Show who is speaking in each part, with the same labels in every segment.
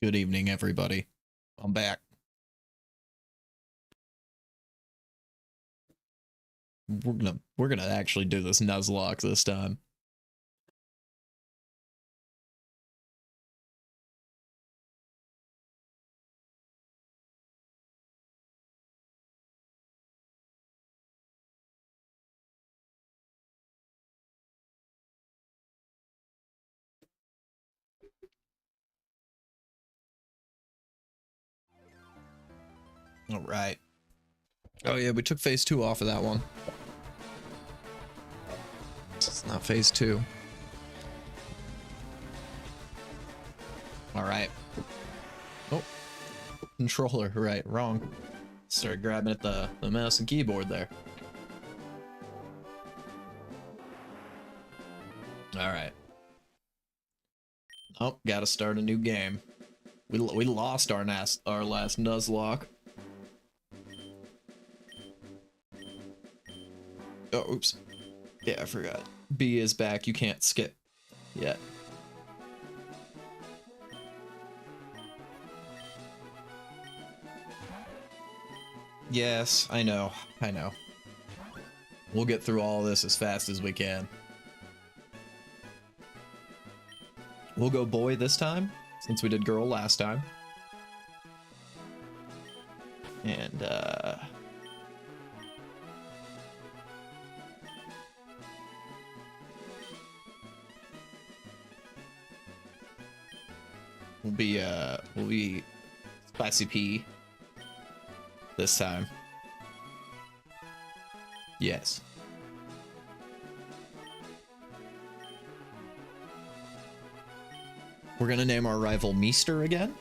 Speaker 1: Good evening, everybody. I'm back. We're gonna actually do this Nuzlocke this time. All right. Oh yeah, we took phase 2 off of that one. It's not phase 2. All right. Oh, controller. Right, wrong. Started grabbing at the mouse and keyboard there. All right. Oh, gotta start a new game. We lost our last Nuzlocke. Oh, oops. Yeah, I forgot. B is back. You can't skip yet. Yes, I know. I know. We'll get through all this as fast as we can. We'll go boy this time, since we did girl last time. And, we'll be Spicy P this time. Yes. We're gonna name our rival Meester again.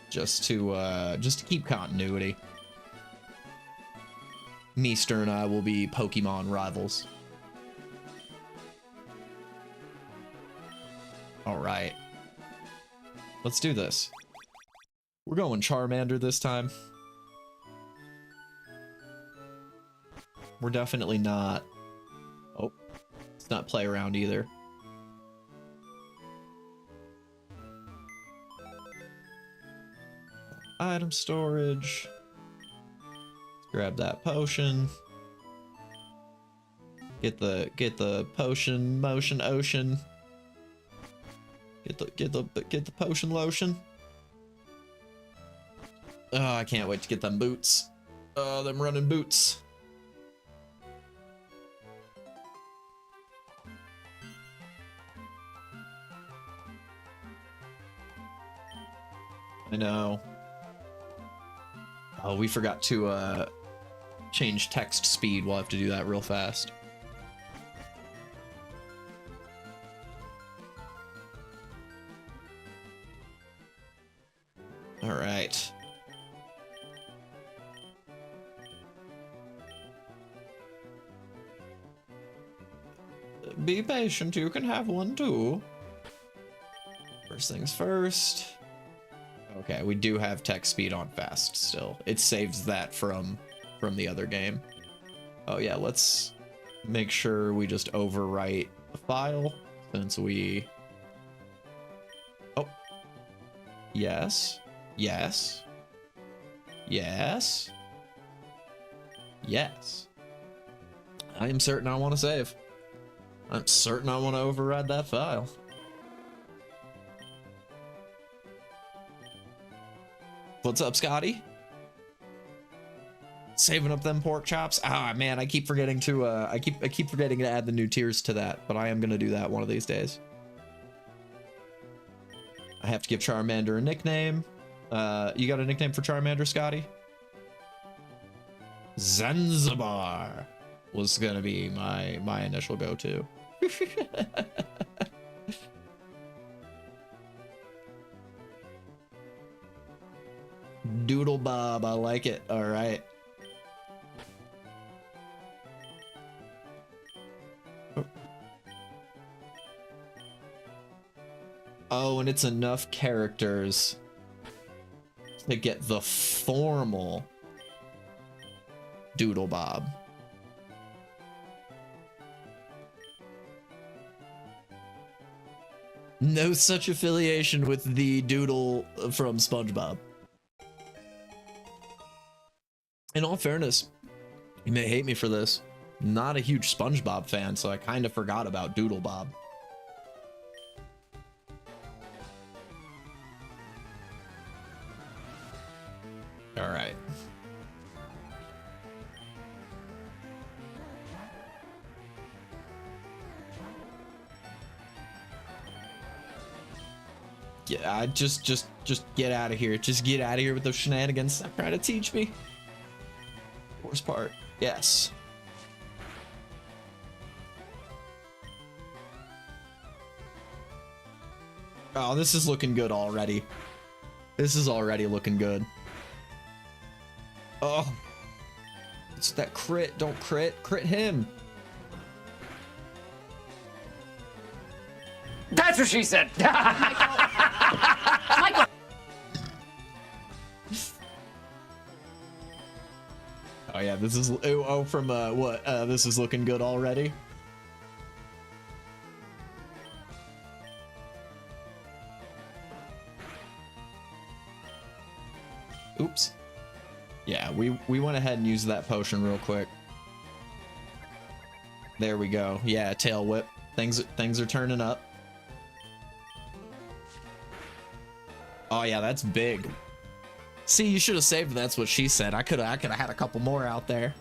Speaker 1: Just to keep continuity. Meester and I will be Pokemon rivals. All right. Let's do this. We're going Charmander this time. We're definitely not... Oh, let's not play around either. Item storage. Let's grab that potion. Get the potion motion ocean. Get the potion lotion. Oh, I can't wait to get them boots. Oh, them running boots. I know. Oh, we forgot to change text speed. We'll have to do that real fast. All right. Be patient, you can have one too. First things first. Okay, we do have text speed on fast still. It saves that from the other game. Oh yeah, let's make sure we just overwrite the file since we... Oh. Yes. Yes. Yes. Yes. I am certain I want to save. I'm certain I want to override that file. What's up, Scotty? Saving up them pork chops. Ah, man, I keep forgetting to I keep forgetting to add the new tiers to that, but I am gonna do that one of these days. I have to give Charmander a nickname. You got a nickname for Charmander, Scotty? Zanzibar was gonna be my initial go-to. Doodle Bob, I like it. All right. Oh, and it's enough characters to get the formal Doodle Bob. No such affiliation with the doodle from SpongeBob. In all fairness, you may hate me for this. Not a huge SpongeBob fan, so I kind of forgot about Doodle Bob. All right. Yeah, just get out of here. Just get out of here with those shenanigans. Stop trying to teach me. Worst part. Yes. Oh, this is looking good already. This is already looking good. Oh. It's that crit. Don't crit. Crit him.
Speaker 2: That's what she said.
Speaker 1: Oh yeah, this is from what? This is looking good already. Oops. Yeah, we went ahead and used that potion real quick. There we go. Yeah, tail whip. Things are turning up. Oh yeah, that's big. See, you should have saved. That's what she said. I could have had a couple more out there.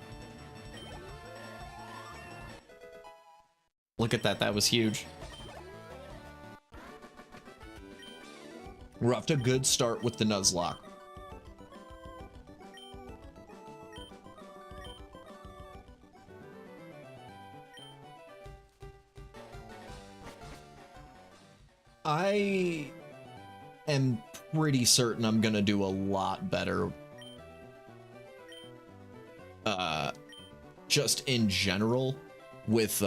Speaker 1: Look at that. That was huge. We're off to a good start with the Nuzlocke. I am pretty certain I'm gonna do a lot better just in general with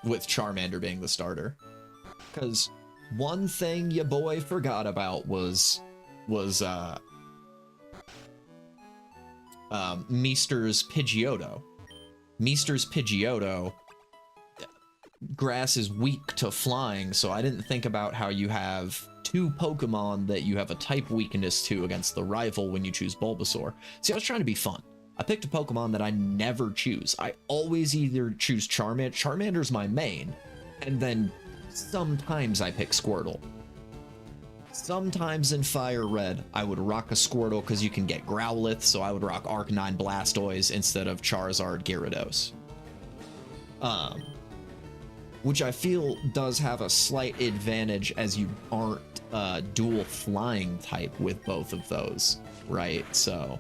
Speaker 1: Charmander being the starter, because one thing your boy forgot about was Meester's Pidgeotto. Meester's Pidgeotto, grass is weak to flying, so I didn't think about how you have two Pokemon that you have a type weakness to against the rival when you choose Bulbasaur. See, I was trying to be fun. I picked a Pokemon that I never choose. I always either choose Charmander. Charmander's my main, and then sometimes I pick Squirtle. Sometimes in FireRed, I would rock a Squirtle because you can get Growlithe, so I would rock Arcanine Blastoise instead of Charizard Gyarados. Which I feel does have a slight advantage as you aren't dual flying type with both of those, right? So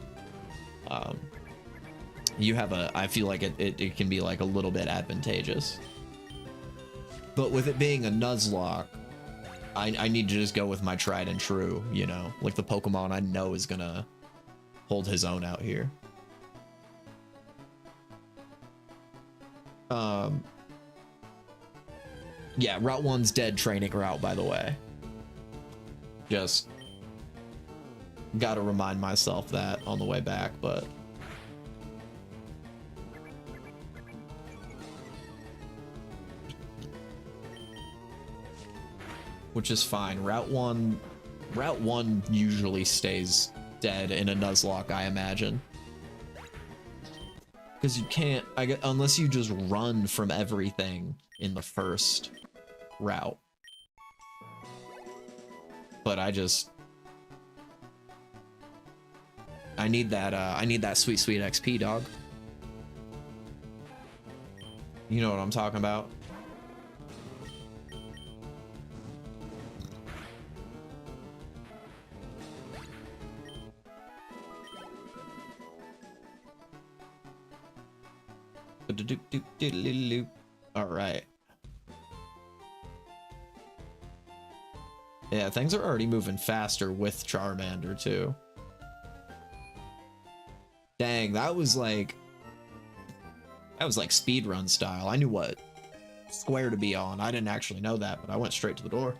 Speaker 1: you have I feel like it can be like a little bit advantageous. But with it being a Nuzlocke, I need to just go with my tried and true, you know, like the Pokemon I know is gonna hold his own out here. Yeah, Route 1's dead training route, by the way. Just gotta remind myself that on the way back, but which is fine. Route 1 usually stays dead in a Nuzlocke, I imagine. Because you can't, unless you just run from everything in the first route. But I need that sweet XP, dog. You know what I'm talking about. All right. Yeah, things are already moving faster with Charmander too. Dang, that was like speedrun style. I knew what square to be on. I didn't actually know that, but I went straight to the door.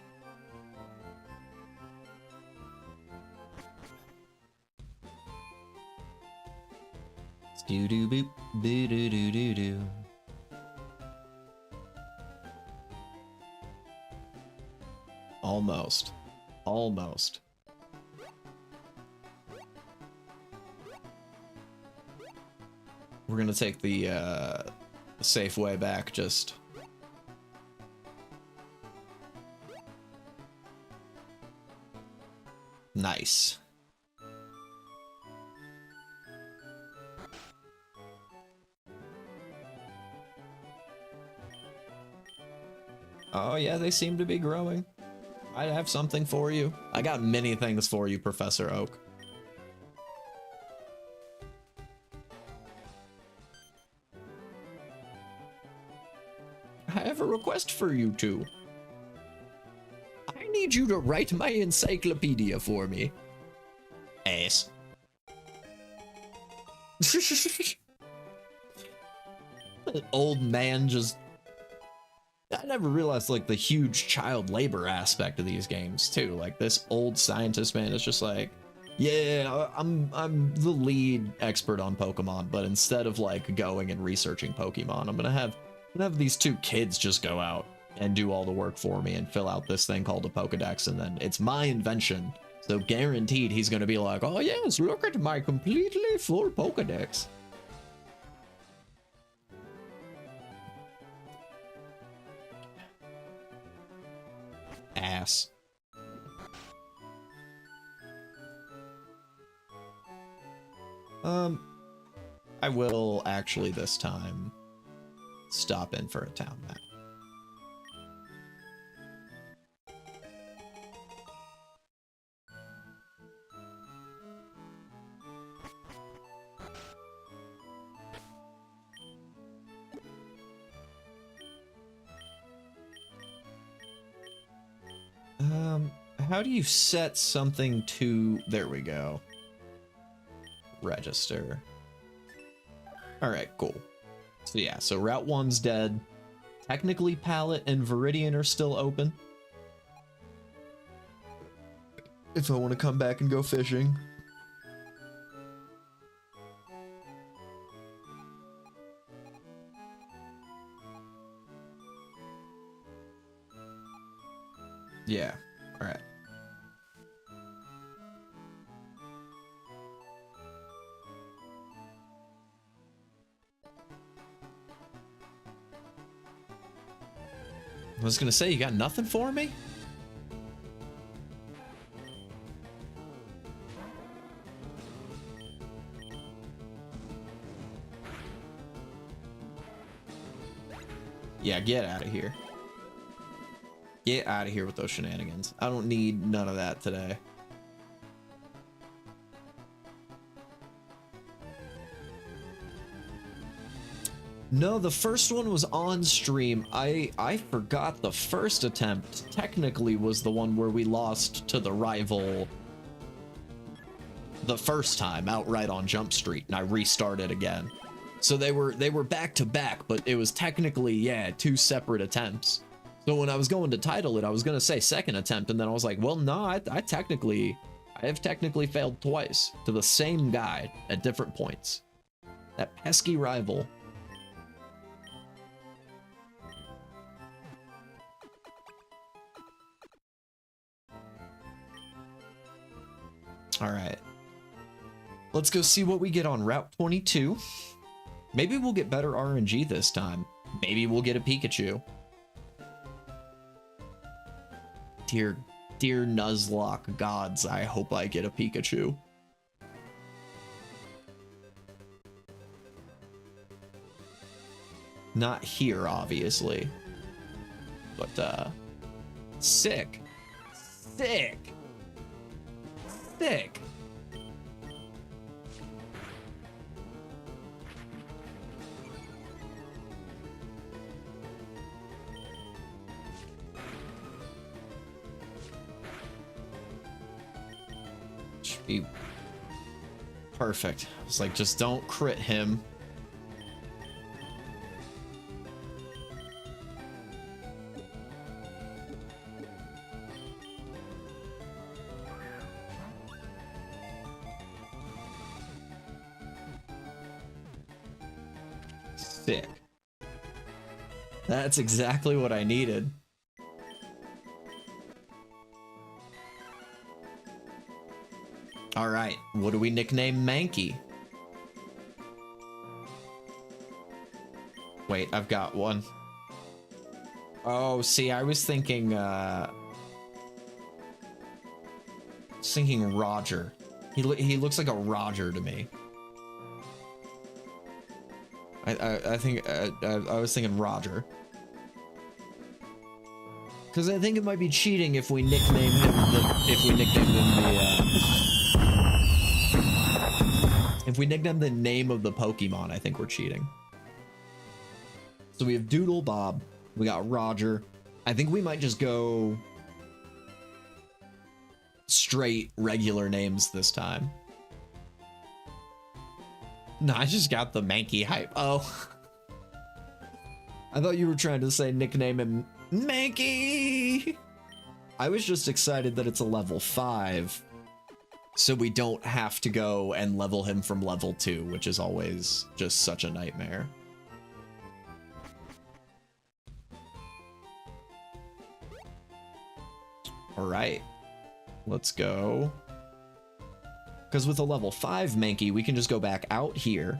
Speaker 1: Do do boop, boo do do do do. Almost. Almost. We're gonna take the safe way back, just... Nice. Oh yeah, they seem to be growing. I have something for you. I got many things for you, Professor Oak. I have a request for you two. I need you to write my encyclopedia for me. Ass. Old man just... I never realized like the huge child labor aspect of these games too. Like this old scientist man is just like, yeah, I'm the lead expert on Pokemon, but instead of like going and researching Pokemon, I'm gonna have these two kids just go out and do all the work for me and fill out this thing called a Pokedex, and then it's my invention. So guaranteed he's gonna be like, oh yes, look at my completely full Pokedex. Ass. I will actually this time stop in for a town map. How do you set something to... There we go. Register. Alright, cool. So yeah, so Route 1's dead. Technically, Pallet and Viridian are still open. If I want to come back and go fishing. Yeah, alright. I was gonna say, you got nothing for me? Yeah, get out of here. Get out of here with those shenanigans. I don't need none of that today. No, the first one was on stream. I forgot the first attempt technically was the one where we lost to the rival the first time outright on Jump Street, and I restarted again. So they were back to back, but it was technically, yeah, two separate attempts. So when I was going to title it, I was gonna say second attempt, and then I was like, well, no, I have technically failed twice to the same guy at different points. That pesky rival. All right, let's go see what we get on Route 22. Maybe we'll get better RNG this time. Maybe we'll get a Pikachu. Dear Nuzlocke gods, I hope I get a Pikachu. Not here, obviously. But, sick. Sick. Sick. Should be perfect. It's like, just don't crit him. Sick. That's exactly what I needed. All right, what do we nickname Mankey? Wait, I've got one. Oh, see, I was thinking Roger. He looks like a Roger to me. I think I was thinking Roger. Because I think it might be cheating if we nickname him if we nickname the name of the Pokemon, I think we're cheating. So we have Doodle Bob, we got Roger. I think we might just go straight regular names this time. No, I just got the Mankey hype. Oh. I thought you were trying to say nickname him Mankey. I was just excited that it's a level 5. So we don't have to go and level him from level 2, which is always just such a nightmare. All right, let's go. Because with a level 5 Mankey, we can just go back out here.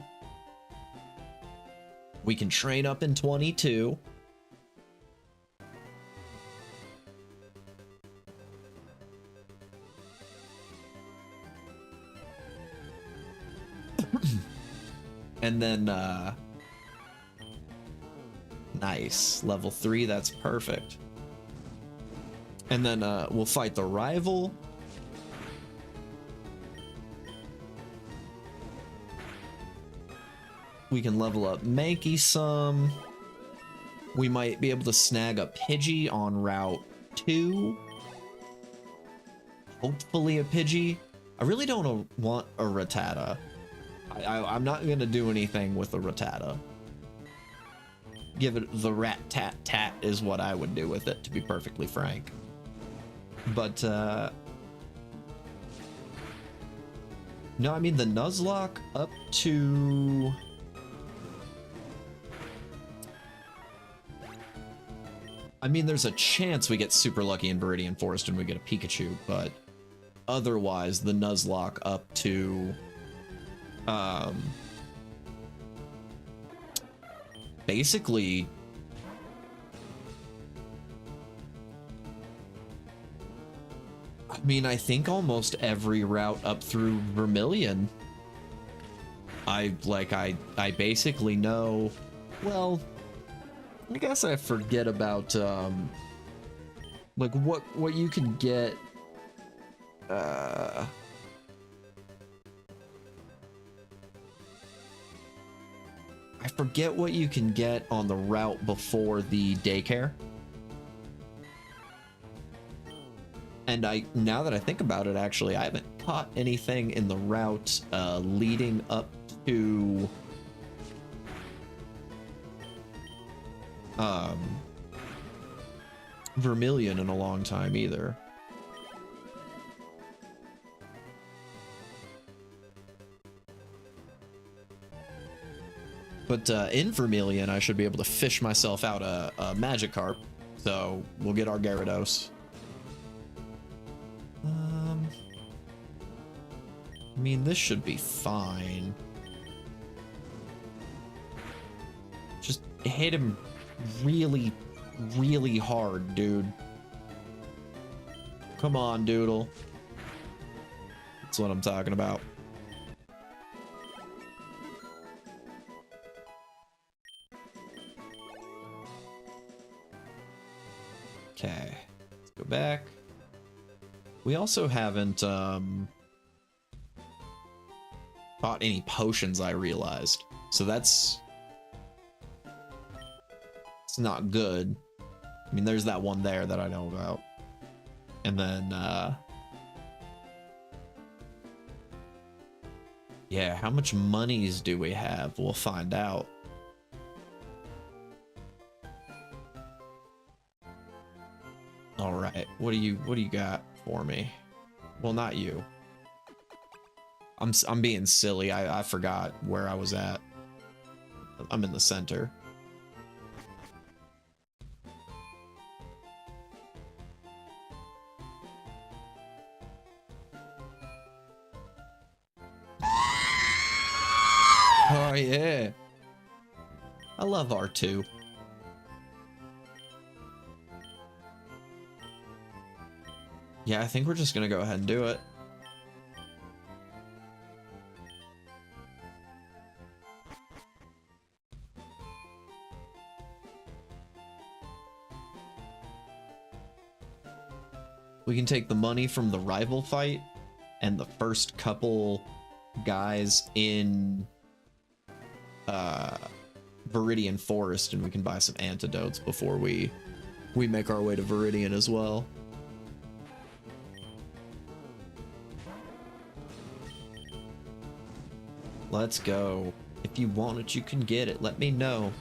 Speaker 1: We can train up in 22. And then, nice. Level 3, that's perfect. And then we'll fight the rival. We can level up Mankey some. We might be able to snag a Pidgey on Route 2. Hopefully a Pidgey. I really don't want a Rattata. I'm not going to do anything with the Rattata. Give it the rat-tat-tat is what I would do with it, to be perfectly frank. But, no, I mean, the Nuzlocke up to... I mean, there's a chance we get super lucky in Viridian Forest and we get a Pikachu, but otherwise, the Nuzlocke up to... basically... I mean, I think almost every route up through Vermilion. I basically know, well, I guess I forget about, like what you can get, I forget what you can get on the route before the daycare. And now that I think about it, actually, I haven't caught anything in the route leading up to Vermilion in a long time either. But in Vermilion, I should be able to fish myself out a Magikarp, so we'll get our Gyarados. I mean, this should be fine. Just hit him really, really hard, dude. Come on, Doodle. That's what I'm talking about. Okay, let's go back. We also haven't bought any potions, I realized. So it's not good. I mean, there's that one there that I know about. And then yeah, how much monies do we have? We'll find out. All right, what do you got for me? Well, not you. I'm being silly. I forgot where I was at. I'm in the center. I love R2. Yeah, I think we're just gonna go ahead and do it. We can take the money from the rival fight and the first couple guys in Viridian Forest, and we can buy some antidotes before we make our way to Viridian as well. Let's go. If you want it, you can get it. Let me know.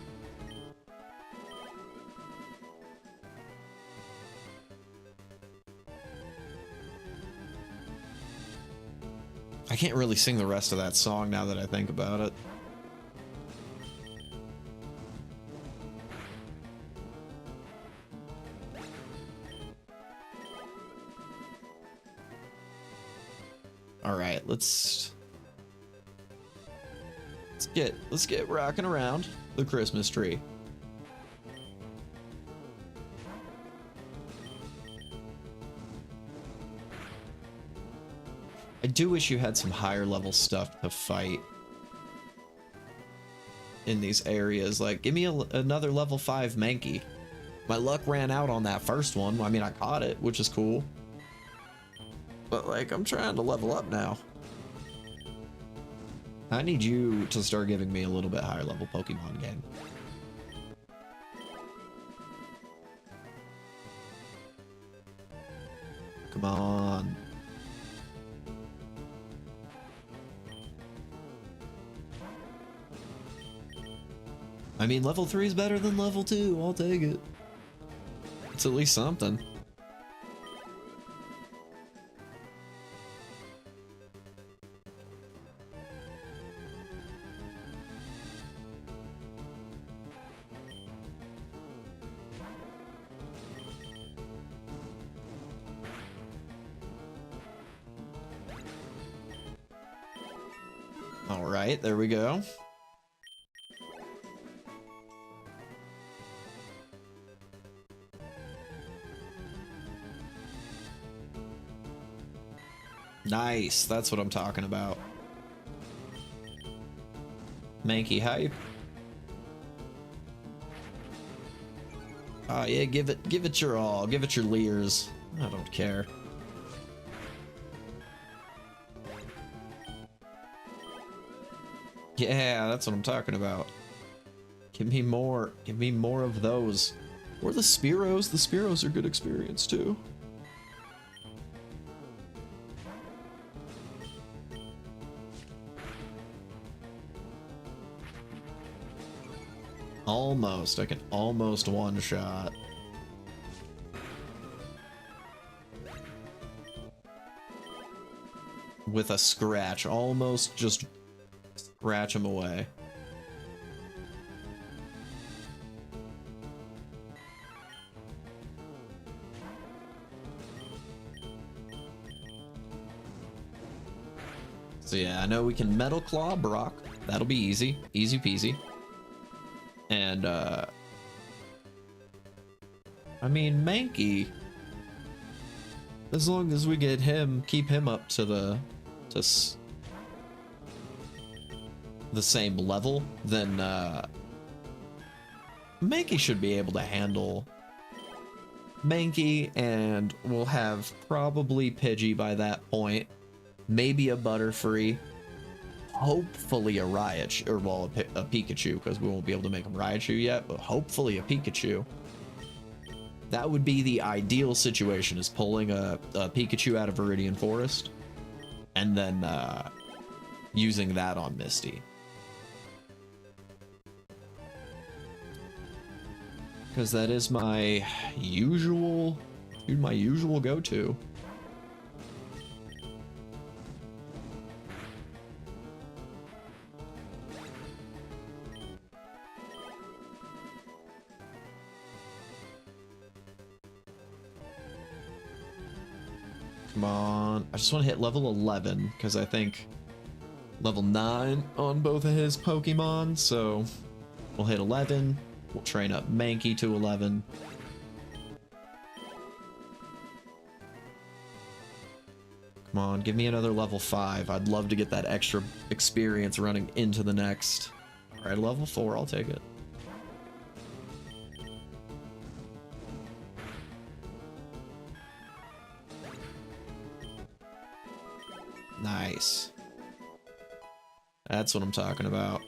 Speaker 1: I can't really sing the rest of that song now that I think about it. All right, let's get rocking around the Christmas tree. I do wish you had some higher level stuff to fight in these areas. Like, give me another level 5 Mankey. My luck ran out on that first one. I mean, I caught it, which is cool. But, like, I'm trying to level up now. I need you to start giving me a little bit higher level Pokemon game. Come on. I mean, level 3 is better than level 2. I'll take it. It's at least something. All right, there we go. Nice, that's what I'm talking about. Mankey hype. Oh yeah, give it your all. Give it your leers. I don't care. Yeah, that's what I'm talking about. Give me more. Give me more of those. Or the Spearows. The Spearows are good experience too. Almost. I can almost one-shot. With a scratch. Almost just scratch him away. So yeah, I know we can Metal Claw Brock. That'll be easy. Easy peasy. And, I mean, Mankey, as long as we get him, keep him up to the same level, then, Mankey should be able to handle Mankey, and we'll have probably Pidgey by that point, maybe a Butterfree. Hopefully a Raichu, or well, a Pikachu, because we won't be able to make him Raichu yet, but hopefully a Pikachu. That would be the ideal situation, is pulling a Pikachu out of Viridian Forest, and then using that on Misty. Because that is my usual go-to. Come on. I just want to hit level 11, because I think level 9 on both of his Pokemon, so We'll hit 11. We'll train up Mankey to 11. Come on, give me another level 5. I'd love to get that extra experience running into the next. All right, level 4, I'll take it. Nice. That's what I'm talking about.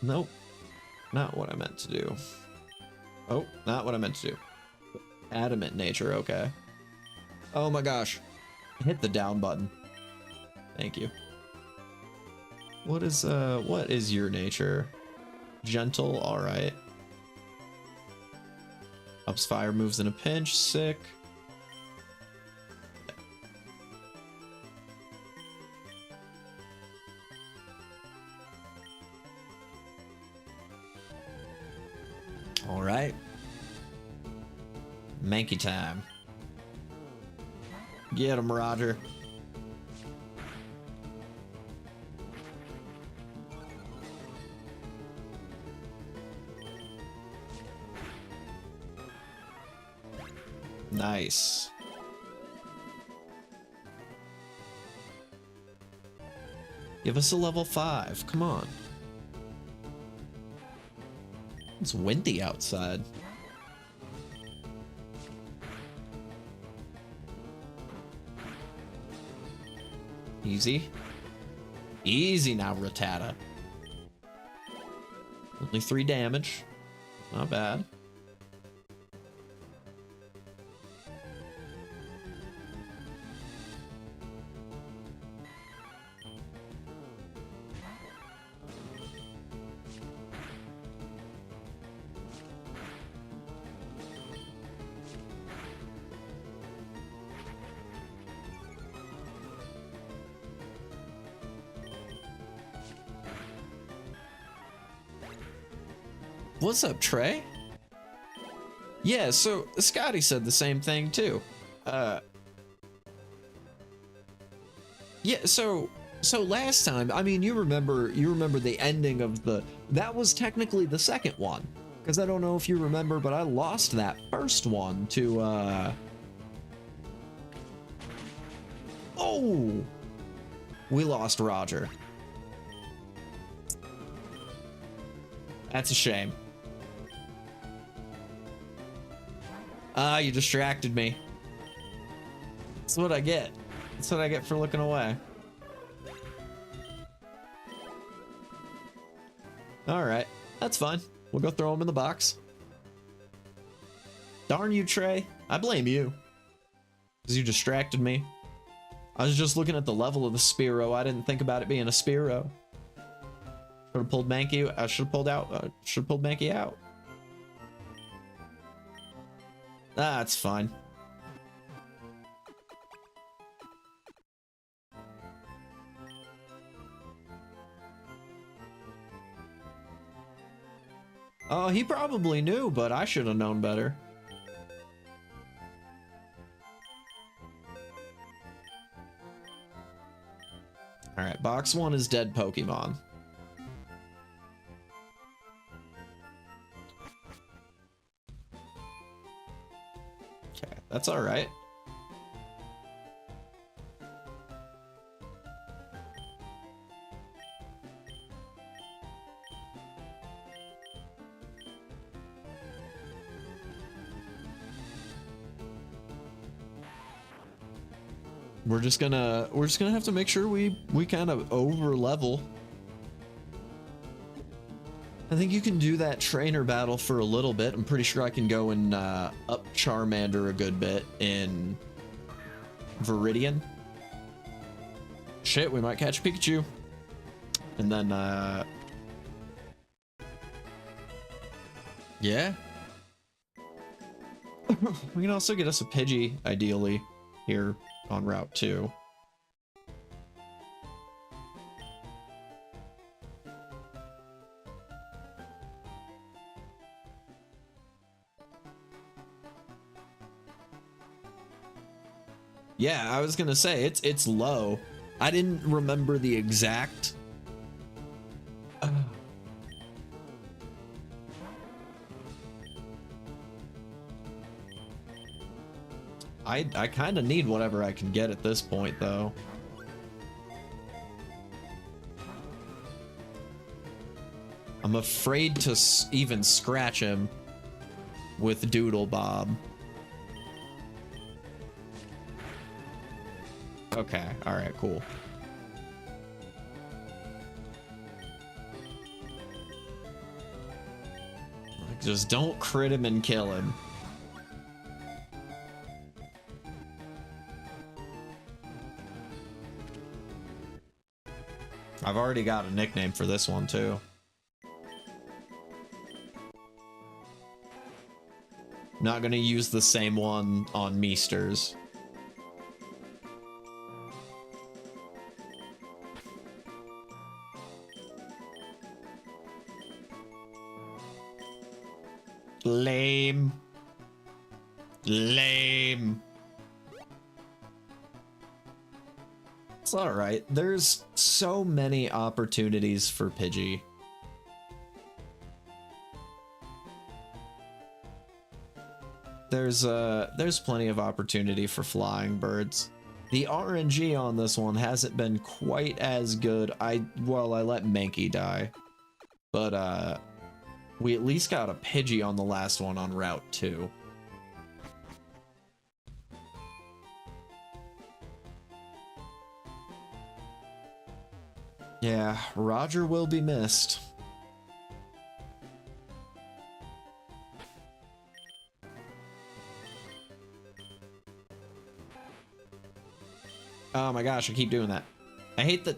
Speaker 1: Nope. Not what I meant to do. Oh, not what I meant to do. Adamant nature, okay. Oh my gosh. Hit the down button. Thank you. What is your nature? Gentle, alright. Ups fire moves in a pinch, sick. All right. Mankey time. Get him, Roger. Nice. Give us a level 5. Come on. It's windy outside. Easy. Easy now, Rattata. Only 3 damage. Not bad. What's up, Trey? Yeah, so Scotty said the same thing too. Yeah, so last time, I mean, you remember the ending of that was technically the second one, because I don't know if you remember, but I lost that first one to oh, we lost Roger. That's a shame. Ah, you distracted me. That's what I get. That's what I get for looking away. Alright, that's fine. We'll go throw him in the box. Darn you, Trey. I blame you. Because you distracted me. I was just looking at the level of the Spearow. I didn't think about it being a Spearow. Should have pulled Mankey. I should have pulled out. Should have pulled Mankey out. Ah, it's fine. Oh, he probably knew, but I should have known better. Alright, box 1 is dead Pokemon. Okay, that's alright. We're just gonna have to make sure we kind of over level. I think you can do that trainer battle for a little bit. I'm pretty sure I can go and up Charmander a good bit in Viridian. Shit, we might catch Pikachu. And then yeah. We can also get us a Pidgey, ideally, here on Route 2. Yeah, I was gonna say it's low. I didn't remember the exact. I kind of need whatever I can get at this point, though. I'm afraid to even scratch him with Doodle Bob. Okay, alright, cool. Just don't crit him and kill him. I've already got a nickname for this one, too. Not gonna use the same one on Meesters. Lame. Lame. It's alright. There's so many opportunities for Pidgey. There's plenty of opportunity for flying birds. The RNG on this one hasn't been quite as good. Well, I let Mankey die. But, we at least got a Pidgey on the last one on Route 2. Yeah, Roger will be missed. Oh my gosh, I keep doing that. I hate that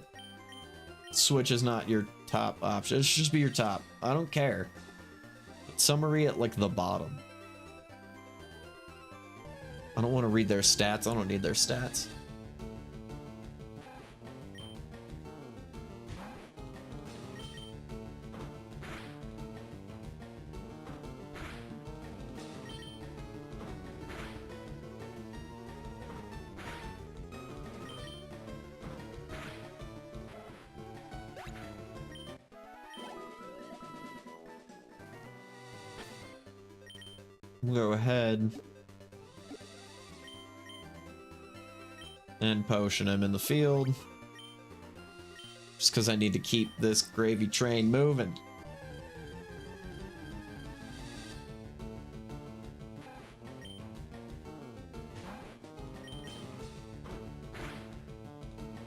Speaker 1: Switch is not your top option. It should just be your top. I don't care. Summary at like the bottom. I don't want to read their stats. I don't need their stats. We'll go ahead and potion him in the field. Just because I need to keep this gravy train moving.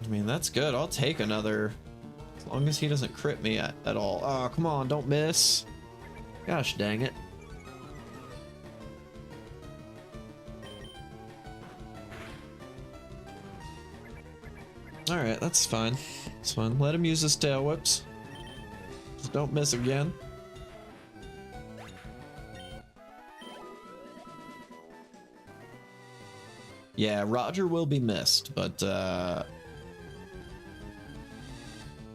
Speaker 1: I mean, that's good. I'll take another. As long as he doesn't crit me at all. Oh, come on, don't miss. Gosh dang it. Alright, that's fine. It's fine. Let him use his tail whips. Just don't miss again. Yeah, Roger will be missed, but,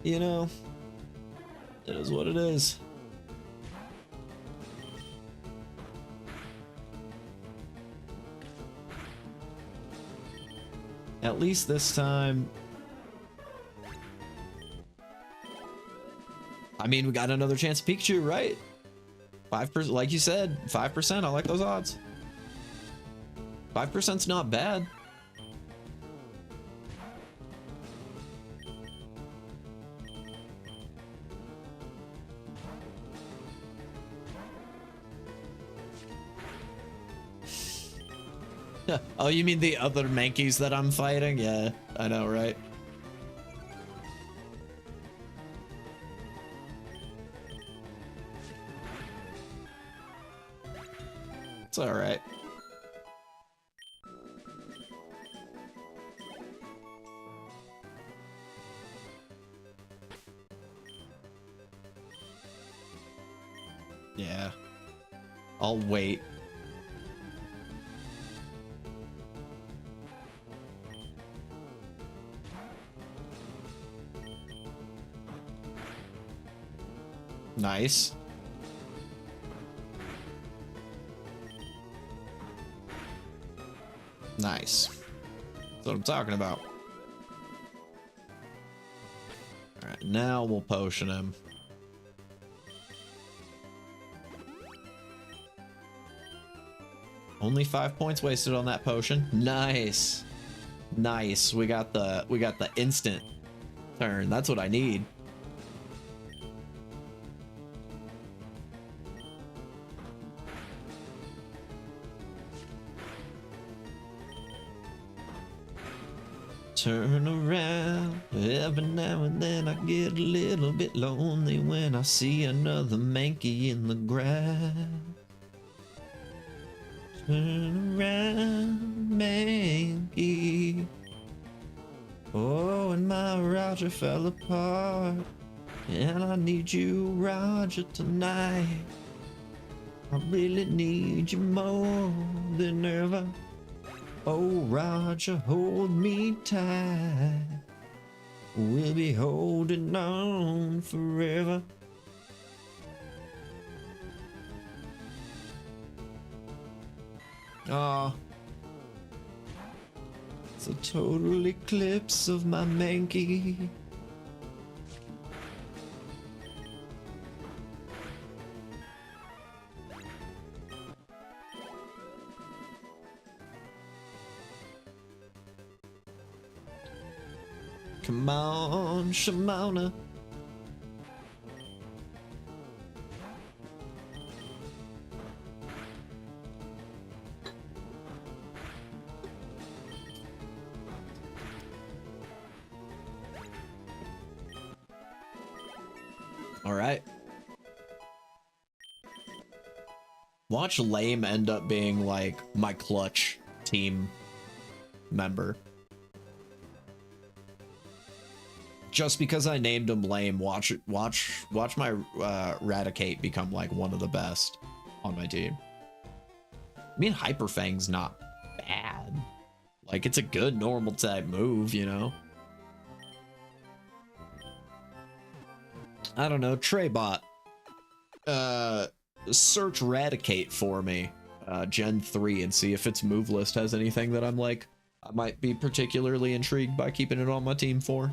Speaker 1: you know, it is what it is. At least this time... I mean, we got another chance of Pikachu, right? 5%, like you said, 5%. I like those odds. 5%'s not bad. Oh, you mean the other Mankeys that I'm fighting? Yeah, I know, right? It's alright. Yeah. I'll wait. Nice. Nice. That's what I'm talking about. Alright, now we'll potion him. Only 5 points wasted on that potion. Nice. Nice. We got the instant turn. That's what I need. Turn around. Every now and then I get a little bit lonely when I see another Mankey in the grass. Turn around, Mankey. Oh, and my Roger fell apart. And I need you, Roger, tonight. I really need you more than ever. Oh, Roger, hold me tight. We'll be holding on forever. Ah, it's a total eclipse of my Mankey. Come on, Shimona. All right. Watch Lame end up being like my clutch team member. Just because I named him Lame, watch my Raticate become like one of the best on my team. I mean, Hyper Fang's not bad. Like, it's a good normal type move, you know? I don't know, Treybot. Search Raticate for me, Gen 3, and see if its move list has anything that I'm like, I might be particularly intrigued by keeping it on my team for.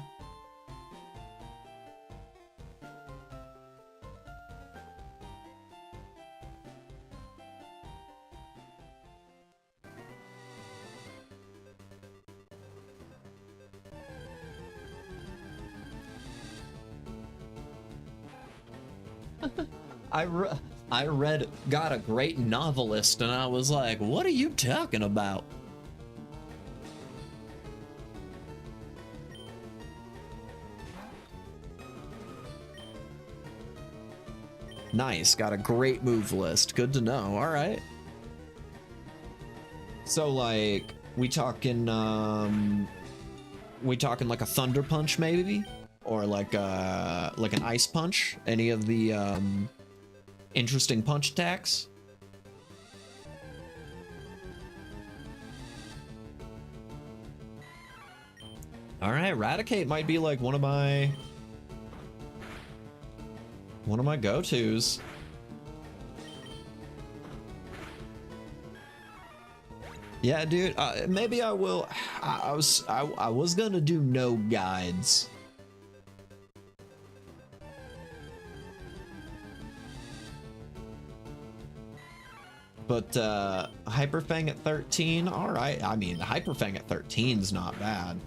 Speaker 1: I read Got a Great Novelist, and I was like, what are you talking about? Nice, got a great move list. Good to know. All right. So, like, we talking like a Thunder Punch, maybe? Or like an Ice Punch? Any of the, interesting punch attacks? All right, Raticate might be like one of my go-tos. Yeah, dude. Maybe I will. I was gonna do no guides. But Hyper Fang at 13, all right. I mean, the Hyper Fang at 13 is not bad.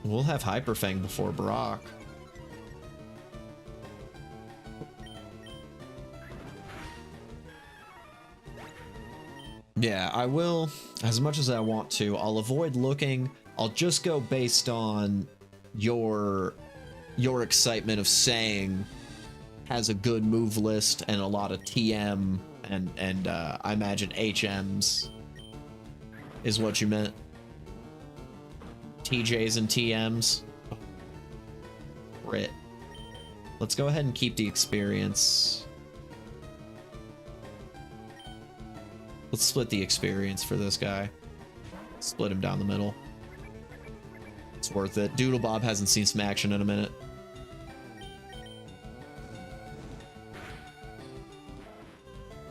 Speaker 1: We'll have Hyper Fang before Brock. Yeah, I will, as much as I want to, I'll avoid looking. I'll just go based on your excitement of saying has a good move list and a lot of TM and I imagine HMs is what you meant. TJs and TMs. Crit. Let's go ahead and keep the experience. Let's split the experience for this guy. Split him down the middle. It's worth it. Doodle Bob hasn't seen some action in a minute.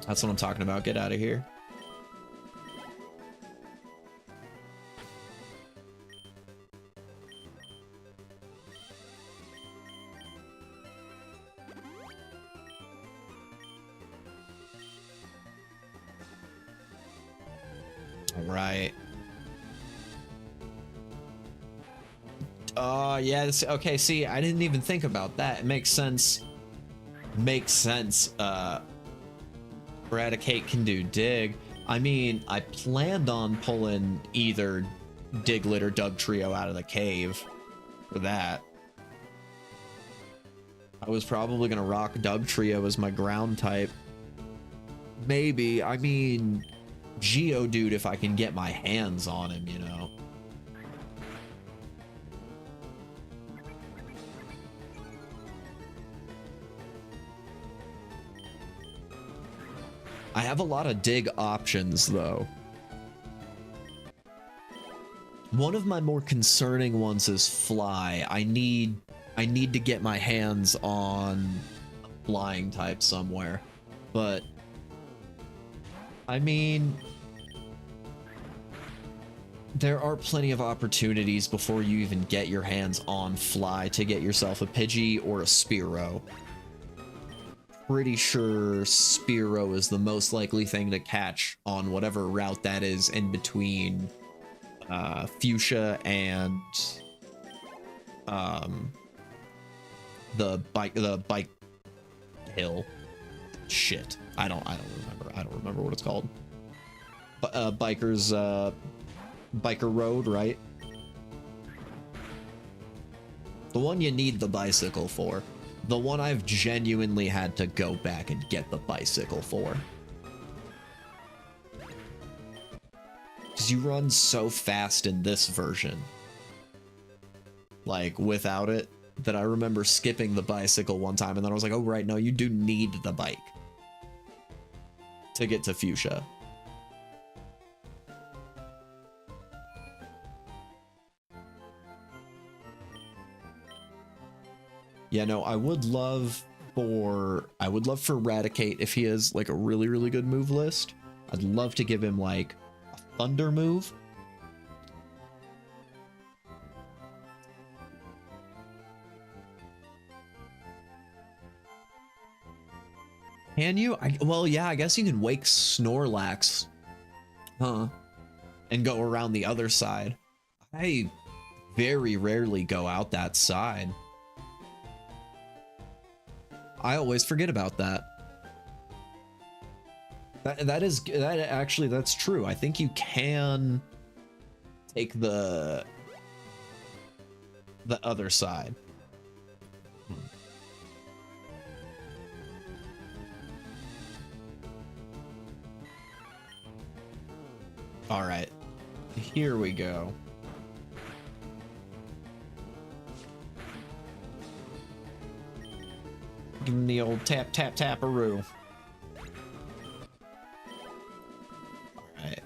Speaker 1: That's what I'm talking about. Get out of here. All right. Yeah, okay, see, I didn't even think about that. It makes sense. Makes sense. Eradicate can do dig. I mean, I planned on pulling either Diglett or Dugtrio out of the cave for that. I was probably gonna rock Dugtrio as my ground type. Maybe, I mean, Geodude if I can get my hands on him, you know. I have a lot of dig options though. One of my more concerning ones is fly. I need to get my hands on a flying type somewhere. But I mean, there are plenty of opportunities before you even get your hands on fly to get yourself a Pidgey or a Spearow. Pretty sure Spearow is the most likely thing to catch on whatever route that is in between Fuchsia and the bike hill. Shit, I don't remember what it's called. Biker road, right? The one you need the bicycle for. The one I've genuinely had to go back and get the bicycle for. Because you run so fast in this version. Like, without it, that I remember skipping the bicycle one time, and then I was like, oh, right, no, you do need the bike to get to Fuchsia. Yeah, no, I would love for Eradicate if he has like a really, really good move list. I'd love to give him like a thunder move. Can you? Well, yeah, I guess you can wake Snorlax. Huh. And go around the other side. I very rarely go out that side. I always forget about that. That's true. I think you can take the other side. All right, here we go. Give him the old tap, tap, taparoo. Alright.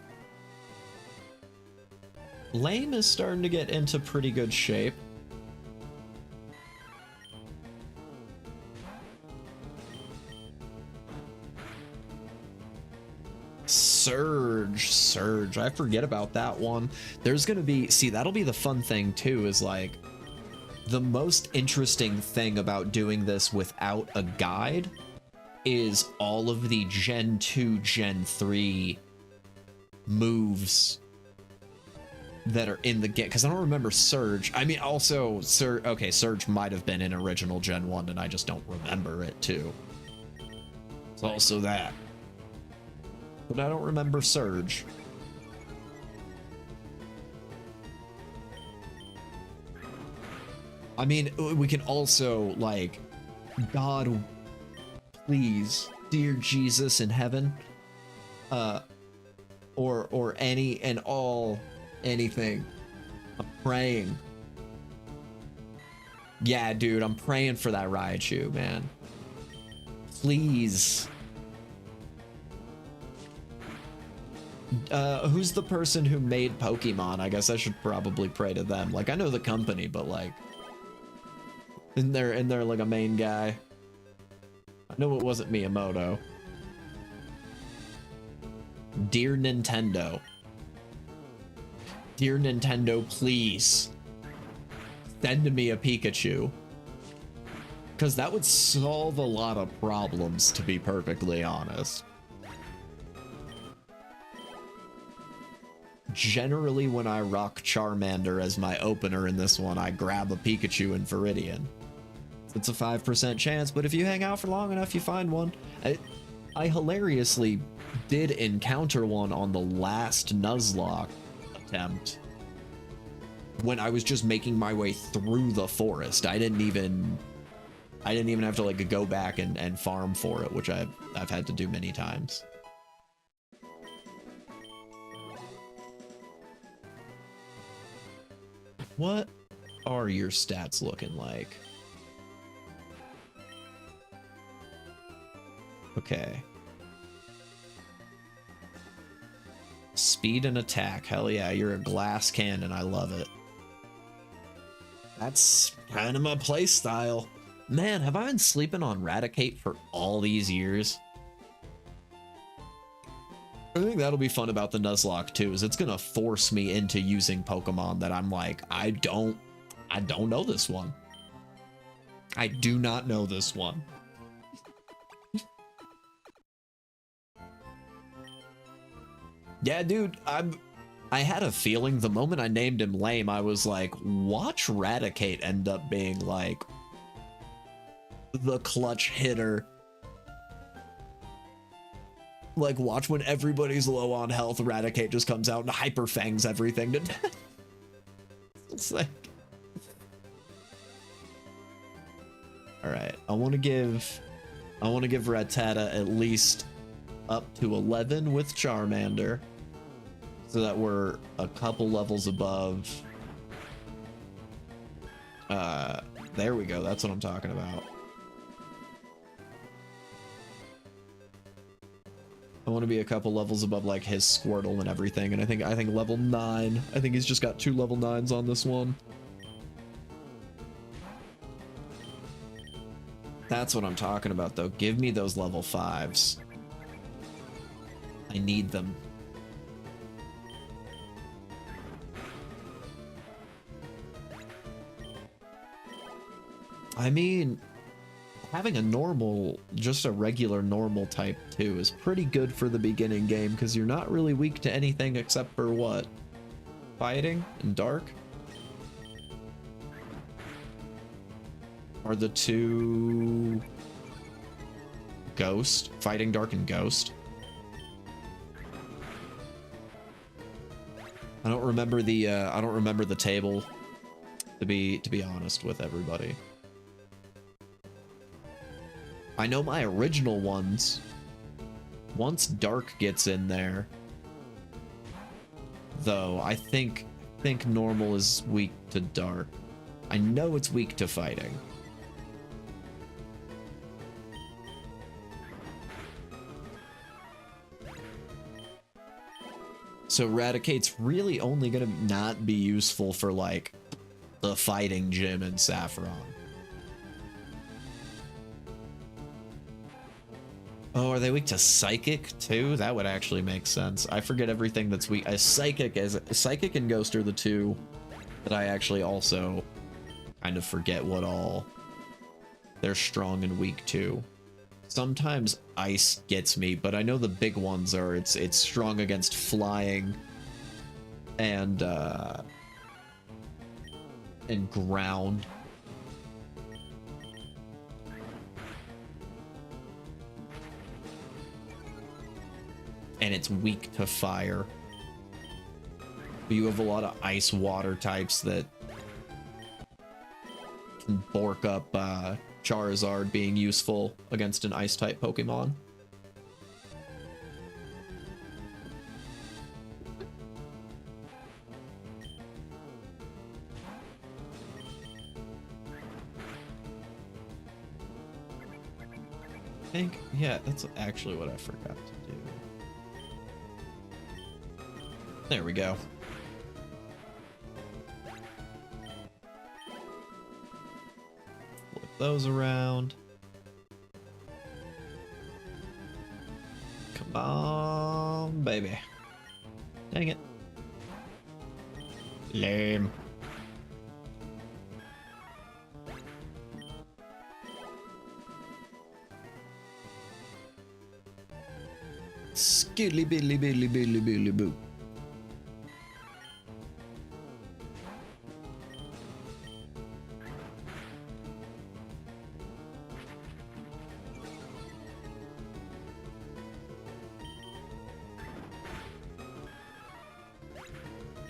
Speaker 1: Lame is starting to get into pretty good shape. Surge. I forget about that one. There's gonna be, see, that'll be the fun thing too, is like, the most interesting thing about doing this without a guide is all of the Gen 2, Gen 3 moves that are in the game. Because I don't remember Surge. I mean, also, Surge might have been in original Gen 1, and I just don't remember it, too. It's also that. But I don't remember Surge. I mean, we can also, like, God, please, dear Jesus in heaven, or any and all, anything. I'm praying. Yeah, dude, I'm praying for that Raichu, man. Please. Who's the person who made Pokemon? I guess I should probably pray to them. Like, I know the company, but, like, isn't there like a main guy? I know it wasn't Miyamoto. Dear Nintendo. Dear Nintendo, please send me a Pikachu. Because that would solve a lot of problems, to be perfectly honest. generally when I rock Charmander as my opener in this one, I grab a Pikachu and Viridian. It's a 5% chance, but if you hang out for long enough, you find one. I hilariously did encounter one on the last Nuzlocke attempt when I was just making my way through the forest. I didn't even have to like go back and farm for it, which I've had to do many times. What are your stats looking like? Okay. Speed and attack. Hell yeah, you're a glass cannon. I love it. That's kind of my play style. Man, have I been sleeping on Raticate for all these years? I think that'll be fun about the Nuzlocke too, is it's gonna force me into using Pokemon that I'm like, I don't know this one. I do not know this one. Yeah, dude, I had a feeling the moment I named him lame, I was like, watch Raticate end up being like the clutch hitter. Like, watch when everybody's low on health, Raticate just comes out and hyper fangs everything to death. It's like, all right, I want to give Rattata at least up to 11 with Charmander, so that we're a couple levels above. There we go. That's what I'm talking about. I want to be a couple levels above like his Squirtle and everything, and I think level 9. I think he's just got 2 level 9s on this one. That's what I'm talking about, though. Give me those level 5s. I need them. I mean, having a normal, just a regular normal type 2 is pretty good for the beginning game, because you're not really weak to anything except for what? Fighting and dark? Are the two Ghost? Fighting, dark, and Ghost? I don't remember the table, to be honest with everybody. I know my original ones, once dark gets in there, though, I think normal is weak to dark. I know it's weak to fighting. So Raticate's really only gonna not be useful for like the fighting gym in Saffron. Oh, are they weak to Psychic too? That would actually make sense. I forget everything that's weak. Psychic and Ghost are the two that I actually also kind of forget what all they're strong and weak to. Sometimes Ice gets me, but I know the big ones are it's strong against flying and ground. And it's weak to fire. But you have a lot of ice water types that can bork up Charizard being useful against an ice type Pokemon. I think, yeah, that's actually what I forgot to do. There we go. Flip those around. Come on, baby. Dang it. Lame. Skilly billy billy billy billy boo.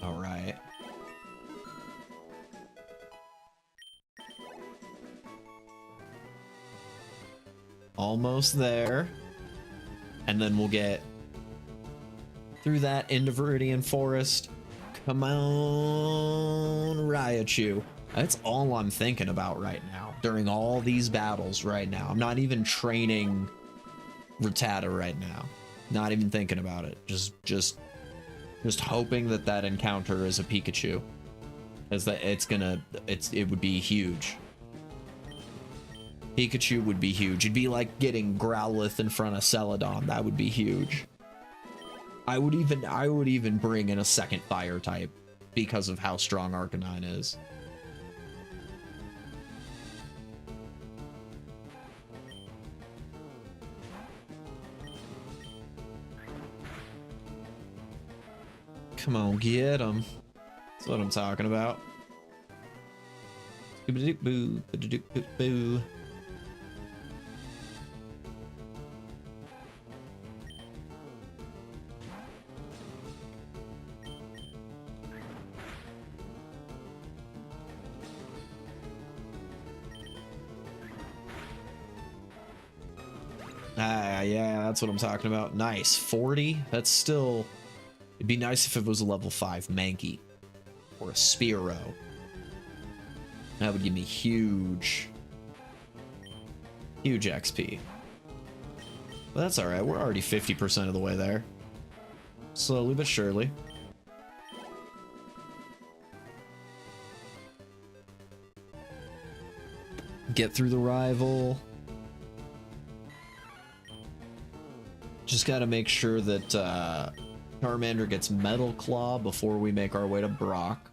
Speaker 1: All right. Almost there. And then we'll get through that into Viridian Forest. Come on, Raichu. That's all I'm thinking about right now. During all these battles right now. I'm not even training Rattata right now. Not even thinking about it. Just hoping that that encounter is a Pikachu. Because that it would be huge. Pikachu would be huge. It'd be like getting Growlithe in front of Celadon. That would be huge. I would even bring in a second fire type because of how strong Arcanine is. Come on, get him. That's what I'm talking about. Boo, boo. Yeah, that's what I'm talking about. Nice. 40? That's still... It'd be nice if it was a level 5 Mankey. Or a Spearow. That would give me huge XP. But that's alright. We're already 50% of the way there. Slowly but surely. Get through the rival. Just gotta make sure that Charmander gets Metal Claw before we make our way to Brock.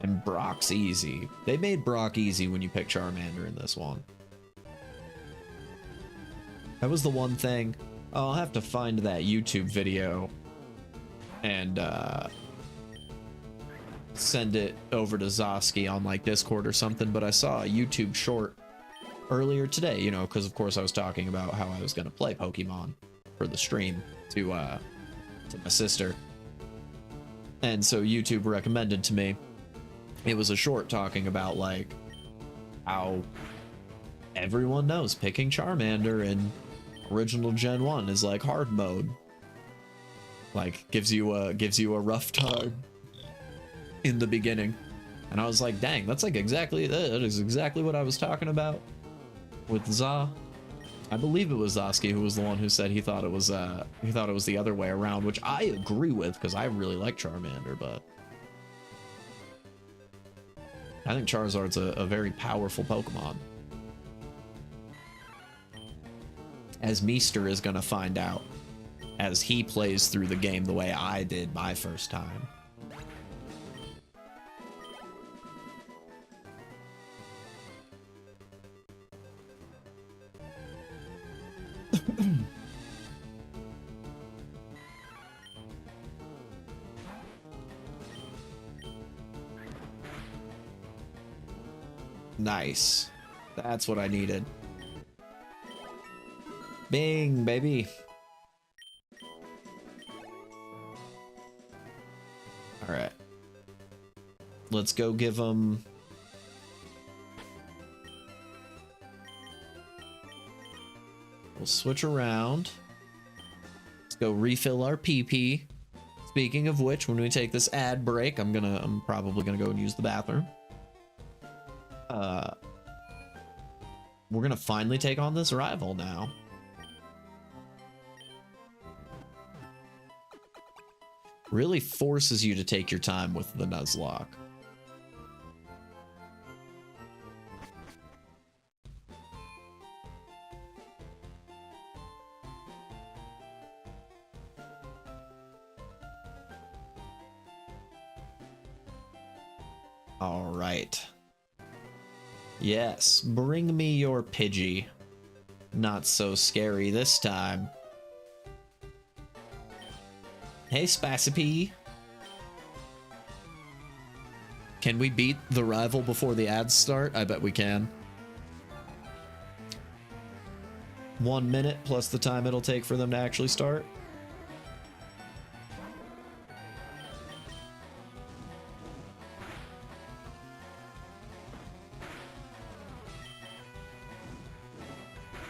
Speaker 1: And Brock's easy. They made Brock easy when you pick Charmander in this one. That was the one thing. Oh, I'll have to find that YouTube video and send it over to Zosky on like Discord or something, but I saw a YouTube short earlier today, you know, because of course I was talking about how I was going to play Pokemon for the stream to my sister. And so YouTube recommended to me, it was a short talking about like how everyone knows picking Charmander in original Gen 1 is like hard mode. Like gives you a rough time in the beginning. And I was like, dang, that's like exactly, that is exactly what I was talking about with Za. I believe it was Zosky who was the one who said he thought it was the other way around, which I agree with because I really like Charmander, but I think Charizard's a very powerful Pokemon. As Meester is gonna find out as he plays through the game the way I did my first time. Nice. That's what I needed. Bing, baby. All right. Let's go give them... We'll switch around. Let's go refill our PP. Speaking of which, when we take this ad break, I'm probably gonna go and use the bathroom. We're gonna finally take on this rival now. Really forces you to take your time with the Nuzlocke. All right. Yes, bring me your Pidgey. Not so scary this time. Hey, SpicyP. Can we beat the rival before the ads start? I bet we can. 1 minute plus the time it'll take for them to actually start.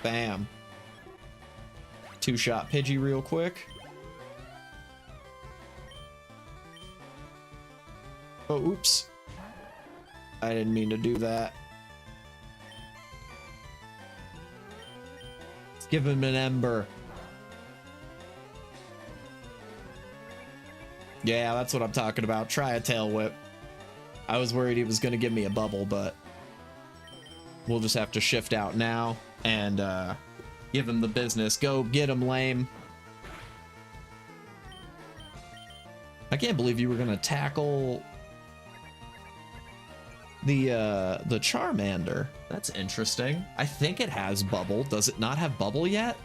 Speaker 1: Bam. Two-shot Pidgey real quick. Oh, oops. I didn't mean to do that. Let's give him an Ember. Yeah, that's what I'm talking about. Try a Tail Whip. I was worried he was going to give me a bubble, but we'll just have to shift out now and give him the business. Go get him, lame. I can't believe you were going to tackle the Charmander. That's interesting. I think it has bubble. Does it not have bubble yet?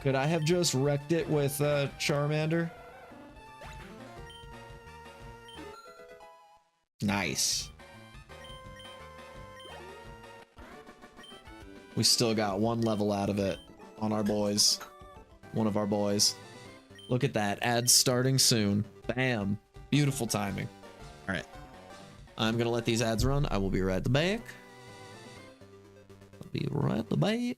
Speaker 1: Could I have just wrecked it with Charmander? Nice. We still got one level out of it on our boys. One of our boys. Look at that. Ads starting soon. Bam. Beautiful timing. All right. I'm going to let these ads run. I will be right back. I'll be right back.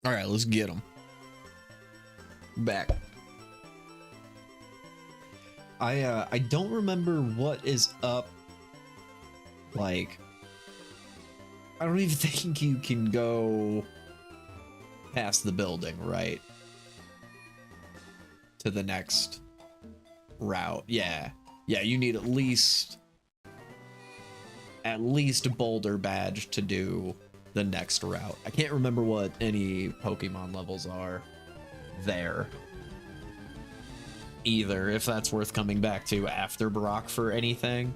Speaker 1: All right, let's get them. Back. I don't remember what is up. Like, I don't even think you can go past the building, right? To the next route. Yeah. Yeah, you need at least a boulder badge to do the next route. I can't remember what any Pokemon levels are there either, if that's worth coming back to after Brock for anything.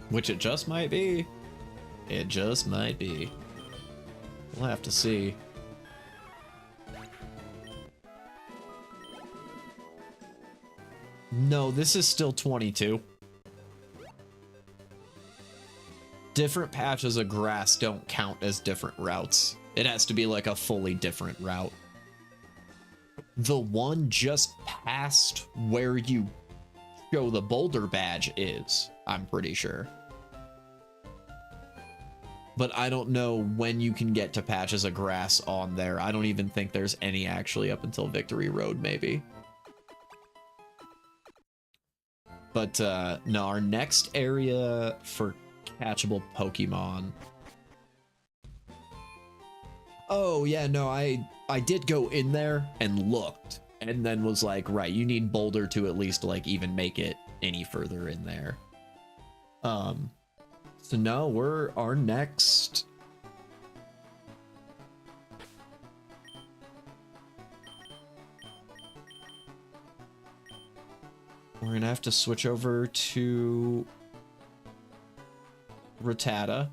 Speaker 1: Which it just might be. It just might be. We'll have to see. No, this is still 22. Different patches of grass don't count as different routes. It has to be like a fully different route. The one just past where you show the boulder badge is, I'm pretty sure. But I don't know when you can get to patches of grass on there. I don't even think there's any actually up until Victory Road, maybe. But no, our next area for catchable Pokemon. Oh yeah, no, I did go in there and looked, and then was like, right, you need Boulder to at least like even make it any further in there. So no, we're our next. We're gonna have to switch over to Rattata.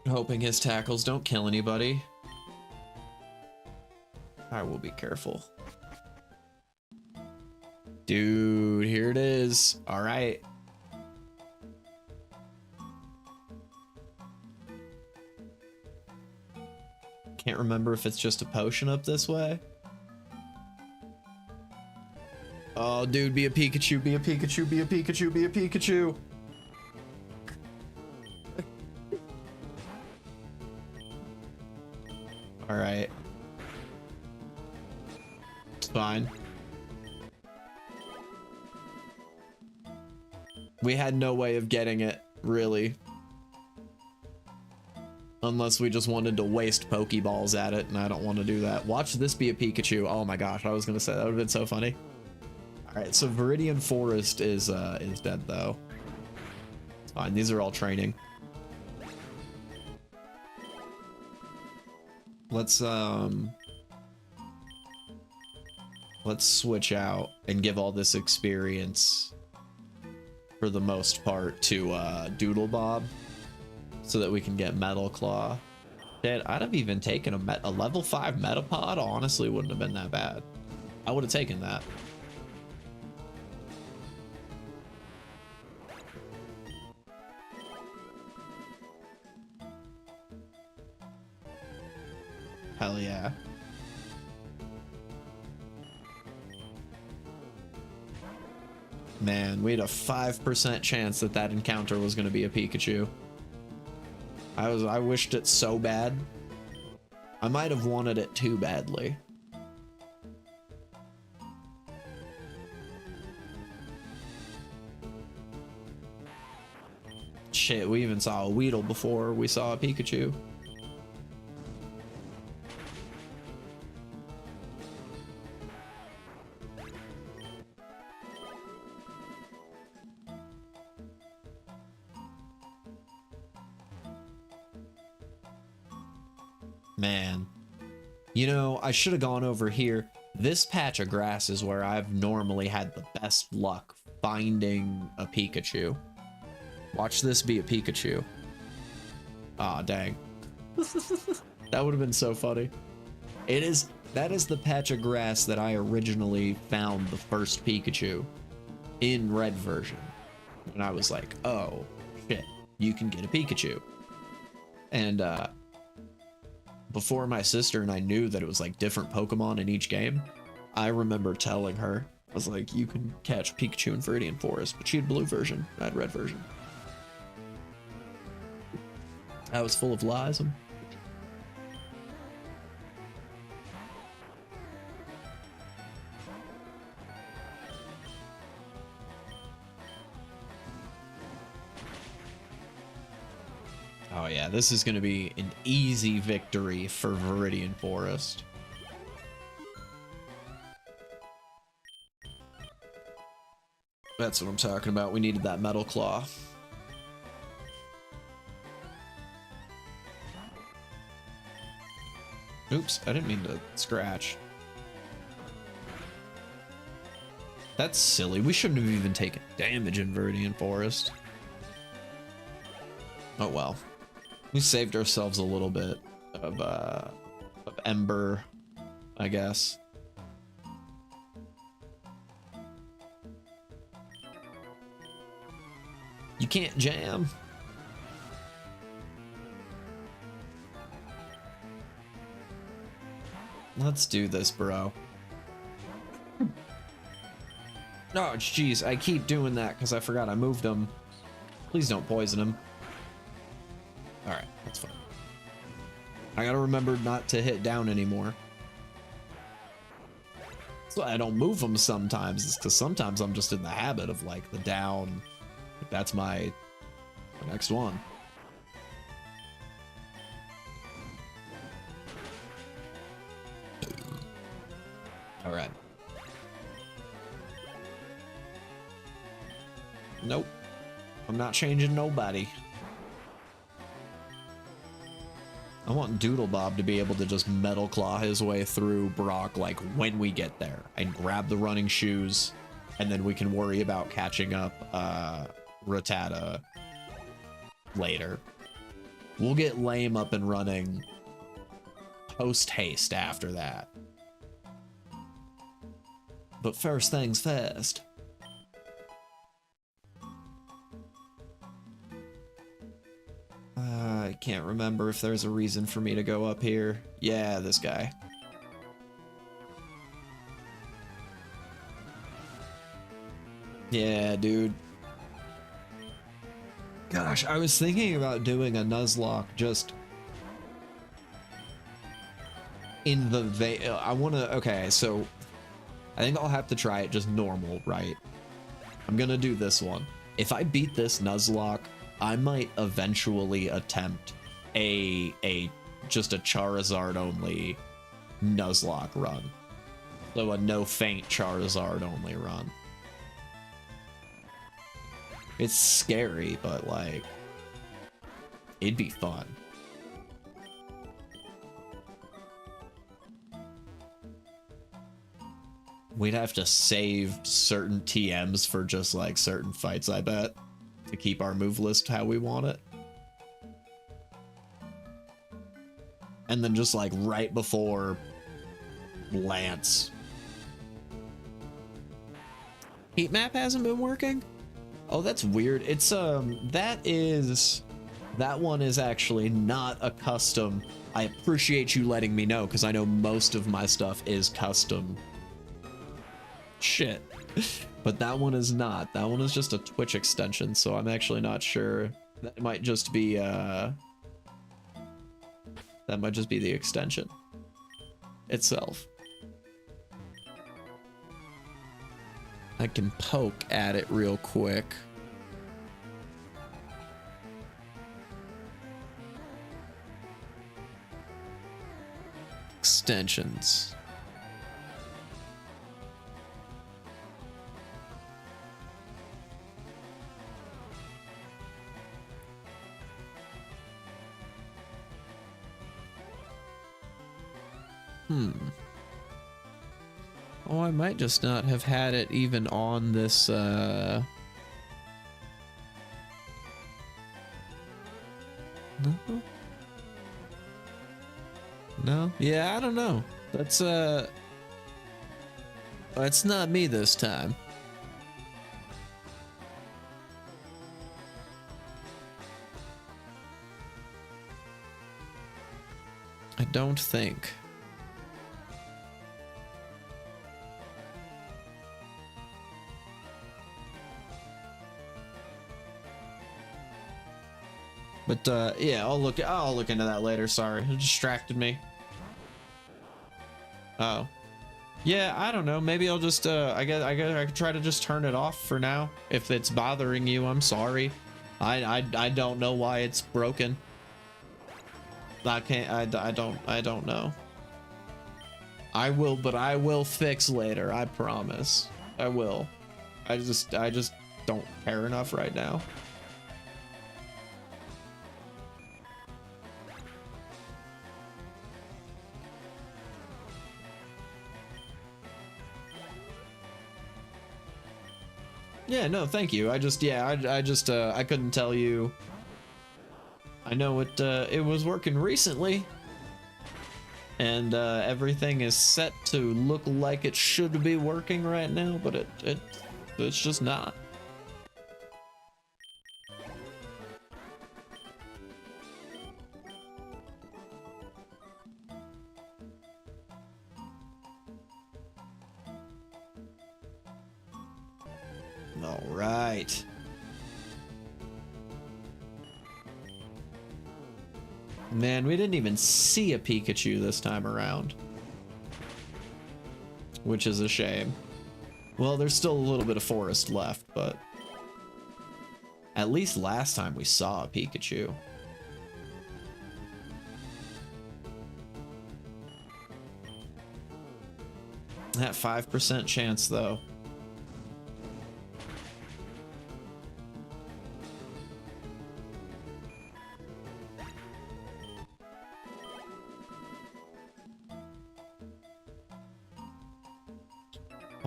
Speaker 1: Hoping his tackles don't kill anybody. I will be careful. Dude, here it is. All right. Can't remember if it's just a potion up this way. Oh, dude, be a Pikachu, be a Pikachu, be a Pikachu, be a Pikachu. All right. It's fine. We had no way of getting it, really. Unless we just wanted to waste Pokeballs at it, and I don't want to do that. Watch this be a Pikachu. Oh my gosh, I was gonna say that would have been so funny. Alright, so Viridian Forest is dead though. It's fine, these are all training. Let's switch out and give all this experience for the most part to Doodle Bob so that we can get Metal Claw. Shit, I'd have even taken a level 5 Metapod. Honestly, wouldn't have been that bad. I would have taken that. Hell yeah. Man, we had a 5% chance that that encounter was going to be a Pikachu. I wished it so bad. I might have wanted it too badly. Shit, we even saw a Weedle before we saw a Pikachu. Man, you know, I should have gone over here. This patch of grass is where I've normally had the best luck finding a Pikachu. Watch this be a Pikachu. Aw, dang. That would have been so funny. That is the patch of grass that I originally found the first Pikachu in red version. And I was like, oh, shit, you can get a Pikachu. And, before my sister and I knew that it was like different Pokemon in each game, I remember telling her, I was like, you can catch Pikachu in Viridian Forest, but she had blue version, I had red version. I was full of lies. this is going to be an easy victory for Viridian Forest. That's what I'm talking about. We needed that Metal Claw. Oops, I didn't mean to scratch. That's silly. We shouldn't have even taken damage in Viridian Forest. Oh well. We saved ourselves a little bit of Ember, I guess. You can't jam. Let's do this, bro. Oh, jeez, I keep doing that because I forgot I moved him. Please don't poison him. Alright, that's fine. I gotta remember not to hit down anymore. That's why I don't move them sometimes, is because sometimes I'm just in the habit of, like, the down. That's my next one. Alright. Nope. I'm not changing nobody. I want Doodle Bob to be able to just Metal Claw his way through Brock, like, when we get there, and grab the running shoes, and then we can worry about catching up Rattata later. We'll get Lame up and running post-haste after that. But first things first. I can't remember if there's a reason for me to go up here. Yeah, this guy. Yeah, dude. Gosh, I was thinking about doing a Nuzlocke just in the I want to. Okay, so I think I'll have to try it just normal, right? I'm gonna do this one. If I beat this Nuzlocke, I might eventually attempt just a Charizard only Nuzlocke run. So a no feint Charizard only run. It's scary, but like, it'd be fun. We'd have to save certain TMs for just like certain fights, I bet, to keep our move list how we want it. And then just like right before Lance. Heat map hasn't been working? Oh, that's weird. It's that one is actually not a custom. I appreciate you letting me know, because I know most of my stuff is custom shit. But that one is not. That one is just a Twitch extension, so I'm actually not sure. That might just be the extension itself. I can poke at it real quick. Extensions. Oh, I might just not have had it even on this, No? No? Yeah, I don't know. That's, it's not me this time. I don't think. But yeah, I'll look into that later. Sorry, it distracted me. Oh, yeah, I don't know. Maybe I'll just I could try to just turn it off for now. If it's bothering you, I'm sorry. I don't know why it's broken. I can't, I don't know. I will, but I will fix later, I promise. I will. I just don't care enough right now. Yeah, no, thank you. I just, yeah, I couldn't tell you. I know it was working recently, and everything is set to look like it should be working right now, but it's just not. All right. Man, we didn't even see a Pikachu this time around, which is a shame. Well, there's still a little bit of forest left, but at least last time we saw a Pikachu. That 5% chance, though.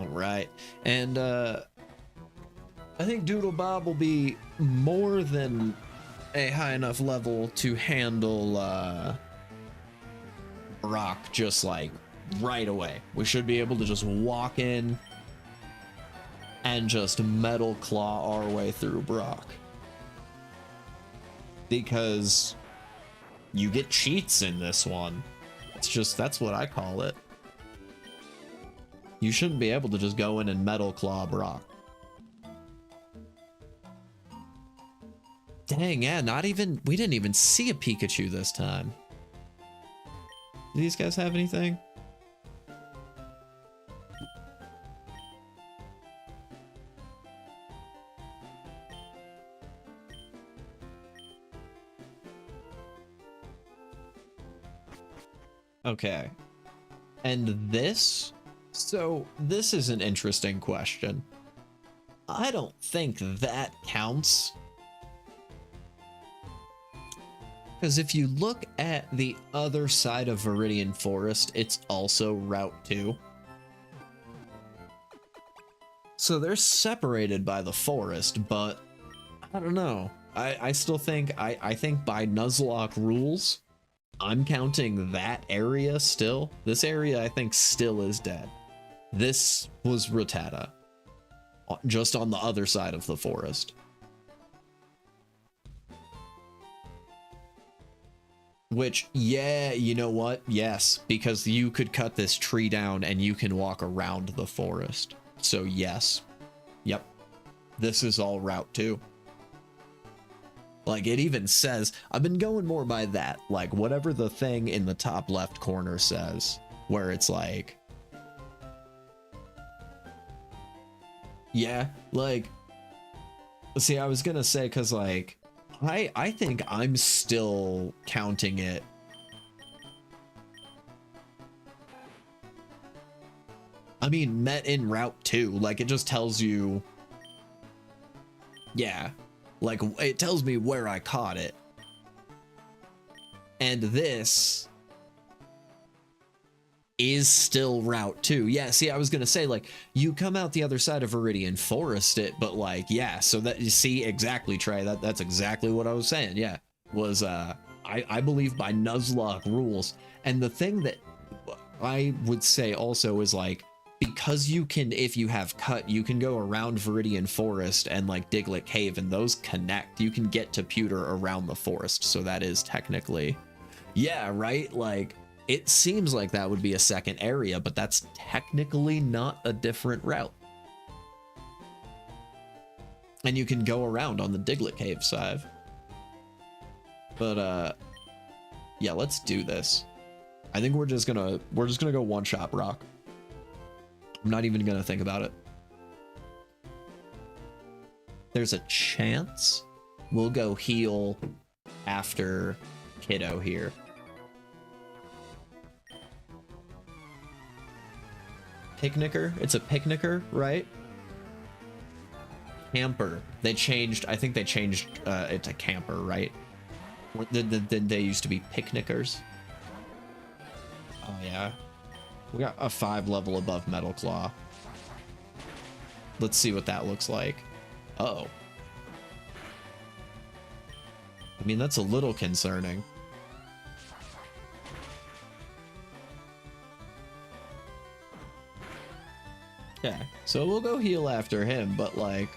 Speaker 1: Right, and I think Doodle Bob will be more than a high enough level to handle Brock just like right away. We should be able to just walk in and just Metal Claw our way through Brock, because you get cheats in this one. It's just, that's what I call it. You shouldn't be able to just go in and Metal Claw Brock. Dang, yeah, we didn't even see a Pikachu this time. Do these guys have anything? Okay. And this? So, this is an interesting question. I don't think that counts. Because if you look at the other side of Viridian Forest, it's also Route 2. So they're separated by the forest, but I don't know. I still think, I think by Nuzlocke rules, I'm counting that area still. This area, I think, still is dead. This was Rattata, just on the other side of the forest. Which, yeah, you know what? Yes, because you could cut this tree down and you can walk around the forest. So yes. Yep. This is all Route 2. Like, it even says, I've been going more by that, like, whatever the thing in the top left corner says, where it's like, yeah, like, see, I was gonna say, because, like, I think I'm still counting it. I mean, met in Route 2, like, it just tells you, yeah, like, it tells me where I caught it. And this is still Route 2. Yeah, see, I was gonna say, like, you come out the other side of Viridian Forest it, but like, yeah, so that, you see, exactly, Trey, that's exactly what I was saying. Yeah, was I believe by Nuzlocke rules. And the thing that I would say also is, like, because you can, if you have cut, you can go around Viridian Forest and like Diglett Cave, and those connect. You can get to Pewter around the forest, so that is technically, yeah, right? Like, it seems like that would be a second area, but that's technically not a different route. And you can go around on the Diglett Cave side. But yeah, let's do this. I think we're just gonna go one shot Brock. I'm not even gonna think about it. There's a chance we'll go heal after Kiddo here. Picnicker? It's a picnicker, right? Camper. They changed, I think they changed it to camper, right? Did they used to be picnickers? Oh yeah. We got a 5 level above Metal Claw. Let's see what that looks like. Uh-oh. I mean, that's a little concerning. Yeah, so we'll go heal after him, but like...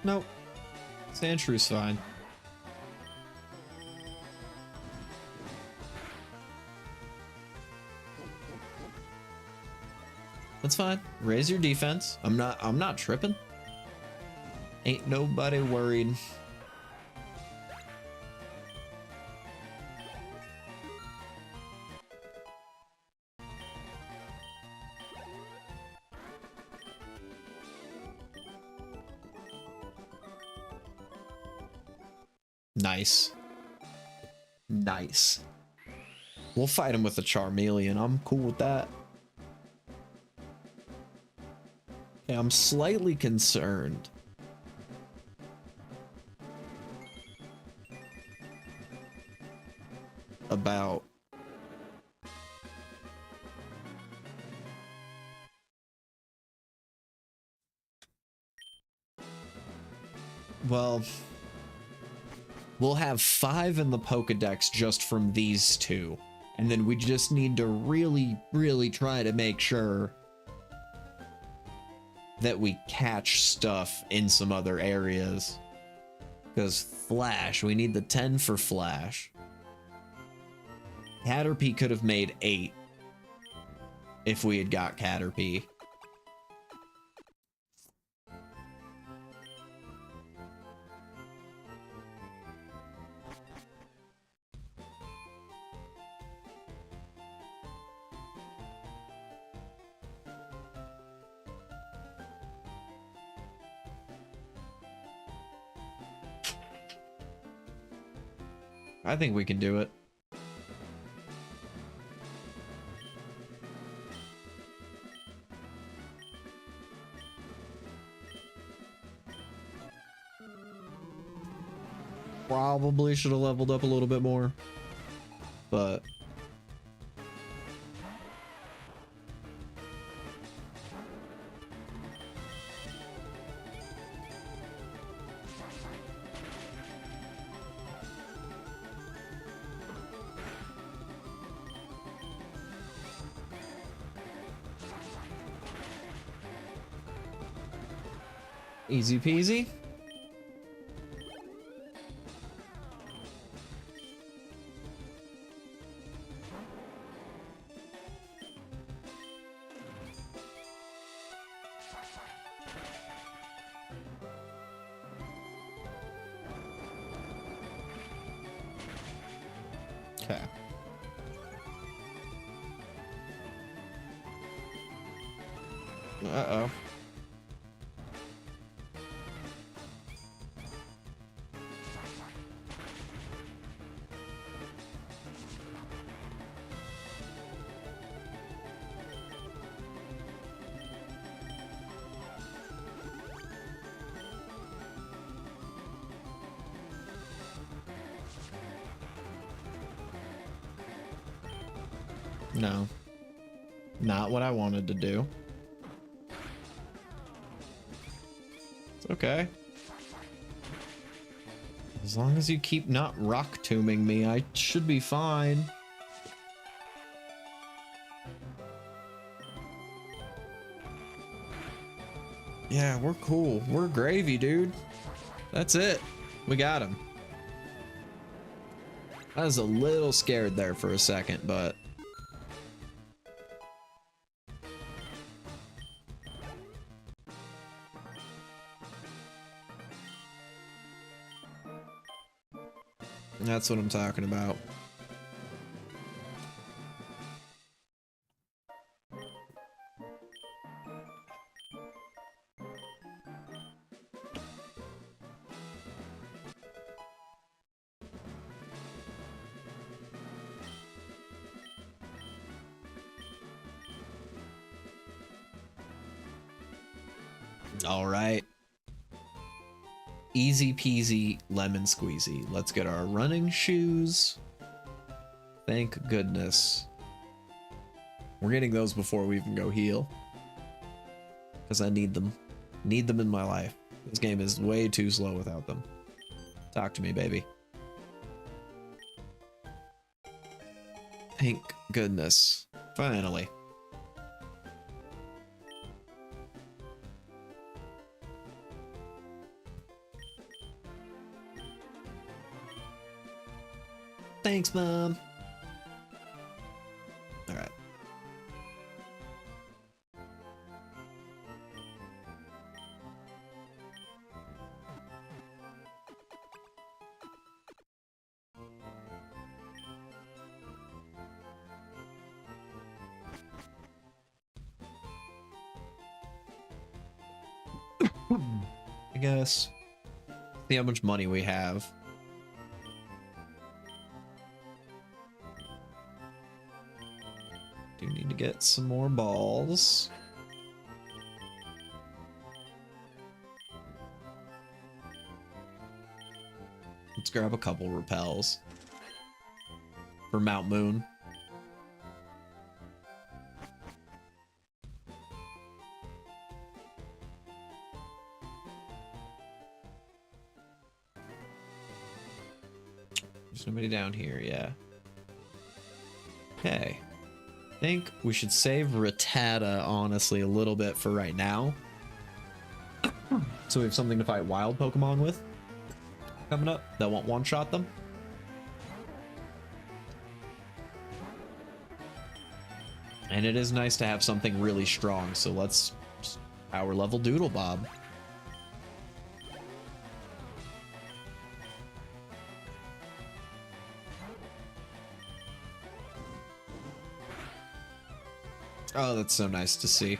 Speaker 1: Nope. Sandshrews fine. That's fine. Raise your defense. I'm not tripping. Ain't nobody worried. Nice. Nice. We'll fight him with a Charmeleon. I'm cool with that. Okay, I'm slightly concerned. About... Well... We'll have 5 in the Pokedex just from these 2. And then we just need to really, really try to make sure that we catch stuff in some other areas. Because Flash, we need the 10 for Flash. Caterpie could have made 8 if we had got Caterpie. I think we can do it. Probably should have leveled up a little bit more, but easy peasy. Okay. Uh-oh. No. Not what I wanted to do. It's okay. As long as you keep not rock tombing me, I should be fine. Yeah, we're cool. We're gravy, dude. That's it. We got him. I was a little scared there for a second, but... That's what I'm talking about. All right. Easy peasy lemon squeezy. Let's get our running shoes. Thank goodness. We're getting those before we even go heal. Because I need them. Need them in my life. This game is way too slow without them. Talk to me, baby. Thank goodness. Finally. Thanks, Mom. All right. I guess. See how much money we have. Do need to get some more balls. Let's grab a couple repels for Mount Moon. There's nobody down here, yeah. Okay. I think we should save Rattata, honestly, a little bit for right now. So we have something to fight wild Pokemon with coming up that won't one-shot them. And it is nice to have something really strong, so let's power level Doodle Bob. Oh, that's so nice to see.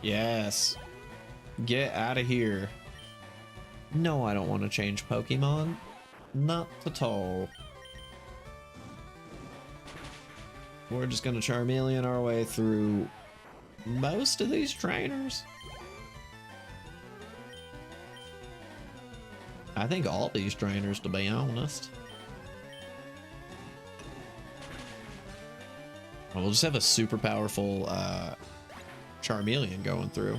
Speaker 1: Yes. Get out of here. No, I don't want to change Pokemon. Not at all. We're just gonna Charmeleon our way through most of these trainers. I think all these trainers, to be honest. We'll just have a super powerful Charmeleon going through.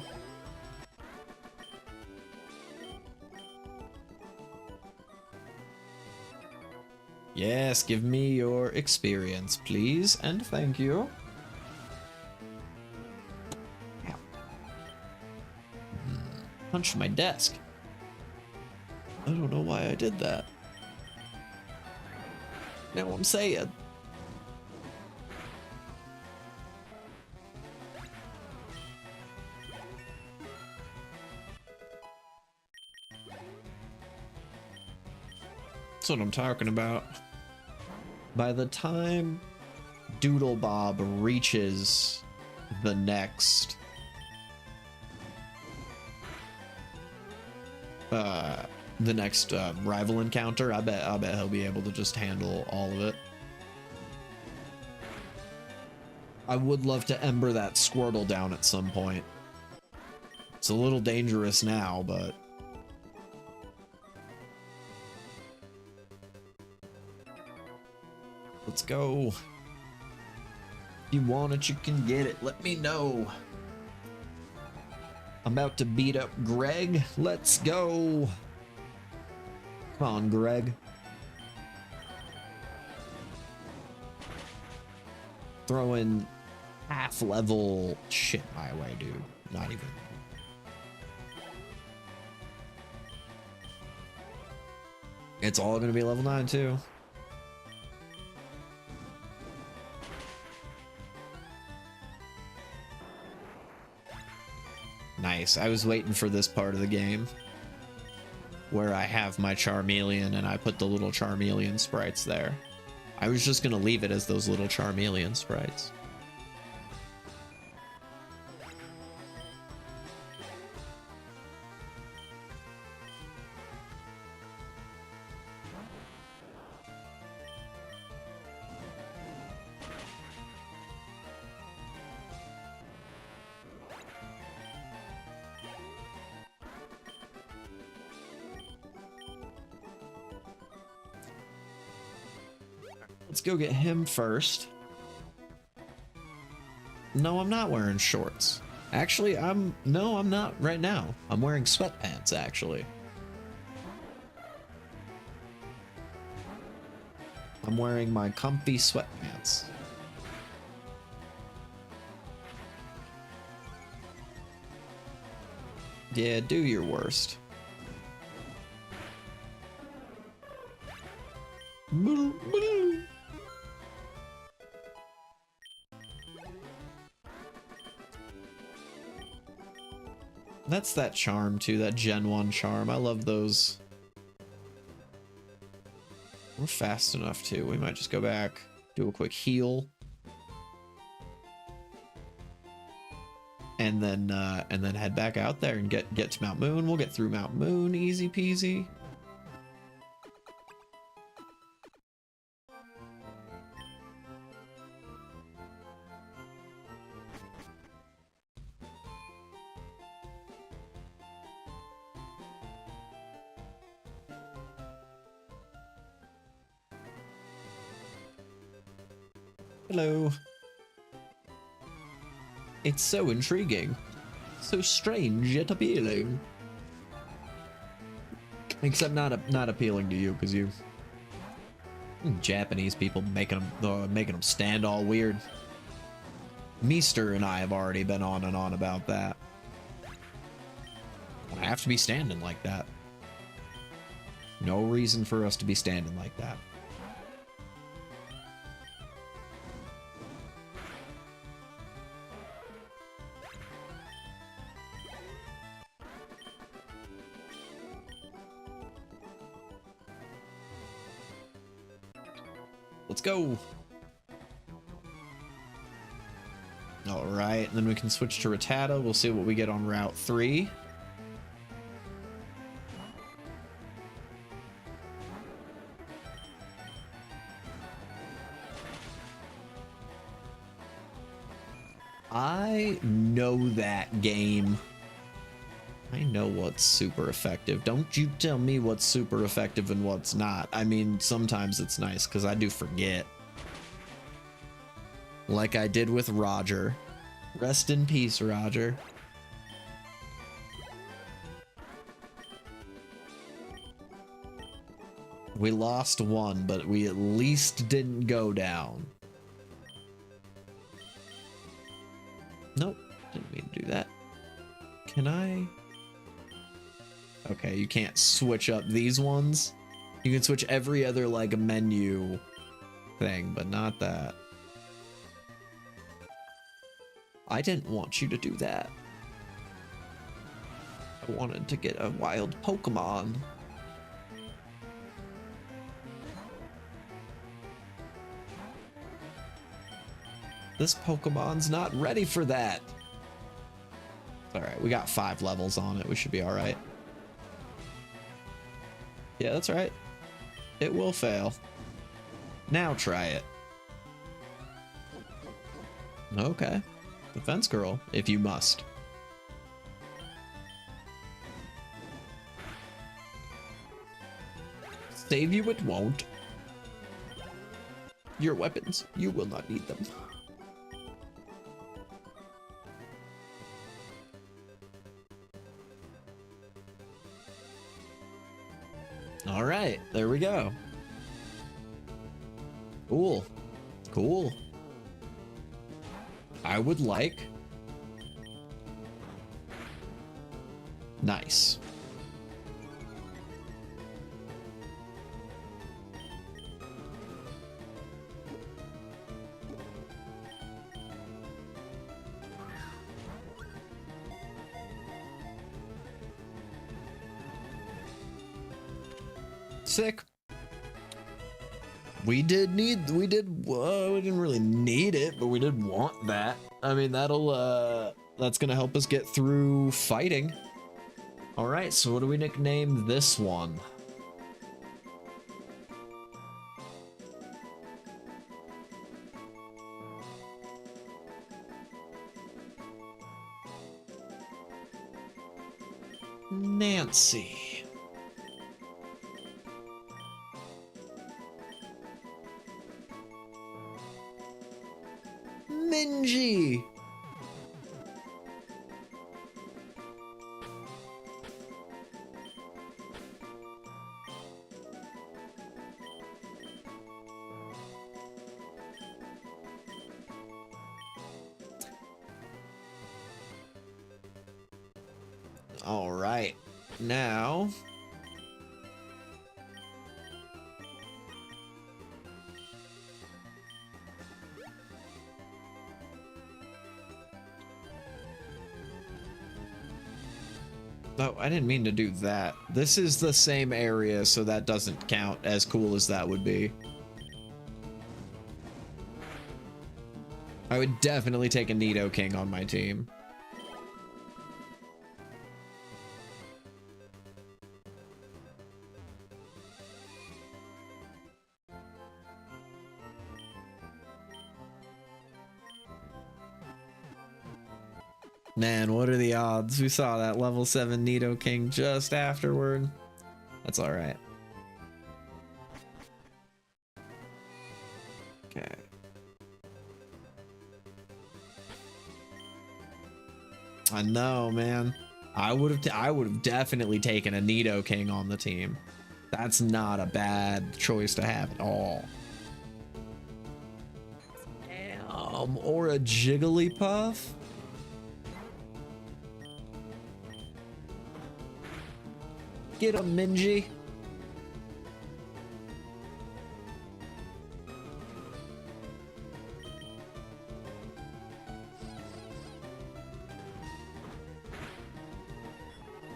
Speaker 1: Yes, give me your experience, please, and thank you. Punched my desk. I don't know why I did that. Now I'm saying. That's what I'm talking about. By the time Doodle Bob reaches the next rival encounter, I bet he'll be able to just handle all of it. I would love to Ember that Squirtle down at some point. It's a little dangerous now, but let's go. If you want it, you can get it. Let me know. I'm about to beat up Greg. Let's go. Come on, Greg. Throwing half-level shit my way, dude. Not even. It's all gonna be level 9, too. Nice. Nice. I was waiting for this part of the game where I have my Charmeleon and I put the little Charmeleon sprites there. I was just gonna leave it as those little Charmeleon sprites. Let's go get him first. No, I'm not wearing shorts. Actually, no, I'm not right now. I'm wearing sweatpants, actually. I'm wearing my comfy sweatpants. Yeah, do your worst. That's that charm too, that Gen 1 charm. I love those. We're fast enough too. We might just go back, do a quick heal. And then head back out there and get to Mount Moon. We'll get through Mount Moon, easy peasy. Hello. It's so intriguing. So strange yet appealing. Except not appealing to you, because you Japanese people making them stand all weird. Meester and I have already been on and on about that. I have to be standing like that. No reason for us to be standing like that. Let's go. All right, and then we can switch to Rattata. We'll see what we get on Route 3. I know that game. I know what's super effective. Don't you tell me what's super effective and what's not. I mean, sometimes it's nice because I do forget. Like I did with Roger. Rest in peace, Roger. We lost one, but we at least didn't go down. Nope, didn't mean to do that. Can I? Okay, you can't switch up these ones. You can switch every other like menu thing, but not that. I didn't want you to do that. I wanted to get a wild Pokemon. This Pokemon's not ready for that. Alright, we got 5 levels on it. We should be alright. Yeah, that's right. It will fail. Now try it. Okay. Defense girl, if you must. Save you it won't. Your weapons, you will not need them. All right, there we go. Cool. Cool. I would like. Nice. Sick. We didn't really need it, but we did want that. I mean, that's gonna help us get through fighting. All right, so what do we nickname this one? Nancy. Minji. All right, now oh, I didn't mean to do that. This is the same area, so that doesn't count, as cool as that would be. I would definitely take a Nidoking on my team. Man, what are the odds? We saw that level 7 Nidoking just afterward. That's all right. Okay. I know, man. I would have definitely taken a Nidoking on the team. That's not a bad choice to have at all. Or a Jigglypuff. Get him, Minji.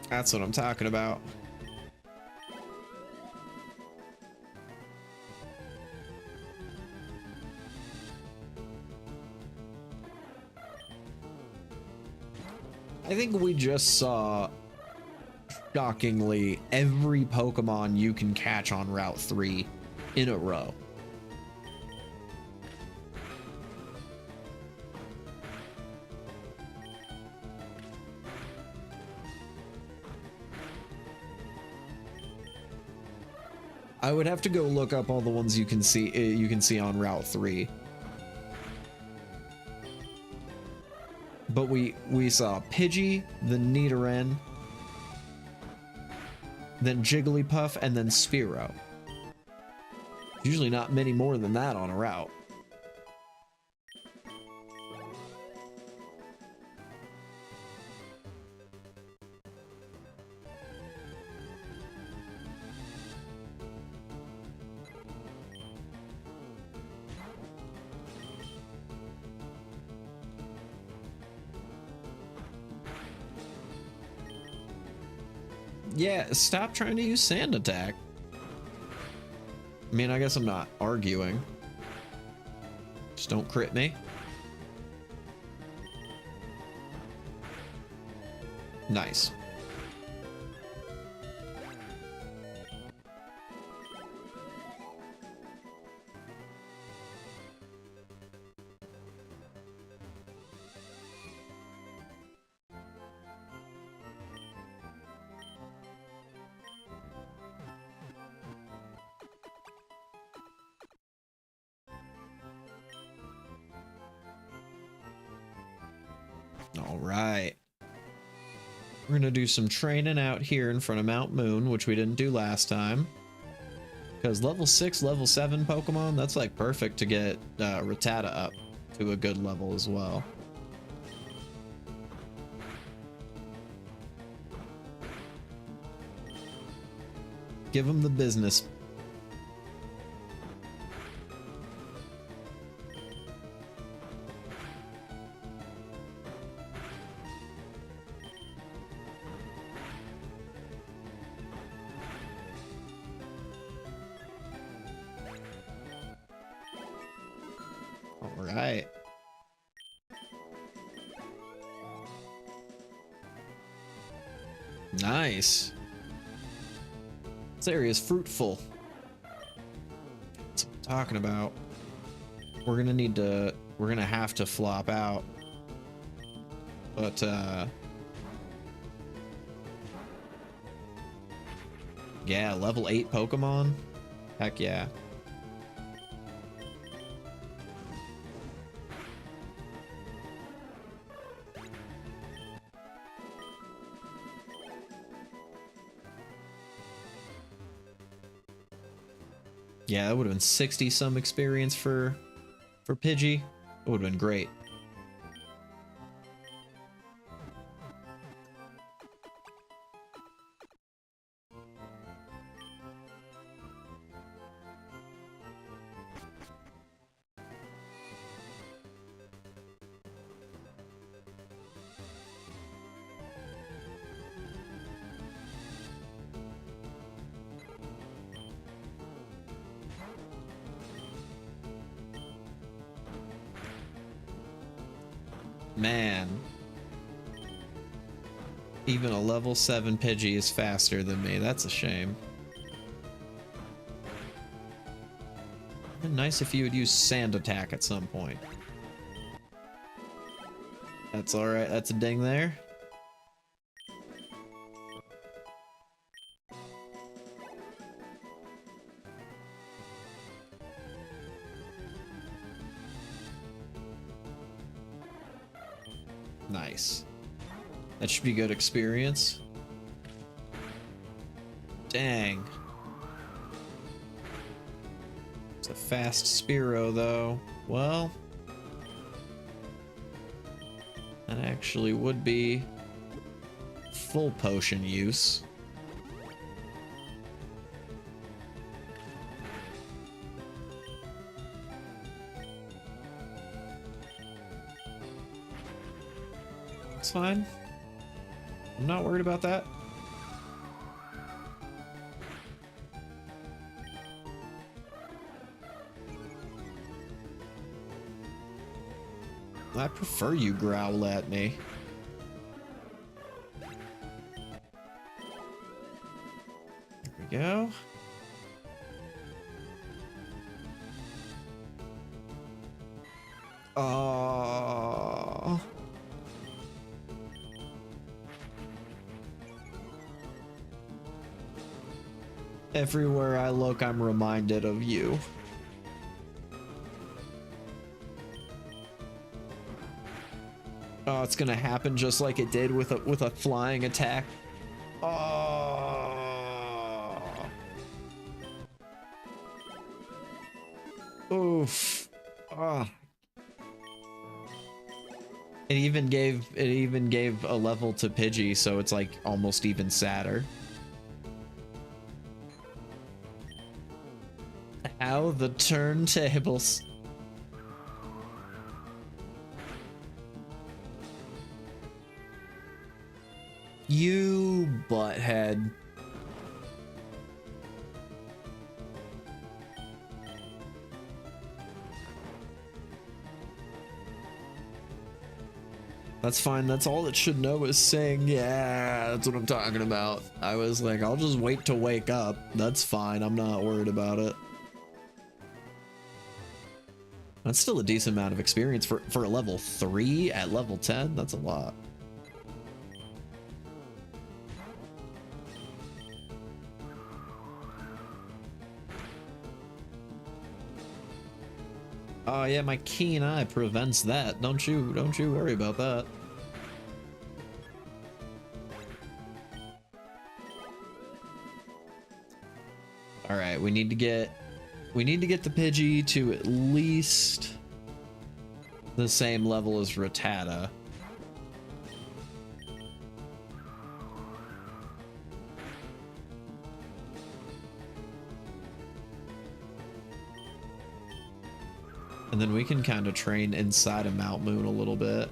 Speaker 1: That's what I'm talking about. I think we just saw, shockingly, every Pokemon you can catch on Route 3 in a row. I would have to go look up all the ones you can see on Route 3. But we saw Pidgey, the Nidoran, then Jigglypuff, and then Spearow. Usually not many more than that on a route. Yeah, stop trying to use Sand Attack. I mean, I guess I'm not arguing. Just don't crit me. Nice. All right. We're gonna do some training out here in front of Mount Moon, which we didn't do last time. Because level 6, level 7 Pokemon, that's like perfect to get Rattata up to a good level as well. Give him the business. All right. Nice. This area is fruitful. That's what I'm talking about. We're gonna have to flop out. But yeah, level 8 Pokemon. Heck yeah. Yeah, that would have been 60 some experience for Pidgey. It would have been great. Man. Even a level 7 Pidgey is faster than me. That's a shame. It'd been nice if you would use Sand Attack at some point. That's alright. That's a ding there. Nice. That should be good experience. Dang. It's a fast Spearow, though. Well, that actually would be full potion use. It's fine. I'm not worried about that. I prefer you growl at me. There we go. Oh. Everywhere I look, I'm reminded of you. Oh, it's gonna happen just like it did with a flying attack. Oh. Oof. Oh. It even gave a level to Pidgey, so it's like almost even sadder. How the turntables. You butthead. That's fine. That's all it should know is sing. Yeah, that's what I'm talking about. I was like, I'll just wait to wake up. That's fine. I'm not worried about it. That's still a decent amount of experience for a level 3 at level 10. That's a lot. Oh yeah, my keen eye prevents that. Don't you worry about that. All right, we need to get the Pidgey to at least the same level as Rattata. And then we can kind of train inside of Mount Moon a little bit.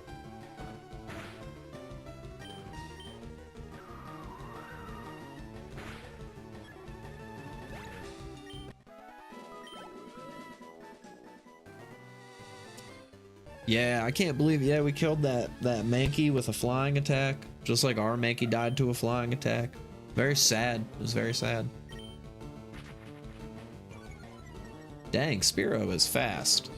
Speaker 1: Yeah, I can't believe, yeah, we killed that Mankey with a flying attack. Just like our Mankey died to a flying attack. Very sad. It was very sad. Dang, Spearow is fast.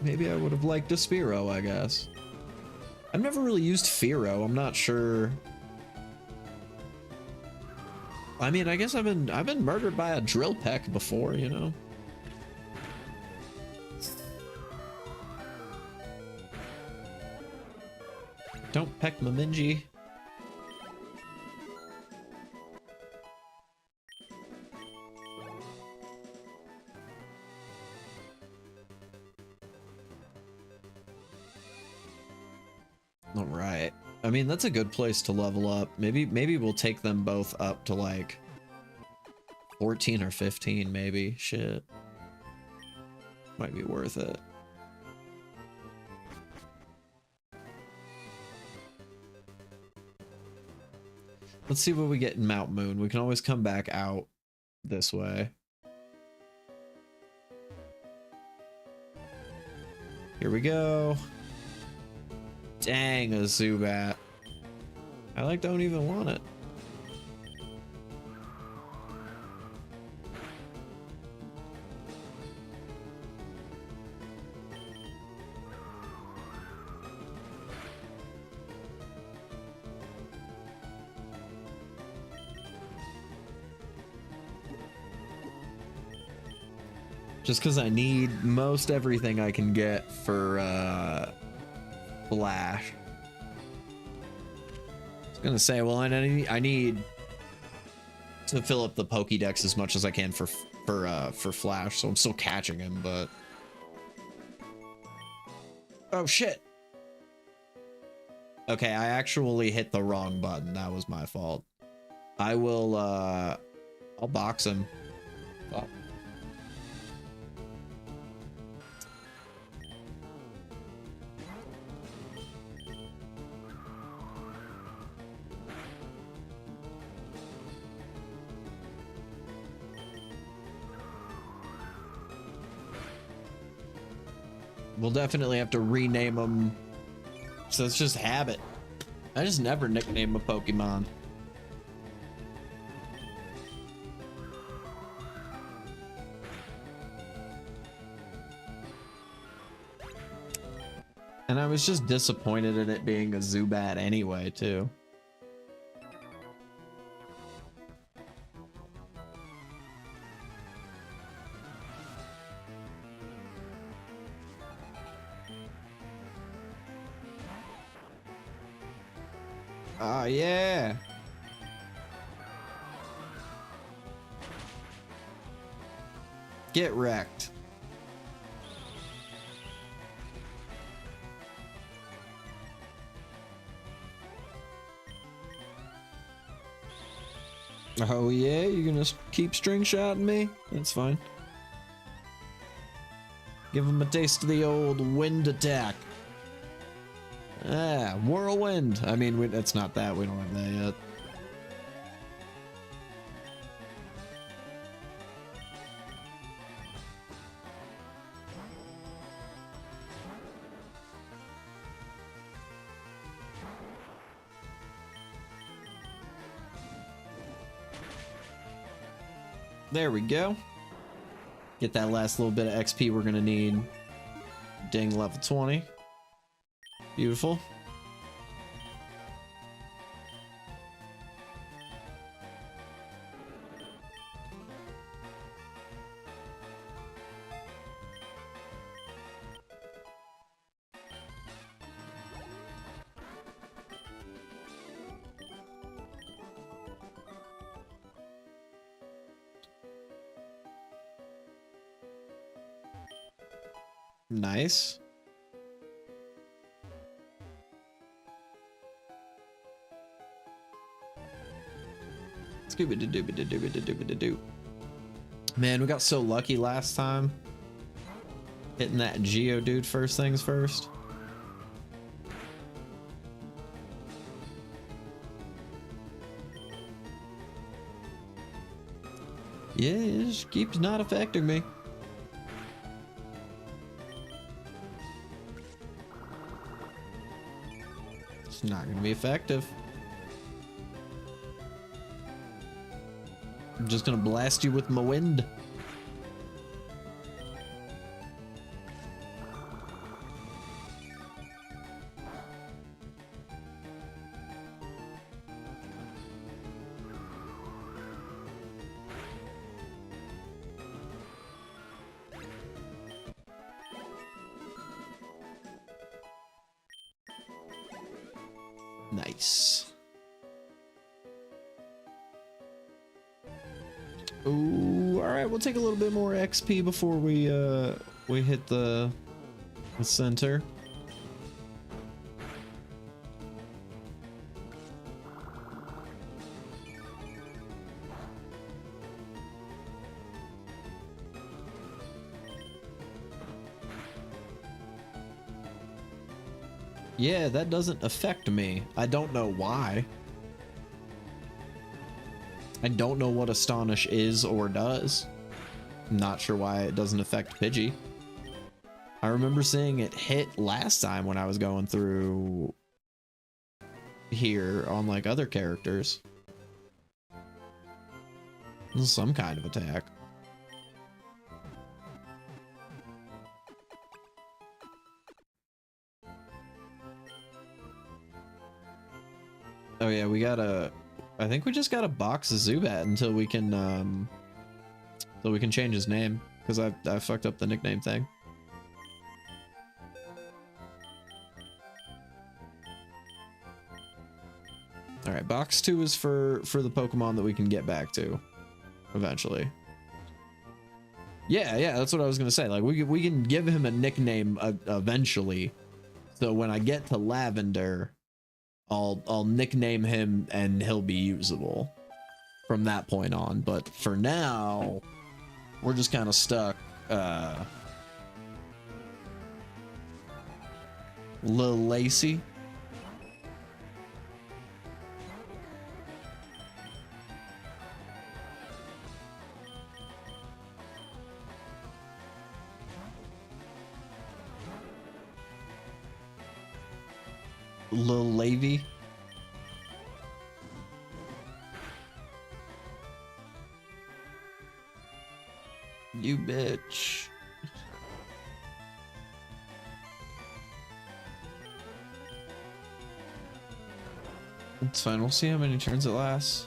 Speaker 1: Maybe I would have liked a Spearow, I guess. I've never really used Fearow. I'm not sure. I mean, I guess I've been murdered by a drill peck before, you know. Don't peck my Mingy. All right. I mean, that's a good place to level up. Maybe we'll take them both up to like 14 or 15 maybe. Shit. Might be worth it. Let's see what we get in Mount Moon. We can always come back out this way. Here we go. Dang, a Zubat. I like don't even want it. Just because I need most everything I can get for Flash. I was gonna say, well, I need to fill up the Pokédex as much as I can for Flash, so I'm still catching him, but oh shit. Okay, I actually hit the wrong button. That was my fault. I will I'll box him. Fuck. We'll definitely have to rename them. So it's just habit. I just never nickname a Pokemon. And I was just disappointed in it being a Zubat anyway, too. Oh, yeah. Get wrecked. Oh, yeah? You're gonna keep string shotting me? That's fine. Give him a taste of the old wind attack. Ah, whirlwind. I mean, it's not that. We don't have that yet. There we go. Get that last little bit of XP we're gonna need. Ding, level 20. Beautiful. Nice. Scooby-doo-doo-doo-doo-doo-doo-doo. Man, we got so lucky last time. Hitting that Geodude first things first. Yeah, it just keeps not affecting me. be effective. I'm just gonna blast you with my wind. Nice. Ooh, all right, we'll take a little bit more XP before we hit the center. Yeah, that doesn't affect me. I don't know why. I don't know what Astonish is or does. I'm not sure why it doesn't affect Pidgey. I remember seeing it hit last time when I was going through here on like other characters. This is some kind of attack. Oh yeah, we gotta... I think we just gotta box Zubat until we can change his name, because I fucked up the nickname thing. All right, box 2 is for the Pokemon that we can get back to eventually. Yeah, that's what I was gonna say. Like we can give him a nickname eventually, so when I get to Lavender, I'll nickname him and he'll be usable from that point on. But for now, we're just kind of stuck. Lil Lacey. Lil Lavy. You bitch. It's fine, we'll see how many turns it lasts.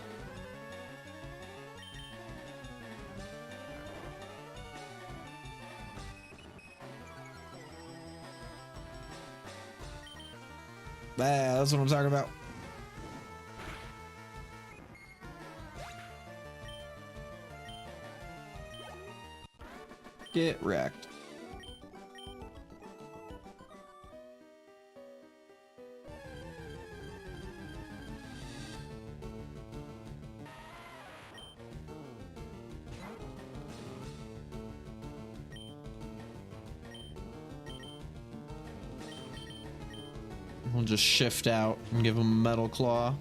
Speaker 1: That's what I'm talking about. Get wrecked. We'll just shift out and give him a Metal Claw.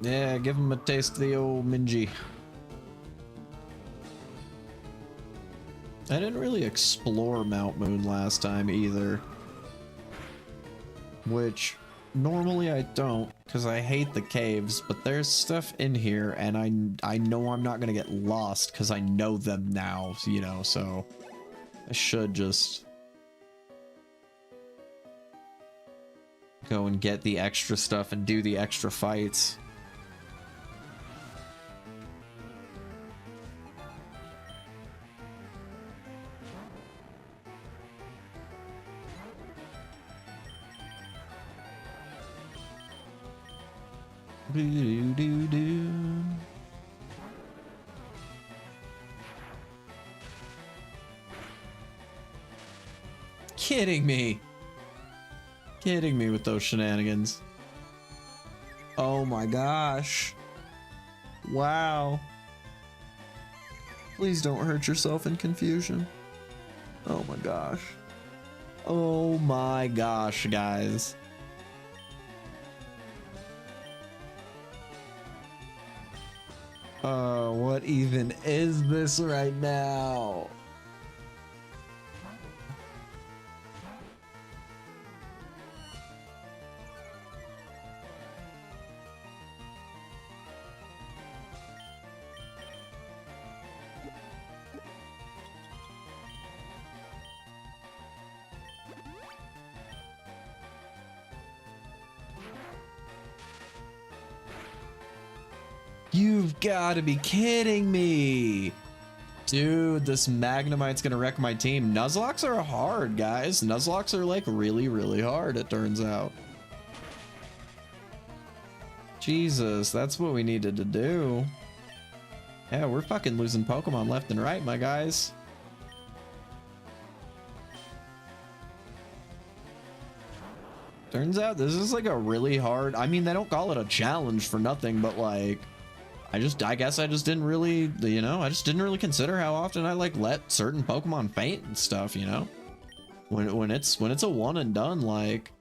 Speaker 1: Yeah, give him a taste of the old Mingy. I didn't really explore Mount Moon last time either. Which, normally I don't, because I hate the caves, but there's stuff in here, and I know I'm not gonna get lost, because I know them now, you know, so... I should just... go and get the extra stuff and do the extra fights. Kidding me. Kidding me with those shenanigans. Oh my gosh. Wow. Please don't hurt yourself in confusion. Oh my gosh. Oh my gosh, guys. What even is this right now? You've got to be kidding me. Dude, this Magnemite's gonna wreck my team. Nuzlocks are hard, guys. Nuzlocks are like really, really hard, it turns out. Jesus, that's what we needed to do. Yeah, we're fucking losing Pokemon left and right, my guys. Turns out this is like a really hard, I mean, they don't call it a challenge for nothing, but like, I guess I just didn't really, you know, I just didn't really consider how often I like let certain Pokemon faint and stuff, you know? When it's a one and done, like,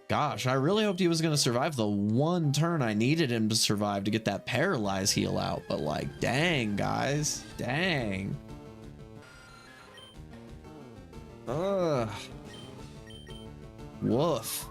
Speaker 1: gosh, I really hoped he was gonna survive the one turn I needed him to survive to get that paralyze heal out, but like, dang, guys, dang. Ugh. Woof.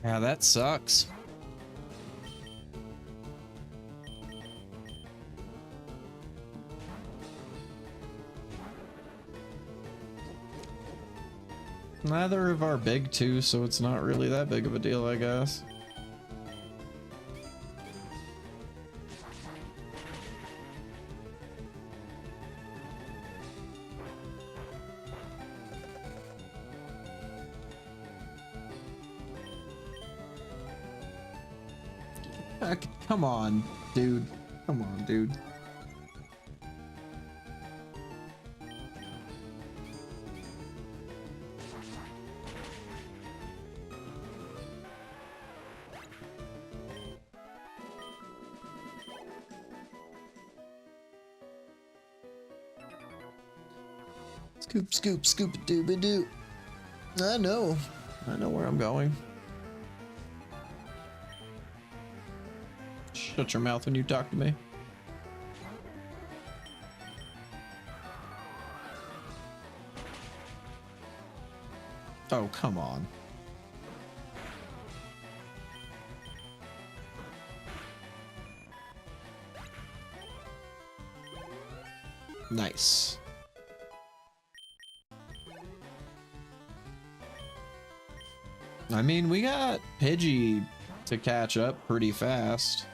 Speaker 1: Yeah, that sucks. Neither of our big two, so it's not really that big of a deal, I guess. Come on, dude. Come on, dude. Scoop, scoop, scoop, dooba doo. I know where I'm going. Shut your mouth when you talk to me. Oh, come on. Nice. I mean, we got Pidgey to catch up pretty fast.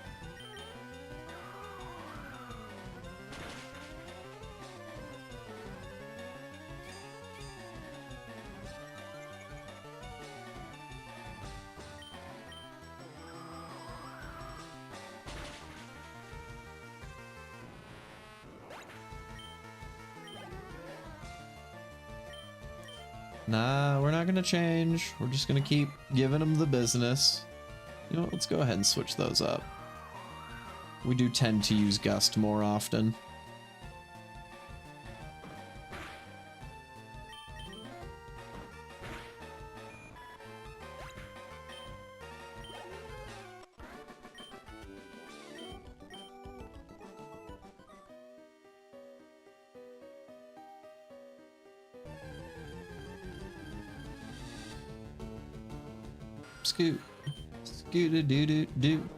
Speaker 1: Nah, we're not gonna change. We're just gonna keep giving them the business. You know what? Let's go ahead and switch those up. We do tend to use Gust more often. Scoot. Scoot-a-doo-doo-doo.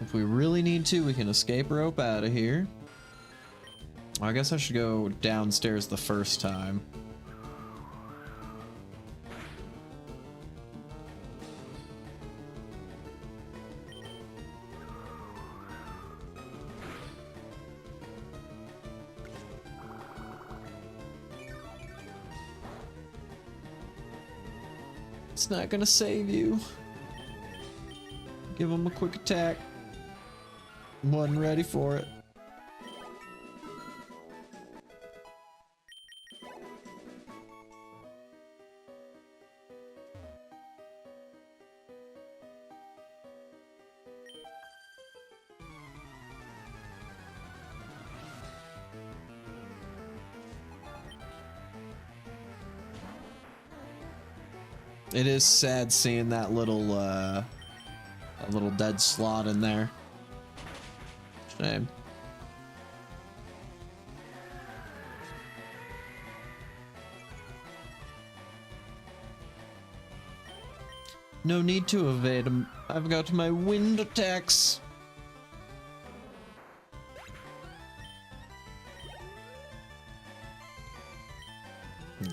Speaker 1: If we really need to, we can escape rope out of here. I guess I should go downstairs the first time. It's not gonna save you. Give him a quick attack. Wasn't ready for it. It is sad seeing that little dead slot in there. Shame. No need to evade him. I've got my wind attacks.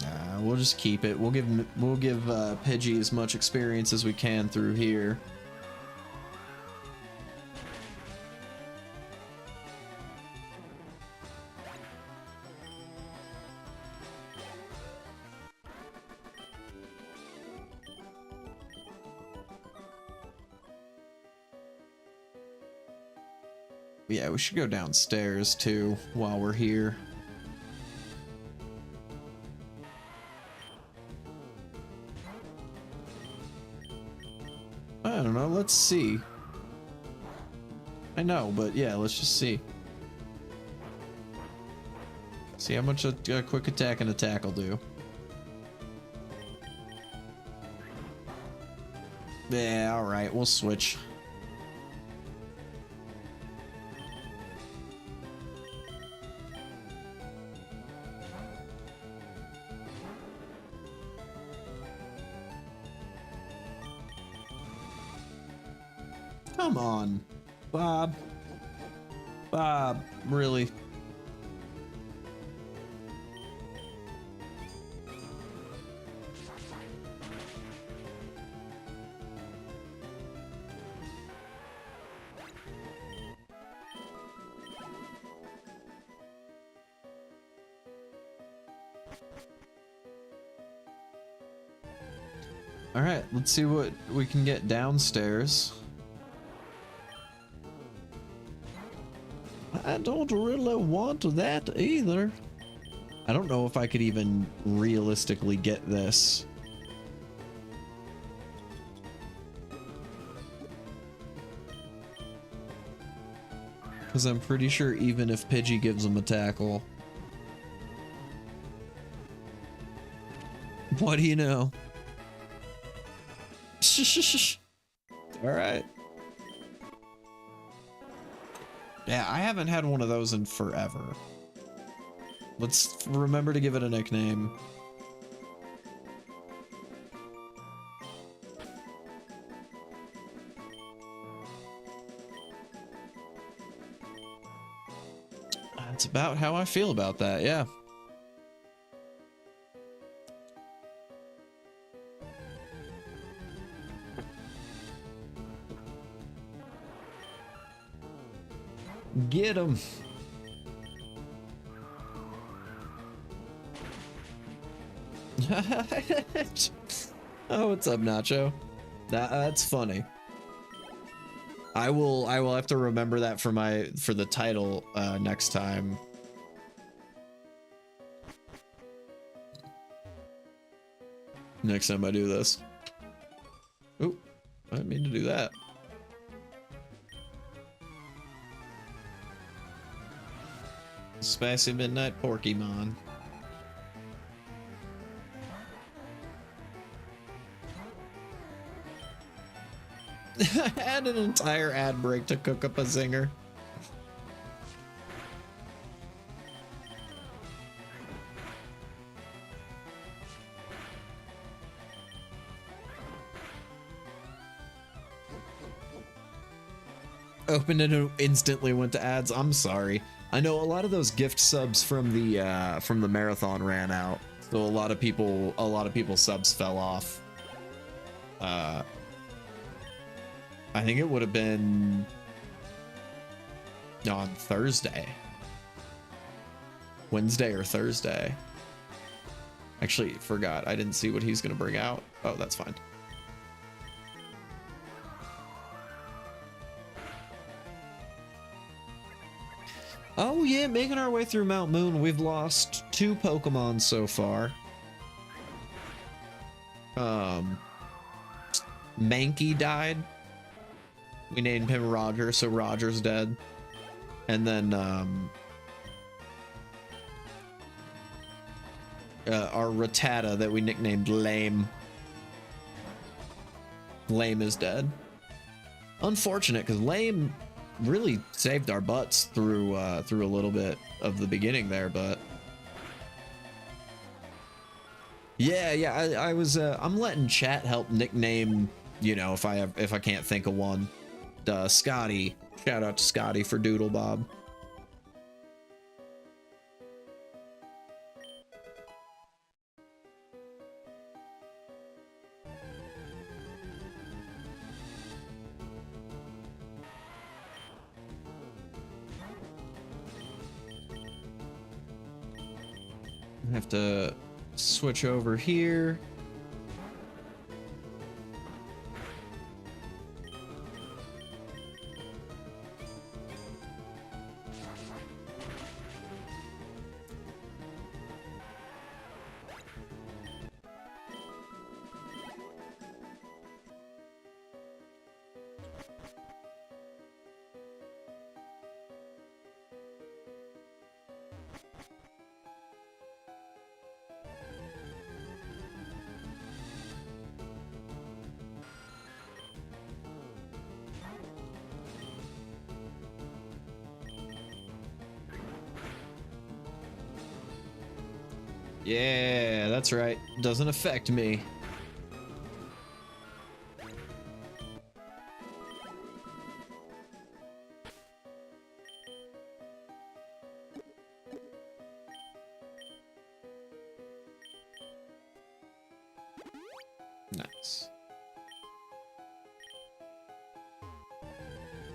Speaker 1: Nah, we'll just keep it. We'll give Pidgey as much experience as we can through here. Yeah, we should go downstairs too while we're here. I don't know, let's see. I know, but yeah, let's just see. See how much a quick attack and attack will do. Yeah, alright, we'll switch. Come on, Bob. Bob, really? All right, let's see what we can get downstairs. I don't really want that either. I don't know if I could even realistically get this. Because I'm pretty sure even if Pidgey gives him a tackle. What do you know? Alright. Yeah, I haven't had one of those in forever. Let's remember to give it a nickname. That's about how I feel about that, yeah. Get him. Oh, what's up, Nacho? That's funny. I will have to remember that for the title next time. Next time I do this. Oh, I didn't mean to do that. SpicyMidnightPork Pokemon. I had an entire ad break to cook up a zinger. Opened it and instantly went to ads. I'm sorry. I know a lot of those gift subs from the marathon ran out, so a lot of people's subs fell off. I think it would have been on Thursday, Wednesday or Thursday. Actually, forgot. I didn't see what he's gonna bring out. Oh, that's fine. Oh yeah, making our way through Mount Moon. We've lost 2 Pokemon so far. Mankey died. We named him Roger, so Roger's dead. And then our Rattata that we nicknamed Lame. Lame is dead. Unfortunate, because Lame really saved our butts through a little bit of the beginning there, but yeah, I was I'm letting chat help nickname, you know, if I can't think of one. Scotty, shout out to Scotty for Doodle Bob. I have to switch over here. Yeah, that's right. Doesn't affect me. Nice.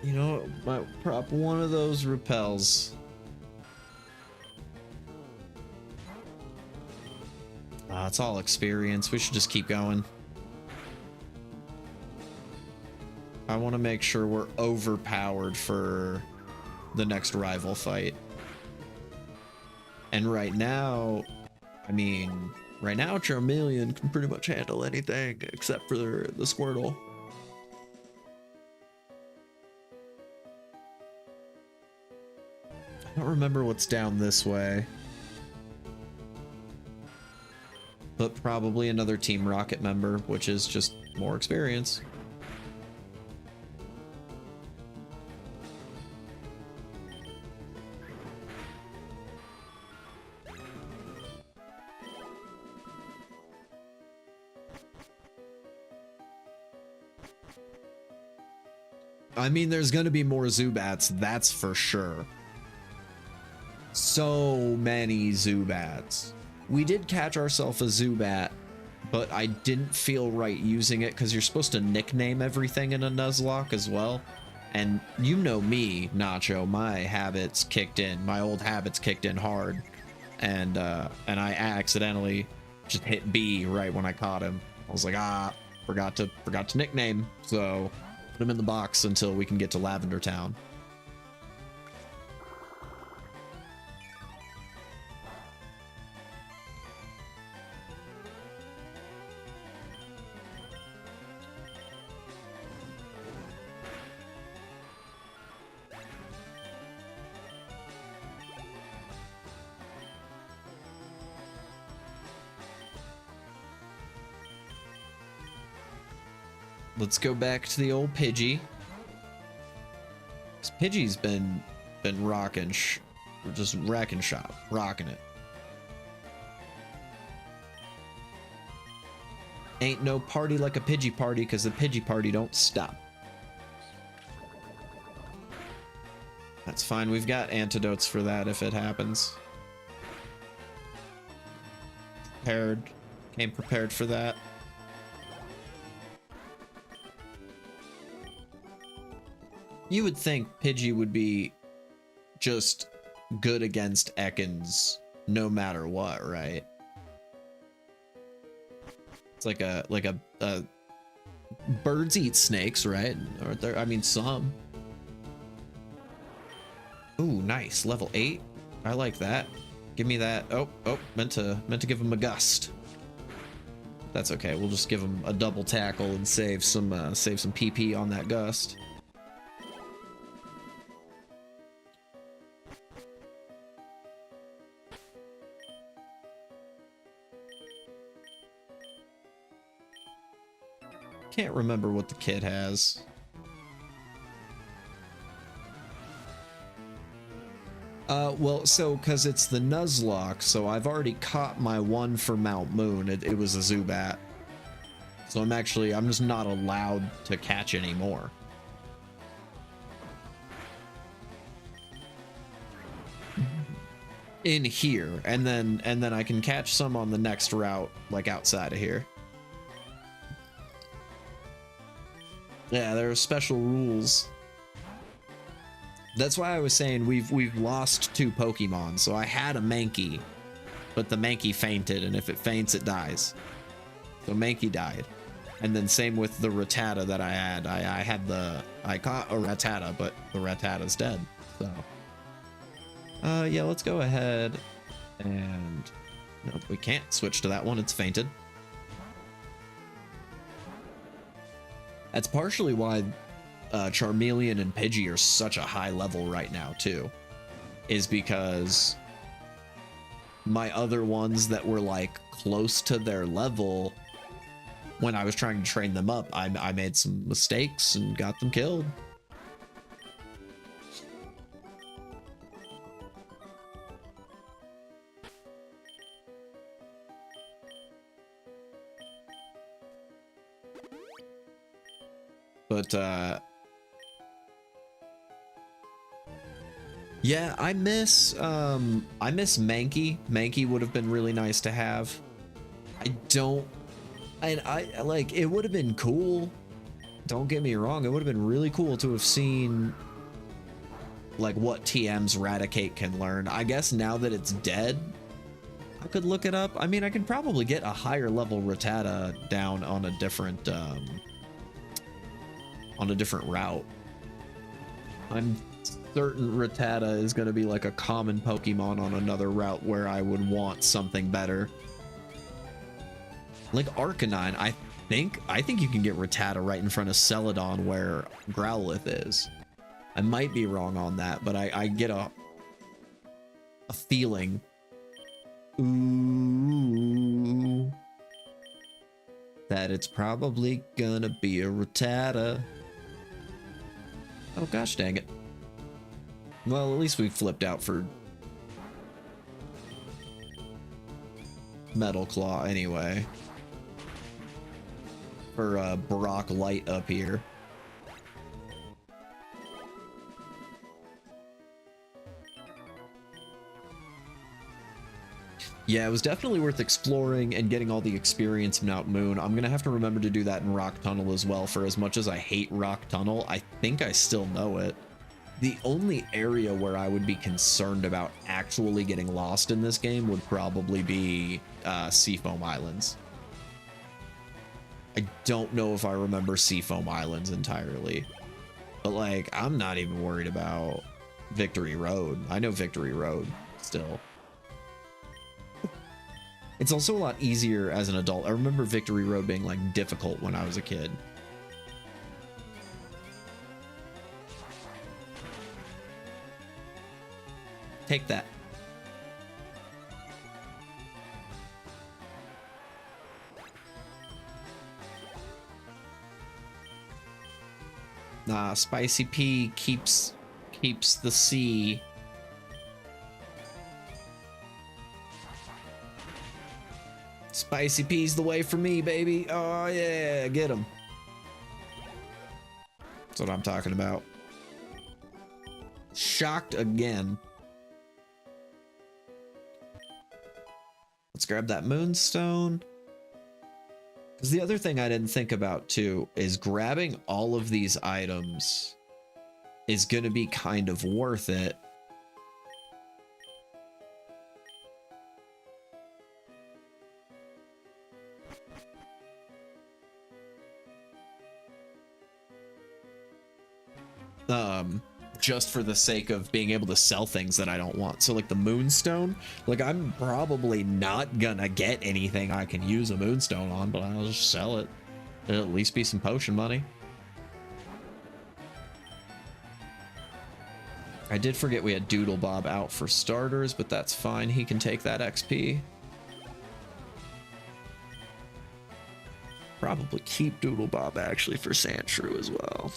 Speaker 1: You know, might prop one of those repels. It's all experience. We should just keep going. I want to make sure we're overpowered for the next rival fight. And right now, I mean, right now Charmeleon can pretty much handle anything except for the Squirtle. I don't remember what's down this way. But probably another Team Rocket member, which is just more experience. I mean, there's gonna be more Zubats, that's for sure. So many Zubats. We did catch ourselves a Zubat, but I didn't feel right using it because you're supposed to nickname everything in a Nuzlocke as well. And you know me, Nacho, my habits kicked in. My old habits kicked in hard. And I accidentally just hit B right when I caught him. I was like, forgot to nickname. So put him in the box until we can get to Lavender Town. Let's go back to the old Pidgey. This Pidgey's been rocking, just wrecking shop, rocking it. Ain't no party like a Pidgey party, cause the Pidgey party don't stop. That's fine. We've got antidotes for that if it happens. Prepared. Came prepared for that. You would think Pidgey would be just good against Ekans no matter what, right? It's like a birds eat snakes, right? Or there, I mean, some. Ooh, nice. Level 8. I like that. Give me that. Oh, meant to give him a gust. That's okay. We'll just give him a double tackle and save some PP on that gust. Can't remember what the kid has. Well, so, because it's the Nuzlocke, so I've already caught my one for Mount Moon. It was a Zubat. So I'm just not allowed to catch anymore. In here, and then I can catch some on the next route, like outside of here. Yeah, there are special rules. That's why I was saying we've lost 2 Pokemon. So I had a Mankey, but the Mankey fainted, and if it faints, it dies. So Mankey died. And then same with the Rattata that I had. I caught a Rattata, but the Rattata's dead. So yeah, let's go ahead and nope, we can't switch to that one. It's fainted. That's partially why Charmeleon and Pidgey are such a high level right now too, is because my other ones that were like close to their level, when I was trying to train them up, I made some mistakes and got them killed. But yeah, I miss Mankey. Mankey would have been really nice to have. I like, it would have been cool. Don't get me wrong, it would have been really cool to have seen like what TM's Raticate can learn. I guess now that it's dead, I could look it up. I mean, I could probably get a higher level Rattata down on a different route. I'm certain Rattata is going to be like a common Pokemon on another route where I would want something better. Like Arcanine, I think you can get Rattata right in front of Celadon where Growlithe is. I might be wrong on that, but I get a feeling. Ooh, that it's probably gonna be a Rattata. Oh gosh dang it. Well, at least we flipped out for Metal Claw anyway. For Brock Light up here. Yeah, it was definitely worth exploring and getting all the experience in Mount Moon. I'm gonna have to remember to do that in Rock Tunnel as well. For as much as I hate Rock Tunnel, I think I still know it. The only area where I would be concerned about actually getting lost in this game would probably be Seafoam Islands. I don't know if I remember Seafoam Islands entirely, but like, I'm not even worried about Victory Road. I know Victory Road still. It's also a lot easier as an adult. I remember Victory Road being like difficult when I was a kid. Take that. Nah, Spicy P keeps the sea. Spicy P's the way for me, baby. Oh yeah, get him. That's what I'm talking about. Shocked again. Let's grab that moonstone. Because the other thing I didn't think about too is grabbing all of these items is going to be kind of worth it. Just for the sake of being able to sell things that I don't want. So like the moonstone, like I'm probably not gonna get anything I can use a moonstone on, but I'll just sell it. It'll at least be some potion money. I did forget we had Doodle Bob out for starters, but that's fine. He can take that XP. Probably keep Doodle Bob actually for Sandshrew as well.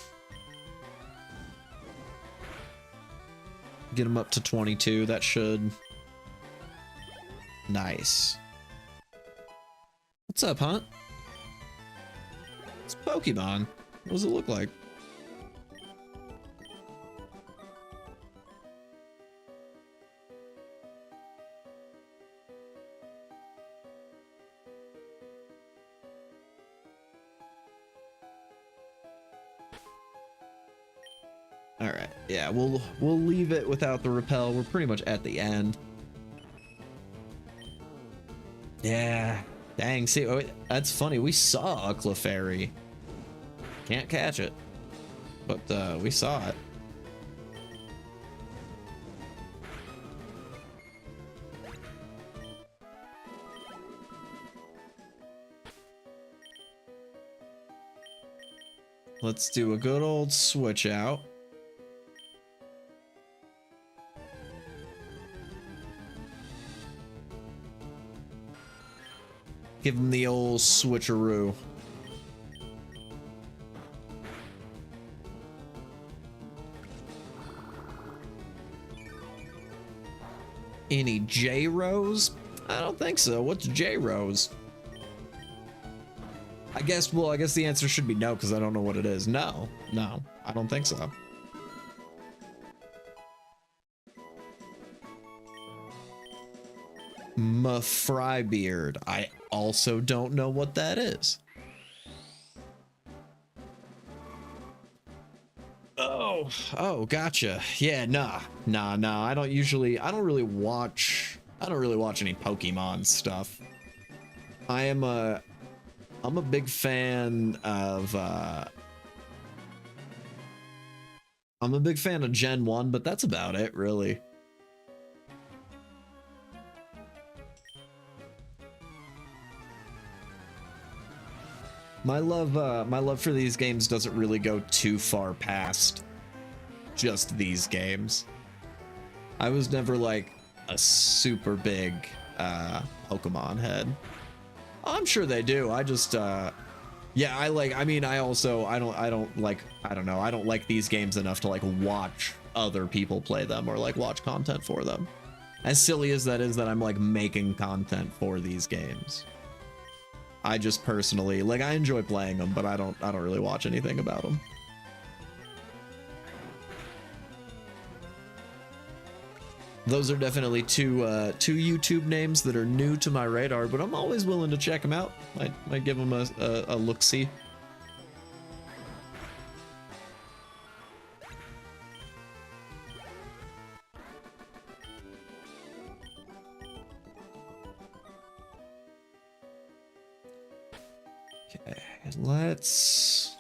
Speaker 1: Get him up to 22. That should. Nice. What's up, Hunt? It's Pokemon. What does it look like? All right, yeah, we'll leave it without the repel. We're pretty much at the end. Yeah, dang. See, oh, that's funny. We saw a Clefairy. Can't catch it, but we saw it. Let's do a good old switch out. Give him the old switcheroo. Any J-Rose? I don't think so. What's J-Rose? I guess the answer should be no, because I don't know what it is. No, I don't think so. Frybeard. I also don't know what that is. Oh, gotcha. Yeah, nah. I don't really watch any Pokemon stuff. I'm a big fan of Gen 1, but that's about it, really. My love for these games doesn't really go too far past just these games. I was never like a super big Pokemon head. I'm sure they do. I just yeah, I don't like these games enough to like watch other people play them or like watch content for them. As silly as that is, that I'm like making content for these games. I just personally, like, I enjoy playing them, but I don't really watch anything about them. Those are definitely two YouTube names that are new to my radar, but I'm always willing to check them out. Might give them a look-see. Okay, let's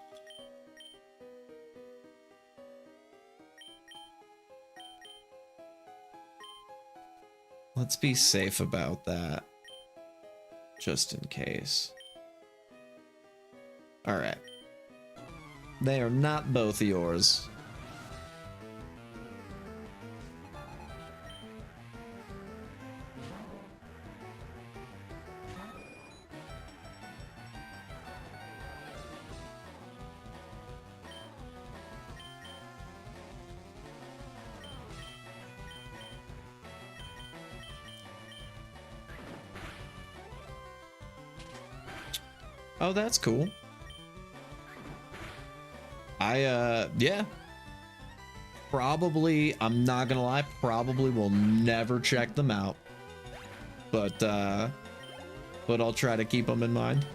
Speaker 1: be safe about that, just in case. All right, they are not both yours. Oh, that's cool. Yeah. Probably, I'm not gonna lie, probably will never check them out. But I'll try to keep them in mind.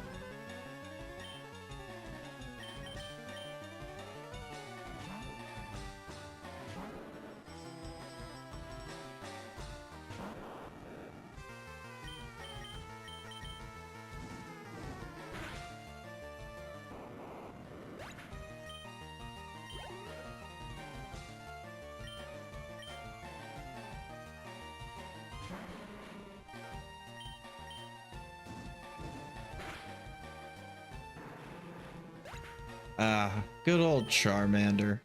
Speaker 1: Good old Charmander.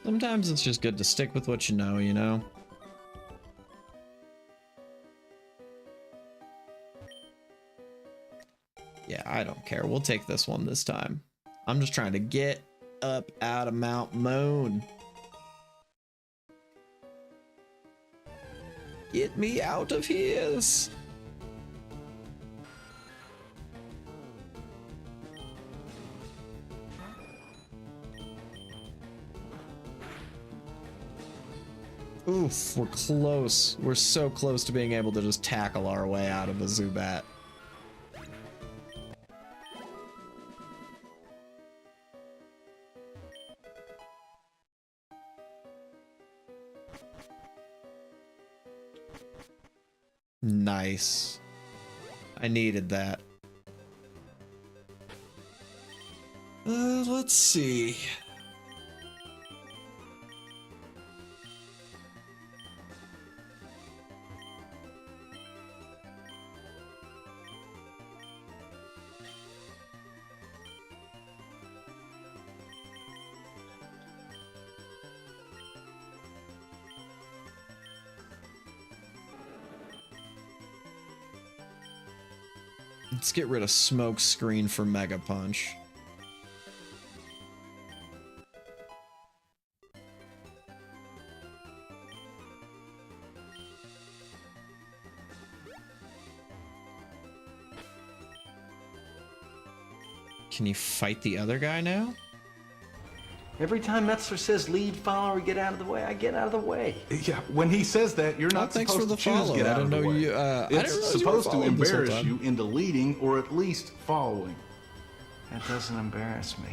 Speaker 1: Sometimes it's just good to stick with what you know, you know? Yeah, I don't care. We'll take this one this time. I'm just trying to get up out of Mount Moon. Get me out of here. Oof, we're close. We're so close to being able to just tackle our way out of a Zubat. Nice. I needed that. Let's see. Let's get rid of Smoke Screen for Mega Punch. Can you fight the other guy now?
Speaker 2: Every time Metzler says lead, follow, or get out of the way, I get out of the way.
Speaker 3: Yeah, when he says that, you're not
Speaker 1: thanks
Speaker 3: supposed
Speaker 1: for the
Speaker 3: to choose
Speaker 1: follow.
Speaker 3: get out of the way. It's supposed to embarrass you into leading or at least following.
Speaker 2: That doesn't embarrass me.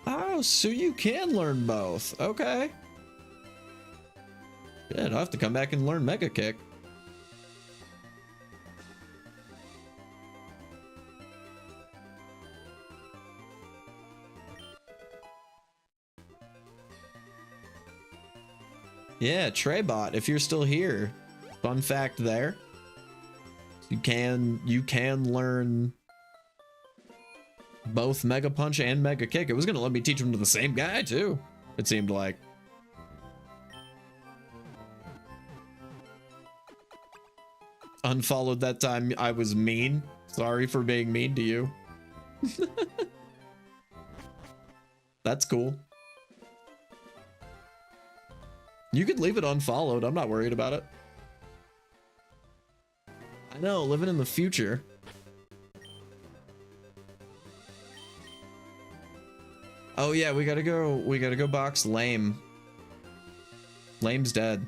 Speaker 1: Oh, so you can learn both. Okay. Yeah, I'll have to come back and learn Mega Kick. Yeah, Treybot, if you're still here, fun fact there. You can learn both Mega Punch and Mega Kick. It was gonna let me teach them to the same guy too, it seemed like. Unfollowed that time. I was mean. Sorry for being mean to you. That's cool. You could leave it unfollowed. I'm not worried about it. I know, living in the future. Oh yeah, we gotta go box Lame. Lame's dead.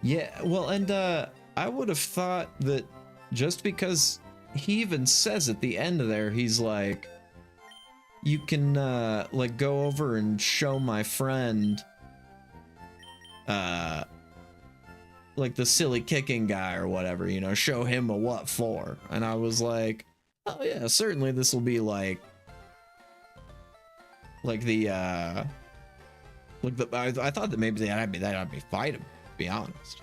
Speaker 1: Yeah, well, and I would have thought that just because he even says at the end of there, he's like, you can like go over and show my friend like the silly kicking guy or whatever, you know, show him a what for. And I was like, oh yeah, certainly this will be like the I thought that maybe that'd be fight him, to be honest.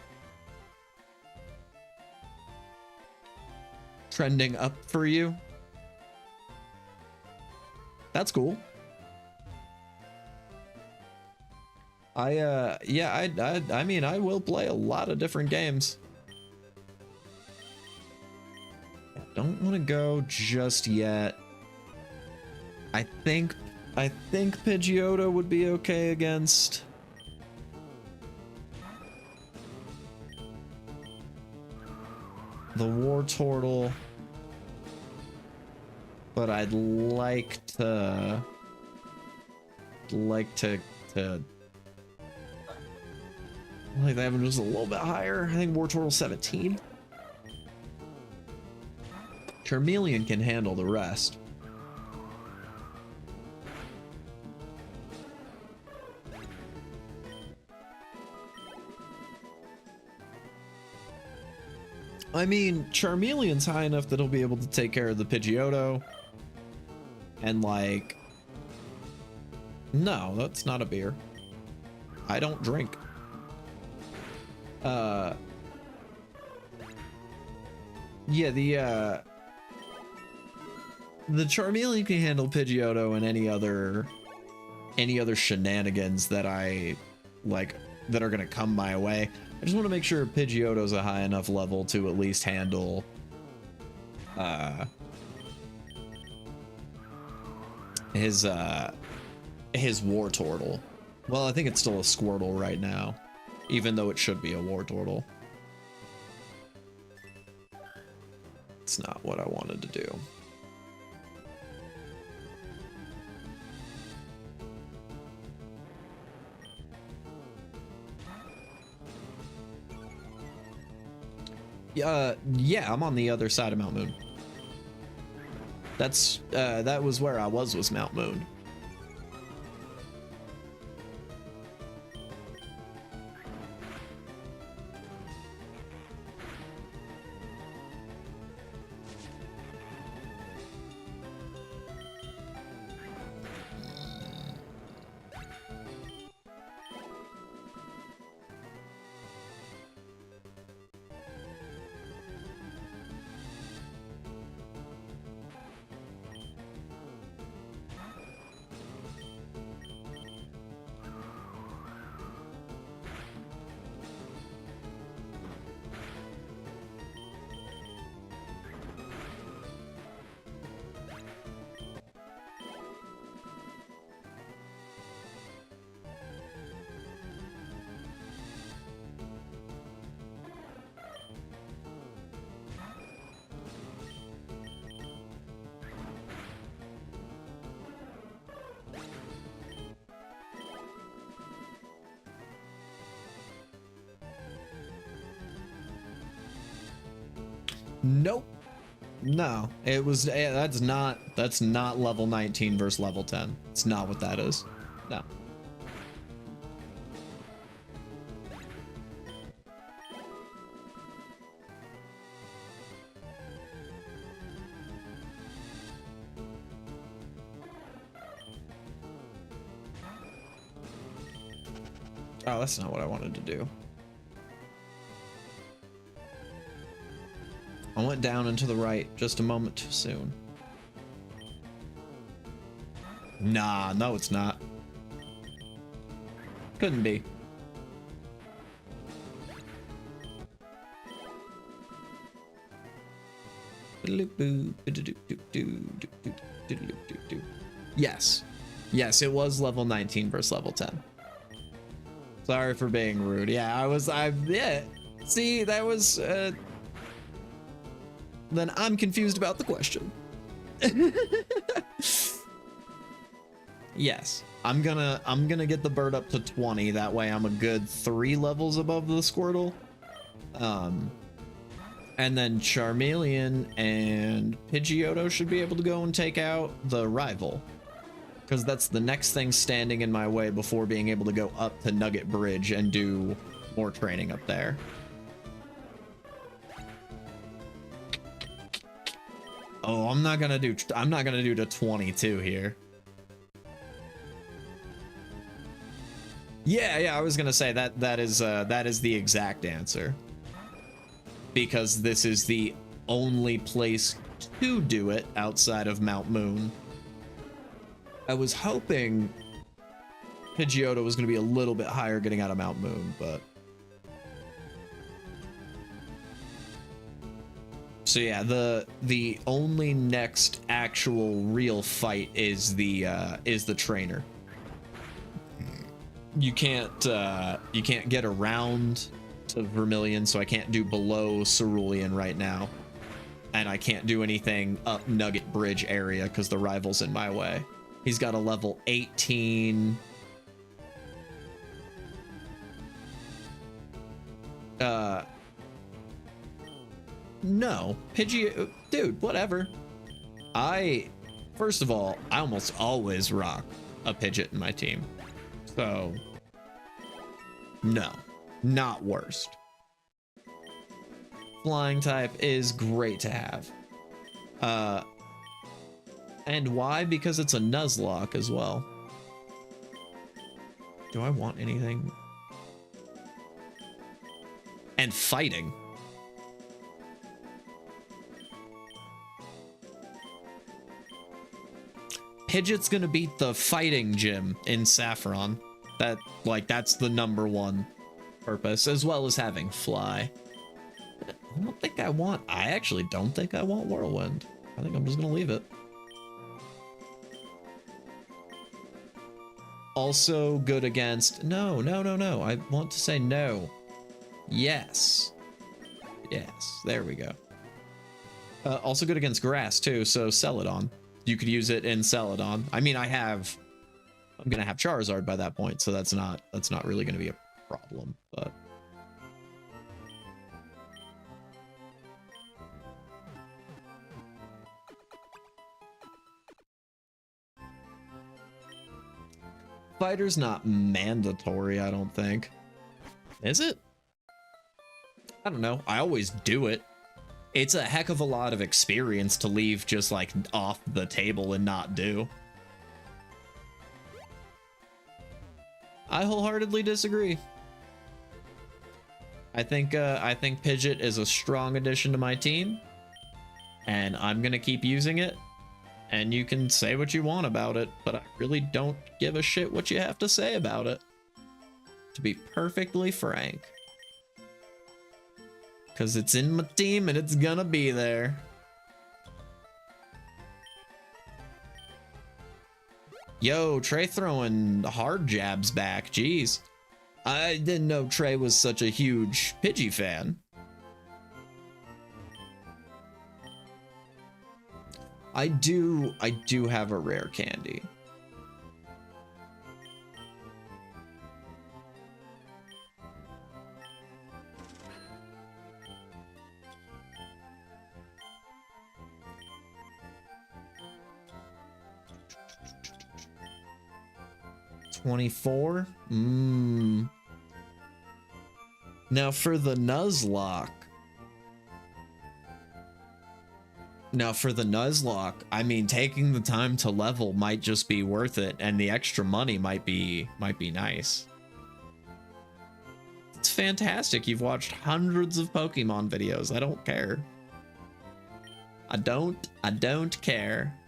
Speaker 1: Trending up for you. That's cool. I mean, I will play a lot of different games. Don't want to go just yet. I think Pidgeotto would be okay against the War Turtle, but I'd like to like that one was a little bit higher. I think War Turtle 17. Charmeleon can handle the rest. I mean, Charmeleon's high enough that he'll be able to take care of the Pidgeotto. And like... No, that's not a beer. I don't drink. Yeah, the Charmeleon can handle Pidgeotto and any other shenanigans that I like that are gonna come my way. I just want to make sure Pidgeotto's a high enough level to at least handle his War Turtle. Well, I think it's still a Squirtle right now, even though it should be a War Turtle. It's not what I wanted to do. Yeah, I'm on the other side of Mount Moon. That's that was where I was Mount Moon. Nope. No, it was that's not level 19 versus level 10. It's not what that is. No. Oh, that's not what I wanted to do. I went down and to the right just a moment too soon. Nah, no, it's not. Couldn't be. Yes. Yes, it was level 19 versus level 10. Sorry for being rude. Yeah, yeah. See, that was, then I'm confused about the question. Yes, I'm gonna get the bird up to 20. That way I'm a good 3 levels above the Squirtle. And then Charmeleon and Pidgeotto should be able to go and take out the rival. Because that's the next thing standing in my way before being able to go up to Nugget Bridge and do more training up there. Oh, I'm not gonna do to 22 here. Yeah, I was gonna say that is the exact answer. Because this is the only place to do it outside of Mount Moon. I was hoping Pidgeotto was gonna be a little bit higher getting out of Mount Moon, but so yeah, the only next actual real fight is the trainer. You can't get around to Vermilion, so I can't do below Cerulean right now. And I can't do anything up Nugget Bridge area because the rival's in my way. He's got a level 18. No. Pidgey, dude, whatever. First of all, I almost always rock a Pidgeot in my team. So, no. Not worst. Flying type is great to have. And why? Because it's a Nuzlocke as well. Do I want anything? And fighting. Pidgeot's gonna beat the fighting gym in Saffron. That's the #1 purpose, as well as having fly. I actually don't think I want Whirlwind. I think I'm just gonna leave it. Also good against, no. I want to say no. Yes, there we go. Also good against grass too, so Celadon. You could use it in Celadon. I mean, I'm gonna have Charizard by that point, so that's not really gonna be a problem, but fighter's not mandatory, I don't think. Is it? I don't know. I always do it. It's a heck of a lot of experience to leave just like off the table and not do. I wholeheartedly disagree. I think Pidgeot is a strong addition to my team, and I'm gonna keep using it. And you can say what you want about it, but I really don't give a shit what you have to say about it, to be perfectly frank. Because it's in my team and it's gonna be there. Yo, Trey throwing hard jabs back. Jeez. I didn't know Trey was such a huge Pidgey fan. I do have a rare candy. $24? Now for the Nuzlocke. I mean, taking the time to level might just be worth it, and the extra money might be nice. It's fantastic. You've watched hundreds of Pokemon videos. I don't care. I don't care.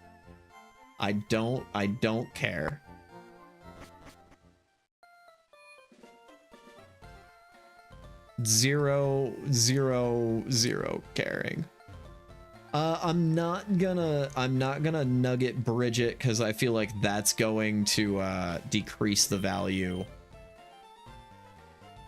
Speaker 1: I don't care. Zero caring. I'm not gonna Nugget Bridge it because I feel like that's going to decrease the value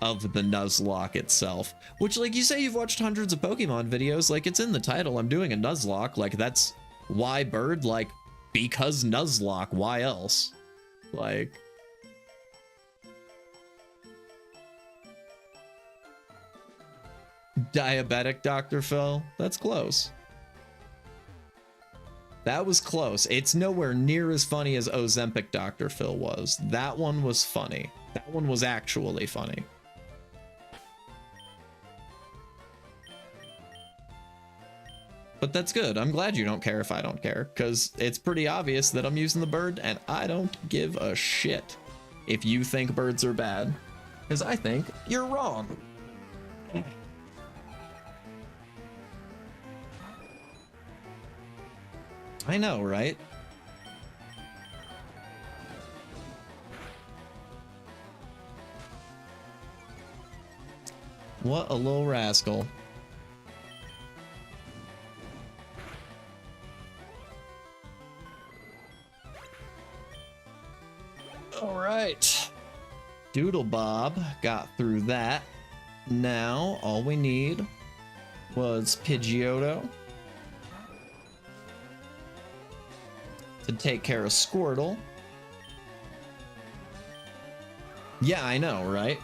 Speaker 1: of the Nuzlocke itself. Which, like, you say you've watched hundreds of Pokemon videos, like, it's in the title. I'm doing a Nuzlocke, like, that's why bird, like, because Nuzlocke, why else? Like, diabetic Dr. Phil, that's close. That was close. It's nowhere near as funny as Ozempic Dr. Phil was. That one was funny. That one was actually funny. But that's good. I'm glad you don't care if I don't care, because it's pretty obvious that I'm using the bird, and I don't give a shit if you think birds are bad, because I think you're wrong. I know, right? What a little rascal. All right. Doodle Bob got through that. Now, all we need was Pidgeotto to take care of Squirtle. Yeah, I know, right?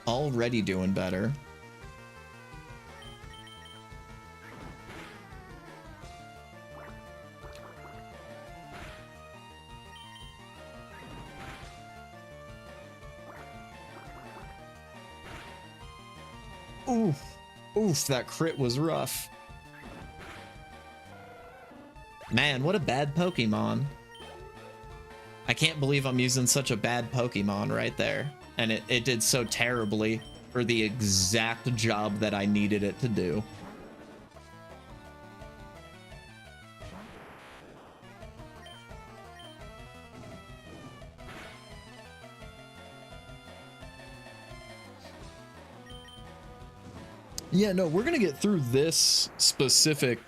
Speaker 1: Already doing better. Oof. Oof, that crit was rough. Man, what a bad Pokemon. I can't believe I'm using such a bad Pokemon right there. And it did so terribly for the exact job that I needed it to do. Yeah, no, we're gonna get through this specific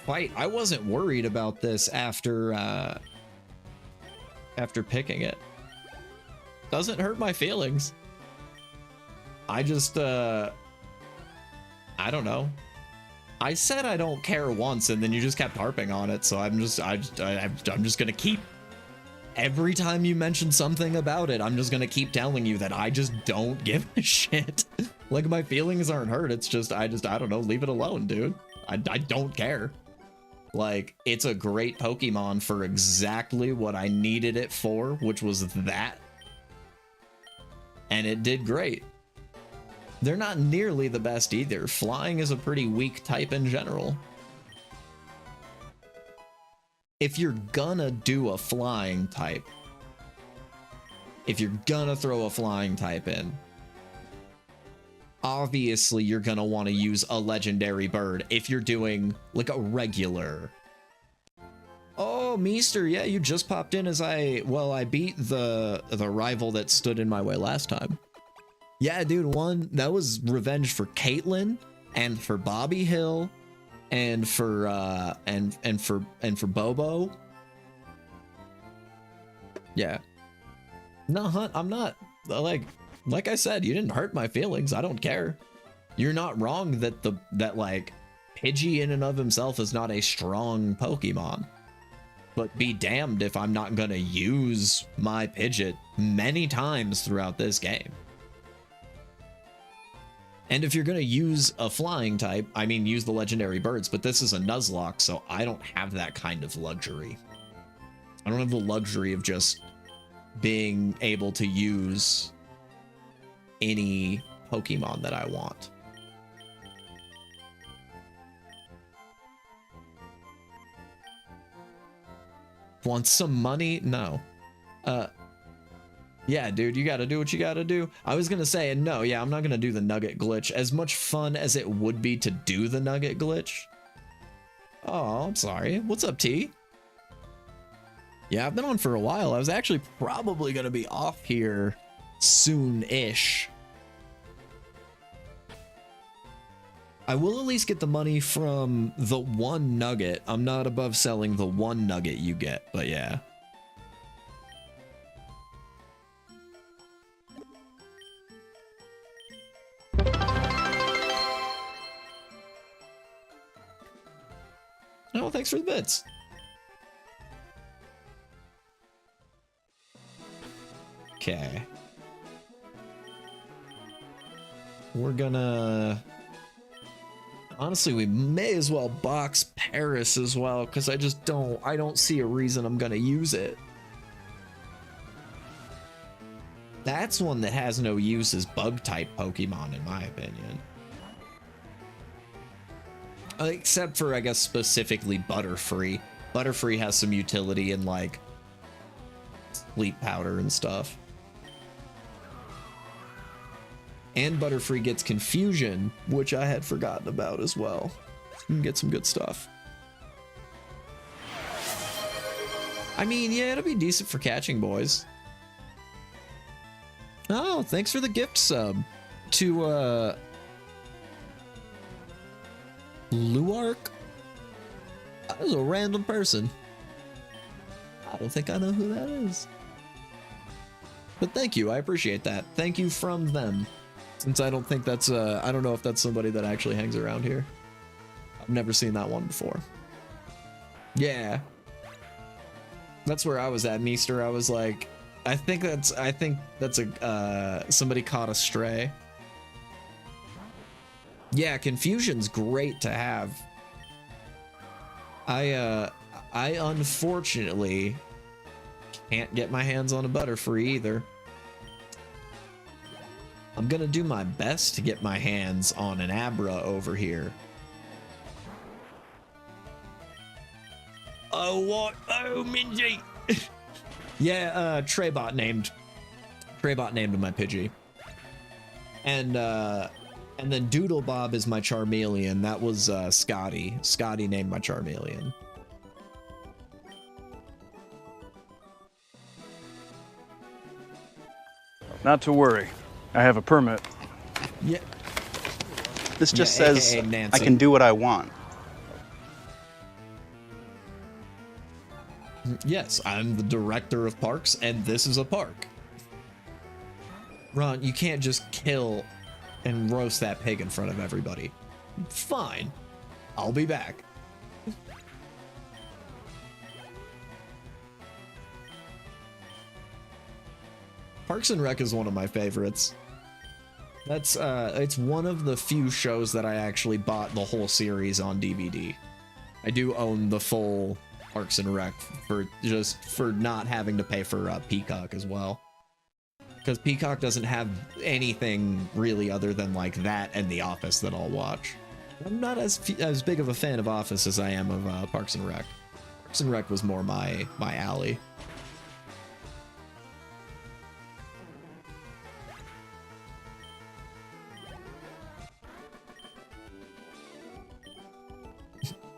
Speaker 1: fight. I wasn't worried about this after picking it. Doesn't hurt my feelings. I just I don't know. I said I don't care once, and then you just kept harping on it, so I'm just gonna keep. Every time you mention something about it, I'm just gonna keep telling you that I just don't give a shit. Like, my feelings aren't hurt. It's just I don't know. Leave it alone, dude. I don't care. Like, it's a great Pokemon for exactly what I needed it for, which was that. And it did great. They're not nearly the best either. Flying is a pretty weak type in general. If you're gonna do a flying type, if you're gonna throw a flying type in, obviously you're gonna want to use a legendary bird. If you're doing like a regular. Oh, Meester, yeah, you just popped in as I beat the rival that stood in my way last time. Yeah, dude, that was revenge for Caitlyn and for Bobby Hill. And for Bobo. Yeah. No, Hunt, I'm not like I said, you didn't hurt my feelings. I don't care. You're not wrong that like Pidgey in and of himself is not a strong Pokemon. But be damned if I'm not gonna use my Pidgeot many times throughout this game. And if you're going to use a flying type, I mean, use the legendary birds, but this is a Nuzlocke, so I don't have that kind of luxury. I don't have the luxury of just being able to use any Pokemon that I want. Want some money? No. Yeah, dude, you gotta do what you gotta do. I was gonna say, no, yeah, I'm not gonna do the nugget glitch. As much fun as it would be to do the nugget glitch. Oh, I'm sorry. What's up, T? Yeah, I've been on for a while. I was actually probably gonna be off here soon-ish. I will at least get the money from the one nugget. I'm not above selling the one nugget you get, but yeah. Oh, thanks for the bits. Okay. We're gonna... Honestly, we may as well box Paris as well, because I don't see a reason I'm gonna use it. That's one that has no use as bug-type Pokemon, in my opinion. Except for, I guess, specifically Butterfree. Butterfree has some utility in, like, sleep powder and stuff. And Butterfree gets Confusion, which I had forgotten about as well. You can get some good stuff. I mean, yeah, it'll be decent for catching boys. Oh, thanks for the gift sub to, Luark? That was a random person. don't think I know who that is. But thank you, I appreciate that. Thank you from them. Since I don't think that's, I don't know if that's somebody that actually hangs around here. I've never seen that one before. Yeah. That's where I was at, Meester. I was like, I think that's a, somebody caught a stray. Yeah, confusion's great to have. I unfortunately can't get my hands on a Butterfree either. I'm gonna do my best to get my hands on an Abra over here. Oh, what? Oh, Minji! Yeah, Traybot named my Pidgey. And then Doodle Bob is my Charmeleon. That was Scotty. Scotty named my Charmeleon.
Speaker 4: Not to worry. I have a permit.
Speaker 1: Yeah.
Speaker 5: This just
Speaker 1: yeah,
Speaker 5: says
Speaker 1: AKA
Speaker 5: I can do what I want.
Speaker 1: Yes, I'm the director of parks, and this is a park. Ron, you can't just kill and roast that pig in front of everybody. Fine. I'll be back. Parks and Rec is one of my favorites. That's it's one of the few shows that I actually bought the whole series on DVD. I do own the full Parks and Rec for not having to pay for Peacock as well. Because Peacock doesn't have anything really other than like that and The Office that I'll watch. I'm not as big of a fan of Office as I am of Parks and Rec. Parks and Rec was more my alley.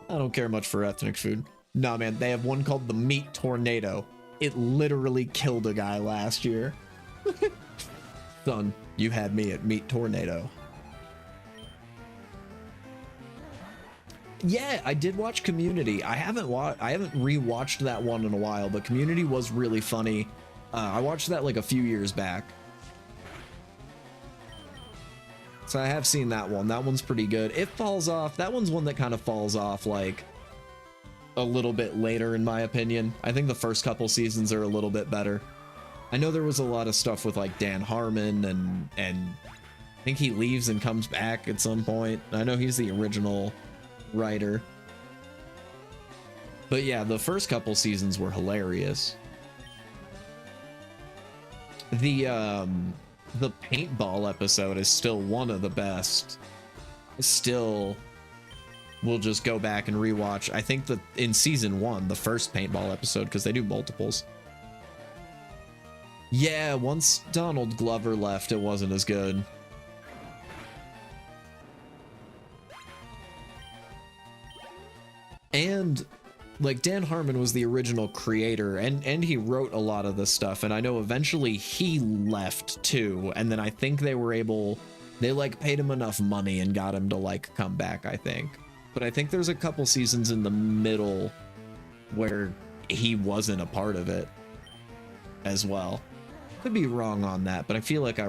Speaker 1: I don't care much for ethnic food. Nah, man, they have one called the Meat Tornado. It literally killed a guy last year. Son, you had me at Meat Tornado. Yeah, I did watch Community. I haven't rewatched that one in a while, but Community was really funny. I watched that like a few years back. So I have seen that one. That one's pretty good. It falls off. That one's one that kind of falls off like a little bit later, in my opinion. I think the first couple seasons are a little bit better. I know there was a lot of stuff with like Dan Harmon and I think he leaves and comes back at some point. I know he's the original writer. But yeah, the first couple seasons were hilarious. The paintball episode is still one of the best. Still, we'll just go back and rewatch. I think that in season 1, the first paintball episode, because they do multiples. Yeah, once Donald Glover left, it wasn't as good. And like Dan Harmon was the original creator and he wrote a lot of this stuff, and I know eventually he left too, and then I think they like paid him enough money and got him to like come back, I think. But I think there's a couple seasons in the middle where he wasn't a part of it as well. Could be wrong on that, but I feel like I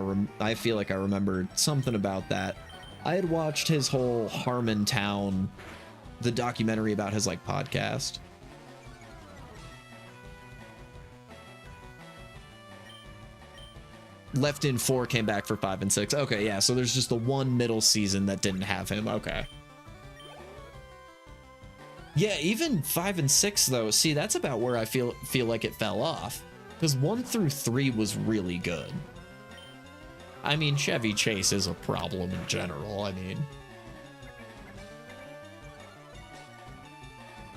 Speaker 1: remembered something about that. I had watched his whole Harmontown, the documentary about his like podcast. Left in 4, came back for 5 and 6. Okay, yeah, so there's just the one middle season that didn't have him. Okay. Yeah, even 5 and 6 though. See, that's about where I feel like it fell off. Because 1 through 3 was really good. I mean, Chevy Chase is a problem in general. I mean,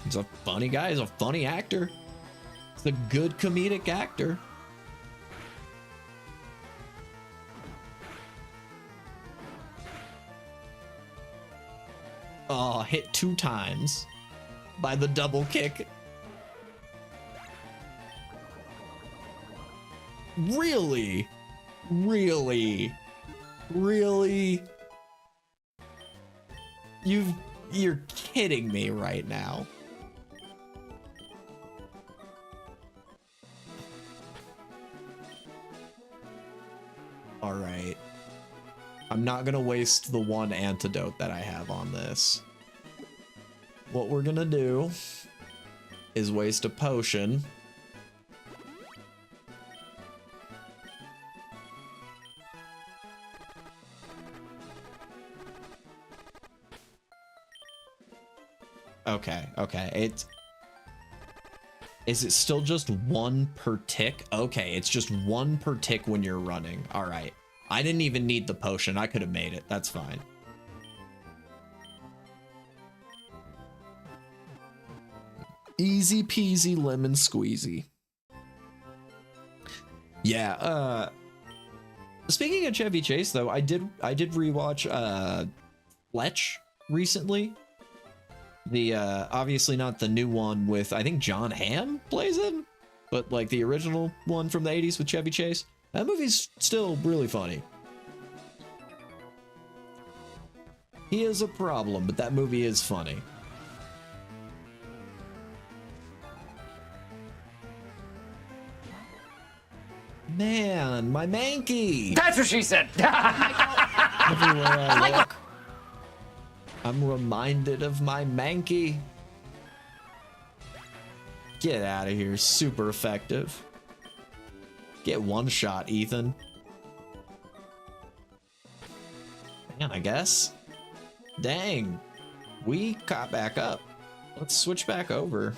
Speaker 1: he's a funny guy. He's a funny actor. He's a good comedic actor. Oh, hit 2 times by the double kick. Really? Really? Really? You're kidding me right now. All right. I'm not gonna waste the one antidote that I have on this. What we're gonna do is waste a potion. Okay, okay. Is it still just one per tick? Okay, it's just one per tick when you're running. All right. I didn't even need the potion. I could have made it. That's fine. Easy peasy lemon squeezy. Yeah, speaking of Chevy Chase though, I did rewatch Fletch recently. The obviously not the new one with, I think John Hamm plays it, but like the original one from the 80s with Chevy Chase. That movie's still really funny. He is a problem, but that movie is funny. Man, my Mankey!
Speaker 6: That's what she said!
Speaker 1: Everywhere I look, I'm reminded of my Mankey. Get out of here, super effective. Get one shot, Ethan. Man, I guess. Dang, we caught back up. Let's switch back over.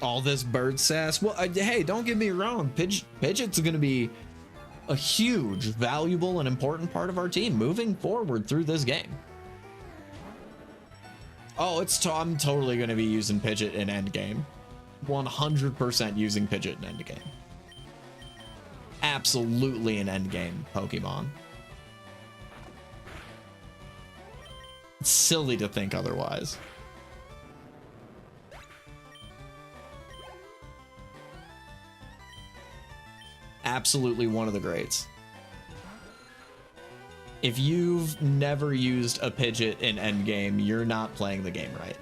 Speaker 1: All this bird sass. Well, hey, don't get me wrong. Pidgeot's going to be a huge, valuable, and important part of our team moving forward through this game. Oh, I'm totally going to be using Pidgeot in endgame. 100% using Pidgeot in endgame. Absolutely an endgame Pokemon. It's silly to think otherwise. Absolutely one of the greats. If you've never used a Pidgeot in endgame, you're not playing the game right.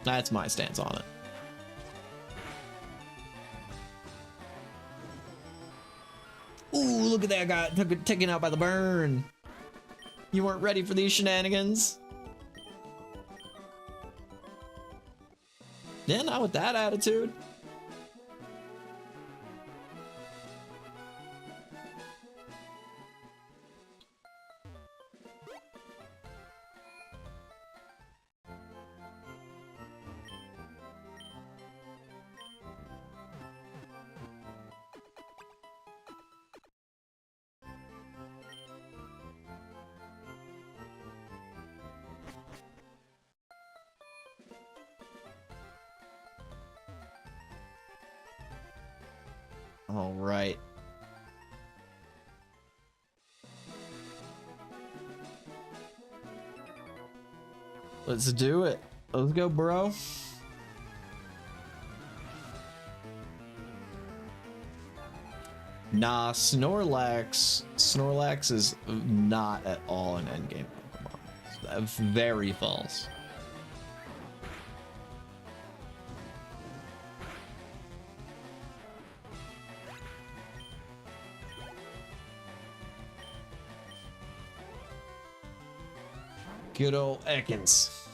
Speaker 1: That's my stance on it. Ooh, look at that guy taken out by the burn. You weren't ready for these shenanigans. Yeah, not with that attitude. All right. Let's do it. Let's go, bro. Nah, Snorlax is not at all an endgame Pokemon. That's very false. Good old Ekans.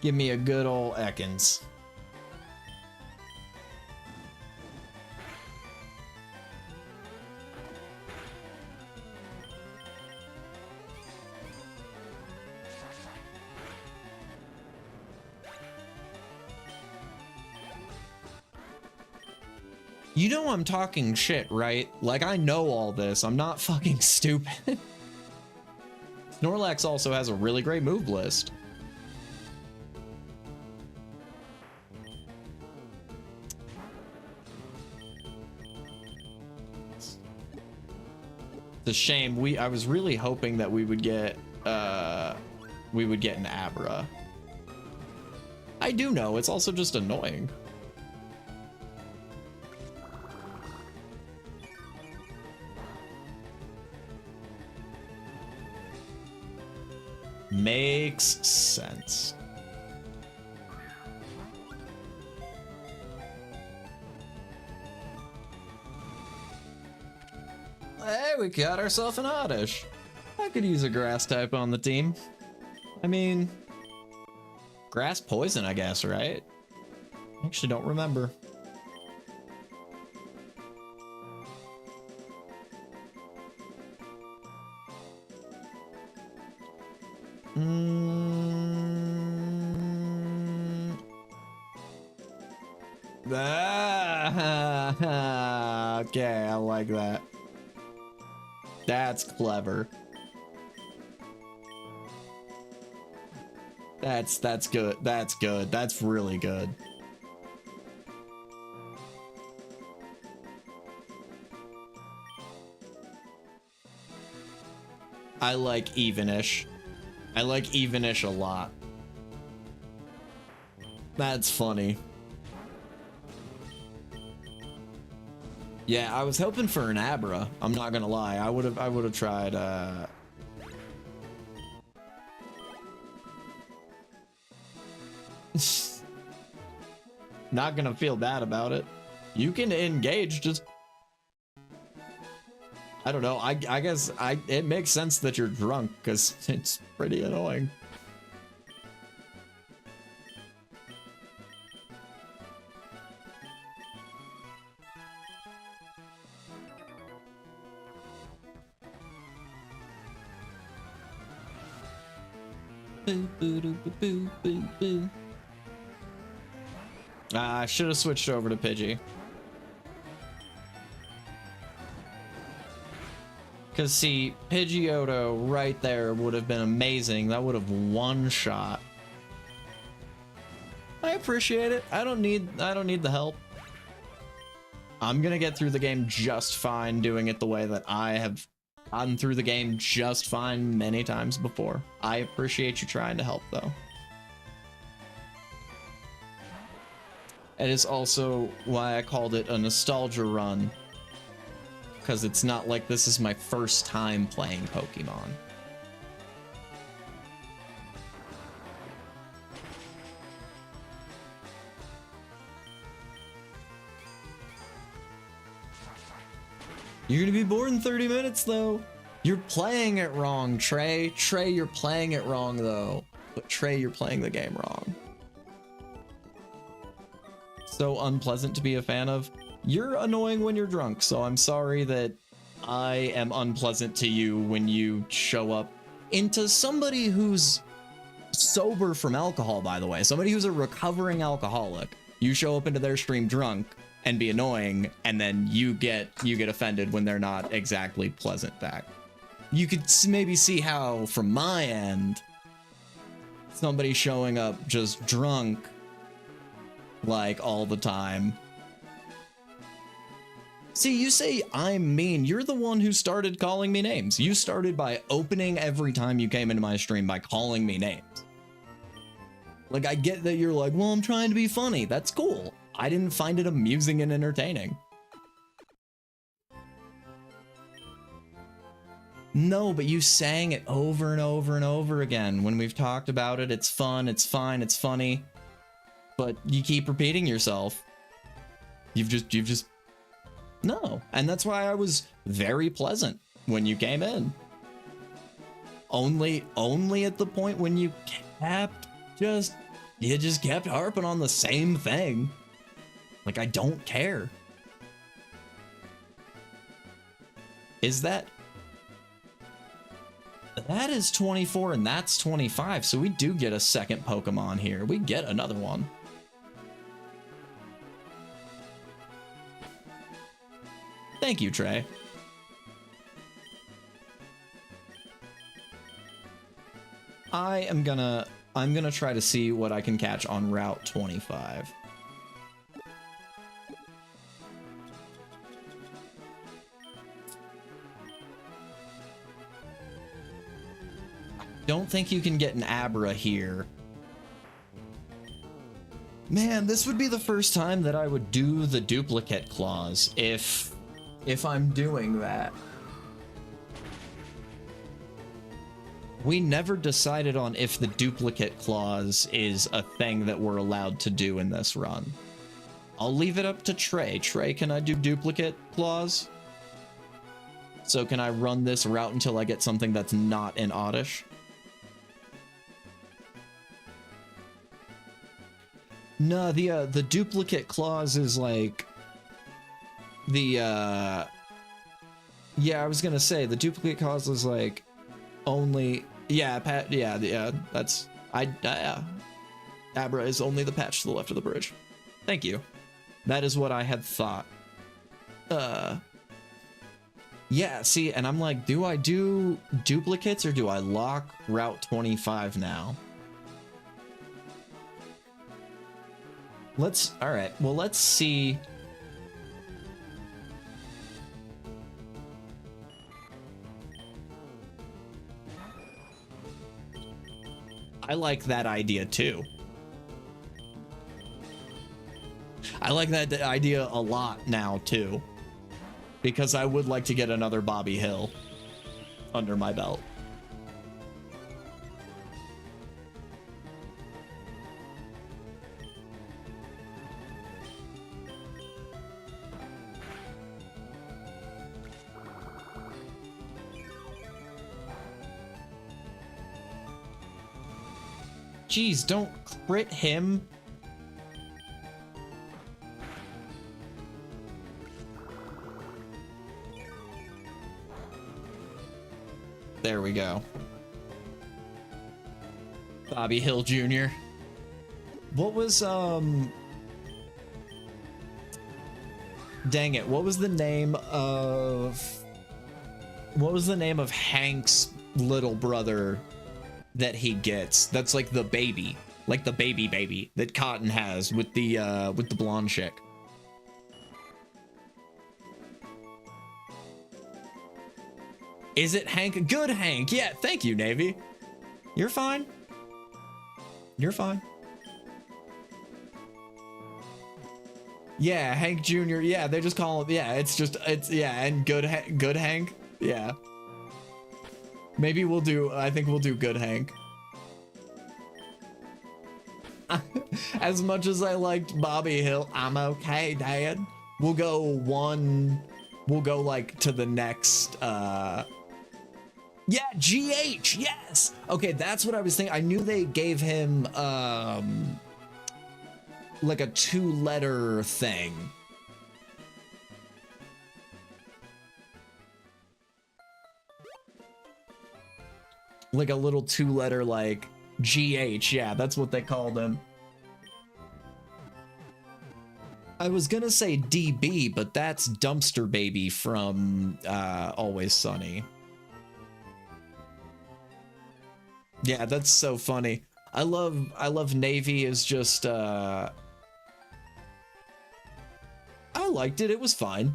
Speaker 1: Give me a good old Ekans. You know I'm talking shit, right? Like, I know all this. I'm not fucking stupid. Snorlax also has a really great move list. It's a shame. I was really hoping that we would get an Abra. I do know, it's also just annoying. makes sense. Hey, we got ourselves an Oddish. I could use a grass type on the team. I mean, grass poison, I guess, right? I actually don't remember. Okay, I like that. That's clever. That's good. That's good. That's really good. I like evenish. I like evenish a lot. That's funny. Yeah, I was hoping for an Abra. I'm not gonna lie. I would have tried not gonna feel bad about it. You can engage, just I don't know. I guess it makes sense that you're drunk because it's pretty annoying. I should have switched over to Pidgey. Because, see, Pidgeotto right there would have been amazing. That would have one-shot. I appreciate it. I don't need the help. I'm gonna get through the game just fine doing it the way that I have gotten through the game just fine many times before. I appreciate you trying to help, though. It is also why I called it a nostalgia run. Because it's not like this is my first time playing Pokemon. You're gonna be bored in 30 minutes, though. You're playing it wrong, Trey. Trey, you're playing it wrong, though. But Trey, you're playing the game wrong. So unpleasant to be a fan of. You're annoying when you're drunk, so I'm sorry that I am unpleasant to you when you show up into somebody who's sober from alcohol, by the way. Somebody who's a recovering alcoholic. You show up into their stream drunk and be annoying, and then you get offended when they're not exactly pleasant back. You could maybe see how, from my end, somebody showing up just drunk, like, all the time. See, you say I'm mean. You're the one who started calling me names. You started by opening every time you came into my stream by calling me names. Like, I get that you're like, well, I'm trying to be funny. That's cool. I didn't find it amusing and entertaining. No, but you sang it over and over and over again. When we've talked about it, it's fun, it's fine, it's funny. But you keep repeating yourself. You've just... No. And that's why I was very pleasant when you came in. Only at the point when you just kept harping on the same thing. Like, I don't care. Is that is 24 and that's 25, so we do get a second Pokemon here. We get another one. Thank you, Trey. I'm gonna try to see what I can catch on Route 25. Don't think you can get an Abra here. Man, this would be the first time that I would do the duplicate clause if I'm doing that. We never decided on if the duplicate clause is a thing that we're allowed to do in this run. I'll leave it up to Trey. Trey, can I do duplicate clause? So can I run this route until I get something that's not an oddish? No, the duplicate clause is like the yeah, I was gonna say the duplicate clause is like only that's Abra is only the patch to the left of the bridge. Thank you. That is what I had thought. Yeah, see, and I'm like, do I do duplicates or do I lock Route 25 now? All right, well, let's see. I like that idea too. I like that idea a lot now too, because I would like to get another Bobby Hill under my belt. Jeez, don't crit him. There we go. Bobby Hill Jr. What was, dang it, what was the name of Hank's little brother that he gets? That's like the baby that Cotton has with the blonde chick. Is it Hank? Good Hank. Yeah, thank you, Navy. You're fine. You're fine. Yeah, Hank Jr. Yeah, they just call him. Yeah, it's yeah, and good Hank. Yeah. Maybe we'll do. I think we'll do good Hank. As much as I liked Bobby Hill, I'm okay, Dad. We'll go like to the next. Yeah, GH, yes! Okay, that's what I was thinking. I knew they gave him, like a 2-letter thing. Like a little 2-letter, like, GH, yeah, that's what they called him. I was gonna say DB, but that's Dumpster Baby from, Always Sunny. Yeah, that's so funny. I love Navy is just I liked it. It was fine.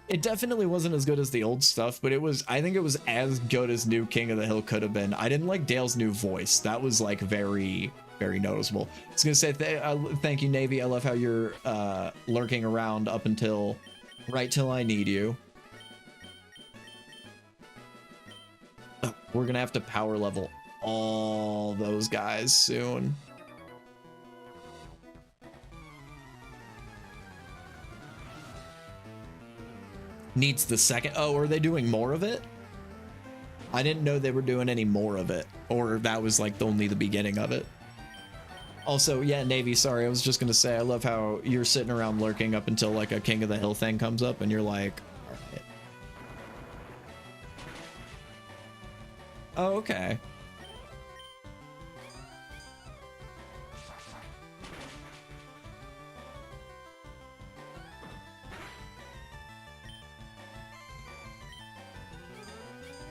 Speaker 1: It definitely wasn't as good as the old stuff, but I think it was as good as new King of the Hill could have been. I didn't like Dale's new voice. That was like very, very noticeable. I was gonna say thank you, Navy. I love how you're lurking around up until right till I need you. We're gonna have to power level all those guys soon. Needs the second. Oh, are they doing more of it? I didn't know they were doing any more of it, or that was like only the beginning of it. Also, yeah, Navy, sorry, I was just gonna say I love how you're sitting around lurking up until like a King of the Hill thing comes up and you're like, all right. Oh, okay.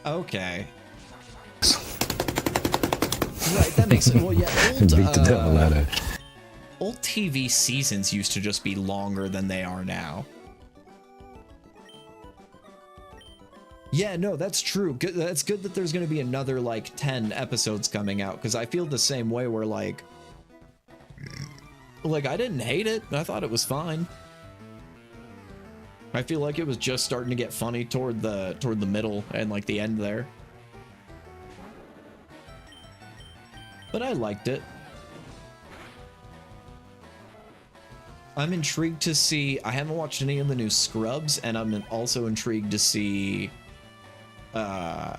Speaker 1: Okay. Right, that makes sense. Well, yeah,
Speaker 6: Beat the devil out of.
Speaker 1: Old TV seasons used to just be longer than they are now. Yeah, no, that's true. Good, that's good that there's going to be another like 10 episodes coming out, because I feel the same way where like I didn't hate it. I thought it was fine. I feel like it was just starting to get funny toward the middle and like the end there. but I liked it. I'm intrigued to see, I haven't watched any of the new Scrubs, and I'm also intrigued to see the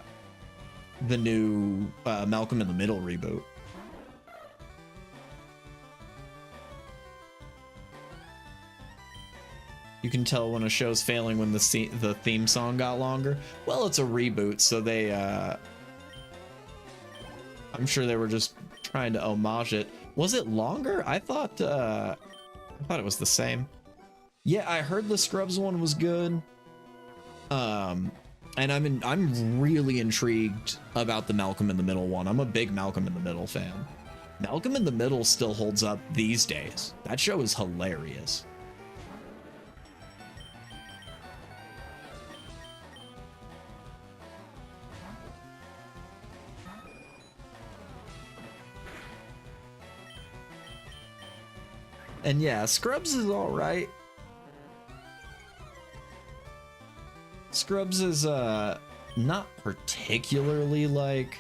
Speaker 1: new Malcolm in the Middle reboot. You can tell when a show's failing when the theme song got longer. Well, it's a reboot, so they, I'm sure they were just trying to homage it. Was it longer? I thought it was the same. Yeah, I heard the Scrubs one was good. And I'm really intrigued about the Malcolm in the Middle one. I'm a big Malcolm in the Middle fan. Malcolm in the Middle still holds up these days. That show is hilarious. And yeah, Scrubs is all right. Scrubs is not particularly like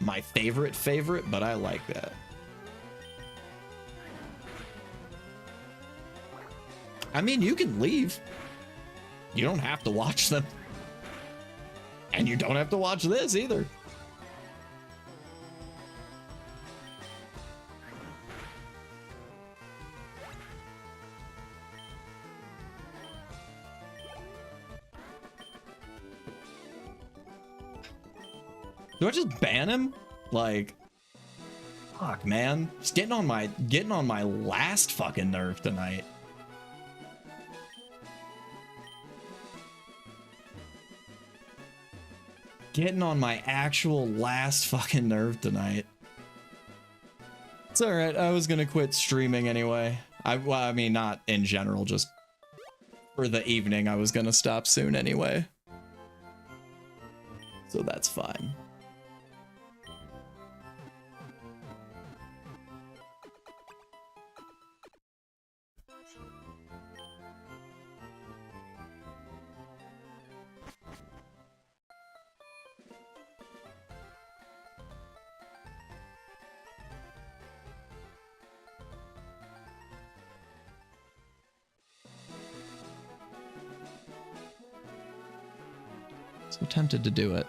Speaker 1: my favorite, but I like that. I mean, you can leave. You don't have to watch them. And you don't have to watch this either. Do I just ban him? Like, fuck, man. It's getting on my last fucking nerve tonight. Getting on my actual last fucking nerve tonight. It's alright, I was gonna quit streaming anyway. Well, I mean, not in general, just for the evening. I was gonna stop soon anyway. So that's fine. So tempted to do it.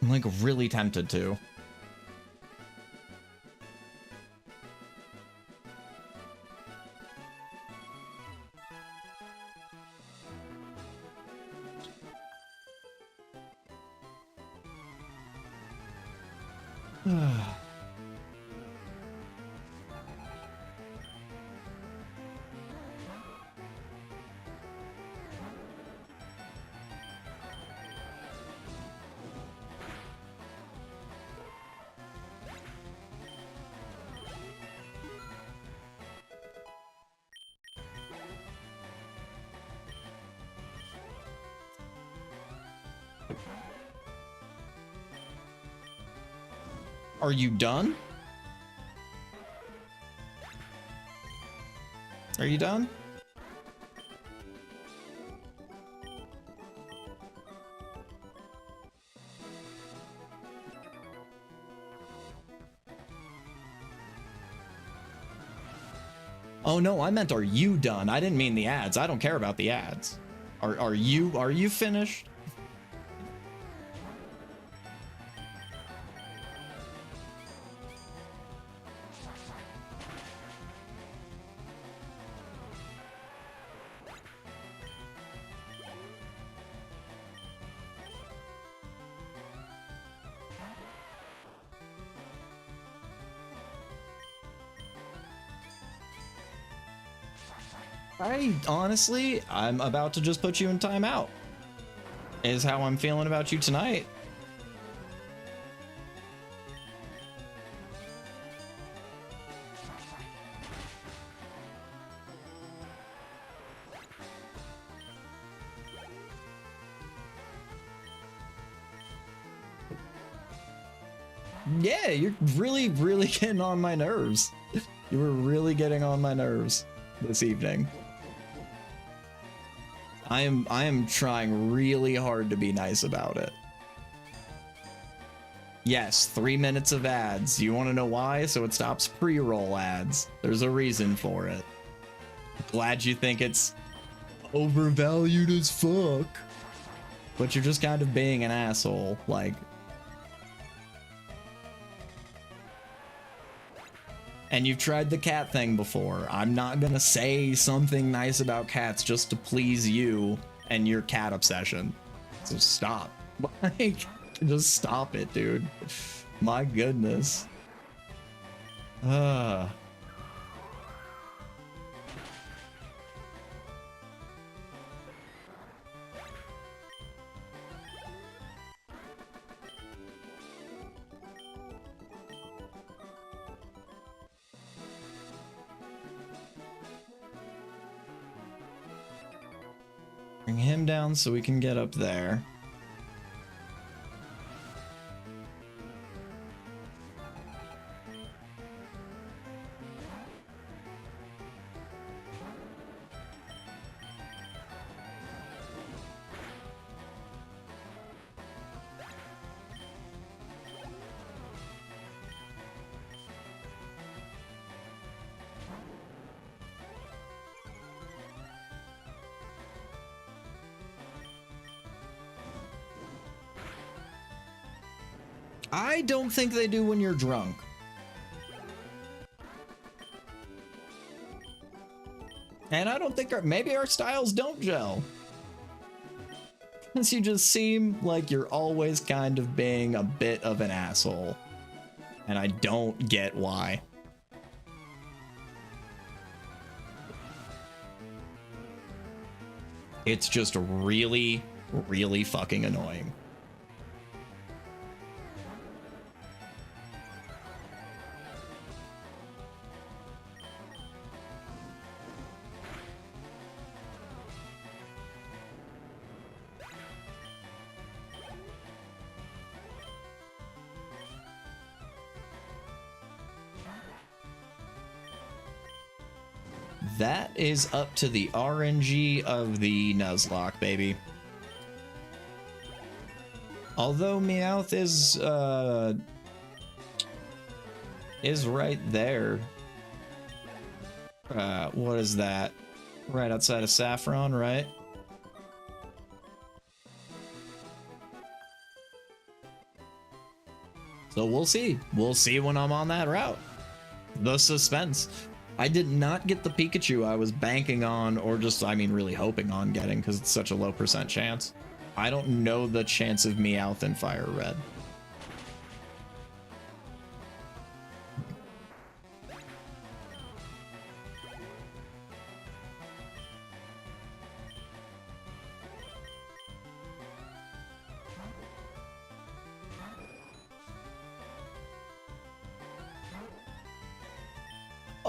Speaker 1: I'm like really tempted to. Are you done? Are you done? Oh no, I meant are you done? I didn't mean the ads. I don't care about the ads. Are you finished? Honestly, I'm about to just put you in timeout. Is how I'm feeling about you tonight. Yeah, you're really getting on my nerves. You were really getting on my nerves this evening. I am trying really hard to be nice about it. Yes, 3 minutes of ads. You want to know why? So it stops pre-roll ads. There's a reason for it. Glad you think it's overvalued as fuck. But you're just kind of being an asshole. Like... And you've tried the cat thing before. I'm not gonna say something nice about cats just to please you and your cat obsession. So stop. Like, just stop it, dude. My goodness. Bring him down so we can get up there. I don't think they do when you're drunk. And I don't think maybe our styles don't gel. Since you just seem like you're always kind of being a bit of an asshole. And I don't get why. It's just really, really fucking annoying. That is up to the RNG of the Nuzlocke, baby. Although Meowth is right there. What is that? Right outside of Saffron, right? So we'll see. We'll see when I'm on that route. The suspense. I did not get the Pikachu I was banking on, or just, I mean, really hoping on getting, because it's such a low % chance. I don't know the chance of Meowth in FireRed.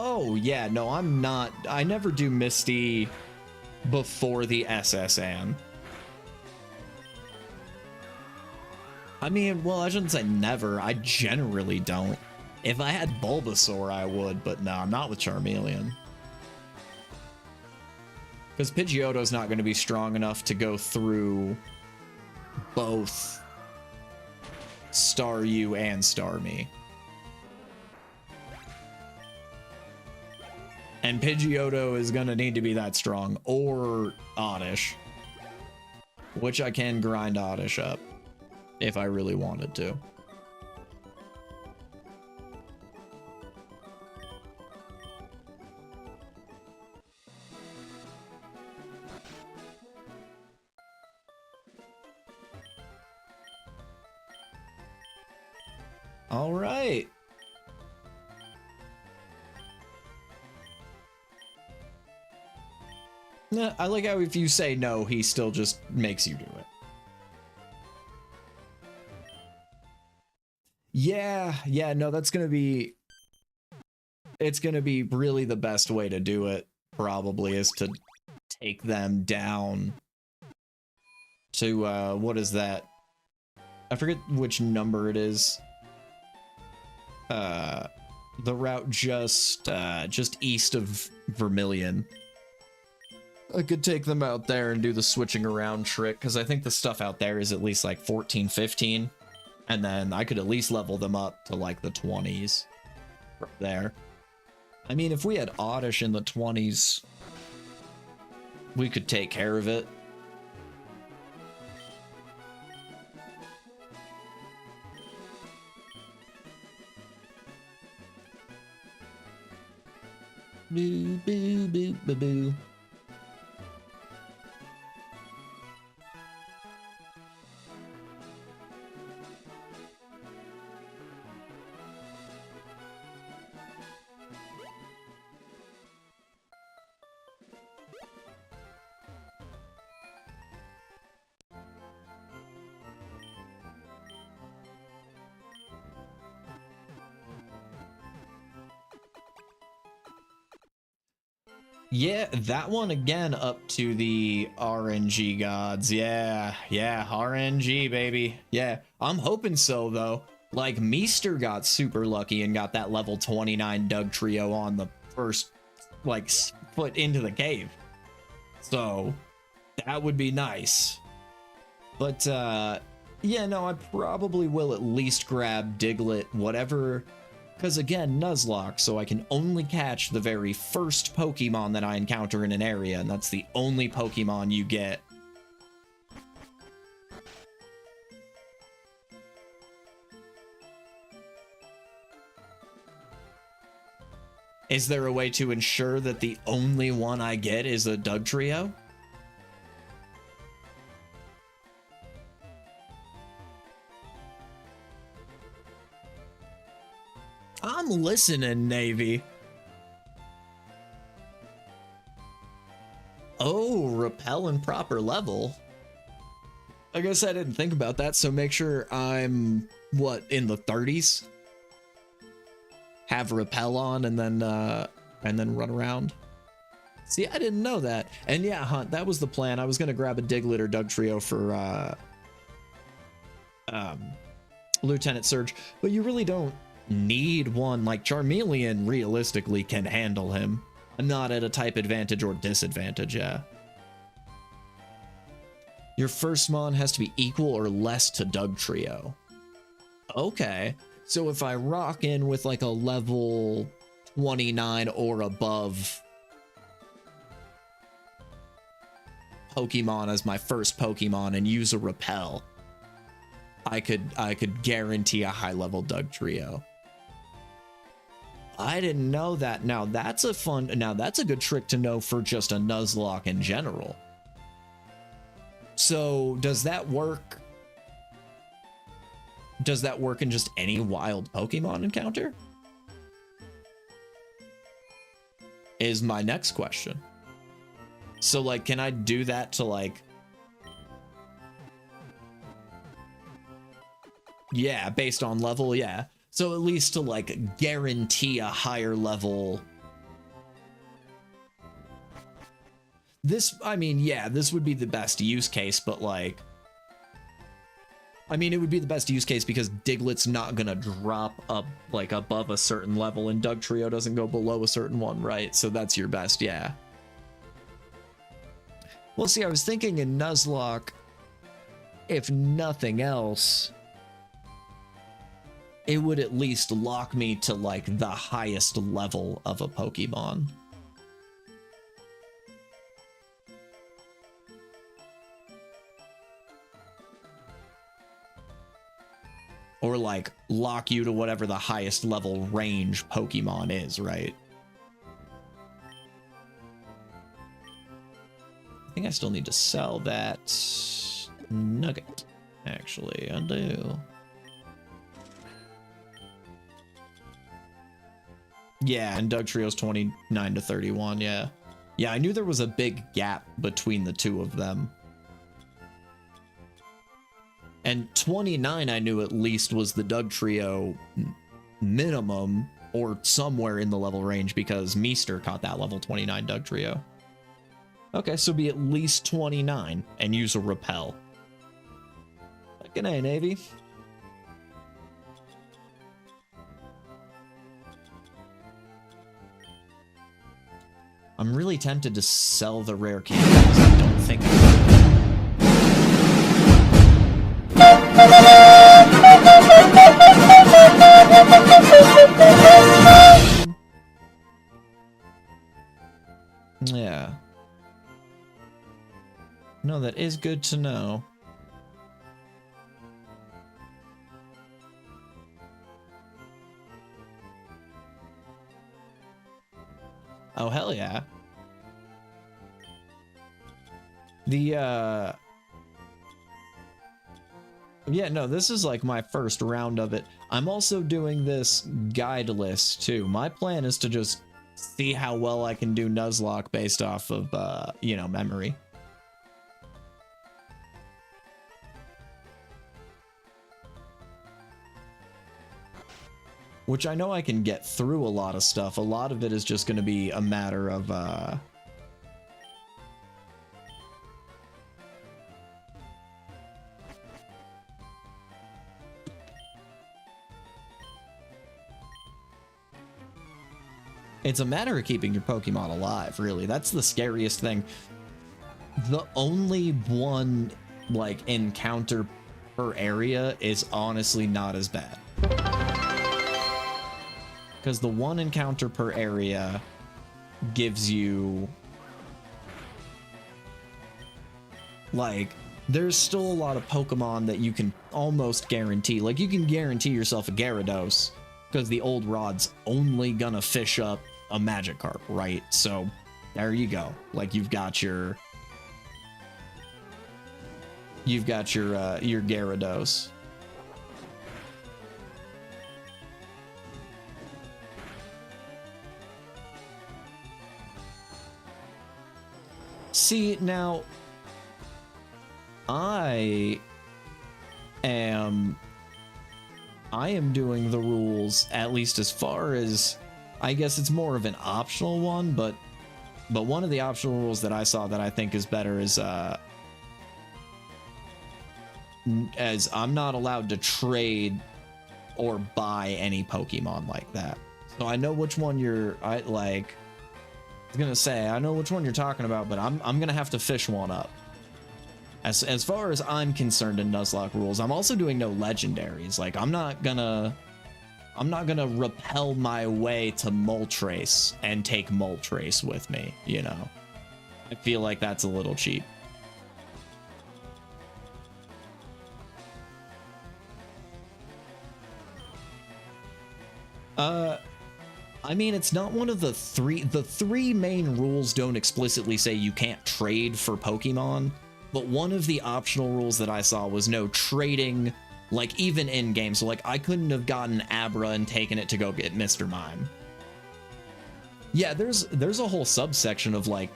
Speaker 1: Oh, yeah, no, I'm not. I never do Misty before the SSN. I mean, well, I shouldn't say never. I generally don't. If I had Bulbasaur, I would, but no, I'm not with Charmeleon. Because Pidgeotto's not going to be strong enough to go through both Staryu and Starmie. And Pidgeotto is gonna need to be that strong, or Oddish. Which I can grind Oddish up, if I really wanted to. All right. Yeah, I like how if you say no, he still just makes you do it. Yeah, no, that's gonna be... It's gonna be really the best way to do it, probably, is to take them down to, what is that? I forget which number it is. The route just east of Vermilion. I could take them out there and do the switching around trick, because I think the stuff out there is at least like 14, 15. And then I could at least level them up to like the 20s right there. I mean, if we had Oddish in the 20s, we could take care of it. Boo, boo, boo, boo, boo. Yeah, that one again up to the RNG gods. Yeah, RNG, baby. Yeah, I'm hoping so, though. Like, Meester got super lucky and got that level 29 Doug Trio on the first, like, foot into the cave. So, that would be nice. But, yeah, no, I probably will at least grab Diglett, whatever... Because again, Nuzlocke, so I can only catch the very first Pokemon that I encounter in an area, and that's the only Pokemon you get. Is there a way to ensure that the only one I get is a Doug Trio? I'm listening, Navy. Oh, repel and proper level. I guess I didn't think about that, so make sure I'm, what, in the 30s? Have repel on and then run around. See, I didn't know that. And yeah, Hunt, that was the plan. I was gonna grab a Diglett or Doug Trio for Lieutenant Surge, but you really don't need one. Like, Charmeleon realistically can handle him, not at a type advantage or disadvantage. Yeah, your first mon has to be equal or less to Doug Trio. Okay, so if I rock in with like a level 29 or above Pokemon as my first Pokemon and use a repel, I could guarantee a high level Doug Trio. I didn't know that. Now that's a good trick to know for just a Nuzlocke in general. So does that work? Does that work in just any wild Pokemon encounter? Is my next question. So like, can I do that to like, yeah, based on level, yeah. So at least to like guarantee a higher level. This, I mean, yeah, this would be the best use case, but like, I mean, it would be the best use case because Diglett's not gonna drop up like above a certain level and Doug Trio doesn't go below a certain one, right? So that's your best, yeah. Well, see, I was thinking in Nuzlocke, if nothing else, it would at least lock me to like the highest level of a Pokemon. Or like lock you to whatever the highest level range Pokemon is, right? I think I still need to sell that nugget. Actually, I do. Yeah, and Doug Trio's 29 to 31, yeah. Yeah, I knew there was a big gap between the two of them. And 29 I knew at least was the Doug Trio minimum, or somewhere in the level range, because Meester caught that level 29 Doug Trio. Okay, so be at least 29 and use a repel. Good night, Navy. I'm really tempted to sell the rare candy because I don't think I Oh, that is good to know. Oh, hell yeah. Yeah, no, this is like my first round of it. I'm also doing this guide list too. My plan is to just see how well I can do Nuzlocke based off of, you know, memory. Which I know I can get through a lot of stuff. A lot of it is just going to be a matter of, it's a matter of keeping your Pokemon alive, really. That's the scariest thing. The only one, like, encounter per area is honestly not as bad. Because the one encounter per area gives you, like, there's still a lot of Pokemon that you can almost guarantee. Like, you can guarantee yourself a Gyarados because the old rod's only gonna fish up a Magikarp, right? So there you go. Like, you've got your Gyarados. See, now, I am doing the rules, at least as far as, I guess it's more of an optional one, but one of the optional rules that I saw that I think is better is, as I'm not allowed to trade or buy any Pokemon like that. So I know which one I was gonna say, I know which one you're talking about, but I'm gonna have to fish one up. As far as I'm concerned in Nuzlocke rules, I'm also doing no legendaries. Like, I'm not gonna rappel my way to Moltres and take Moltres with me, you know? I feel like that's a little cheap. I mean, it's not one of the three main rules don't explicitly say you can't trade for Pokemon, but one of the optional rules that I saw was no trading, like, even in game. So, like, I couldn't have gotten Abra and taken it to go get Mr. Mime. Yeah, there's a whole subsection of, like,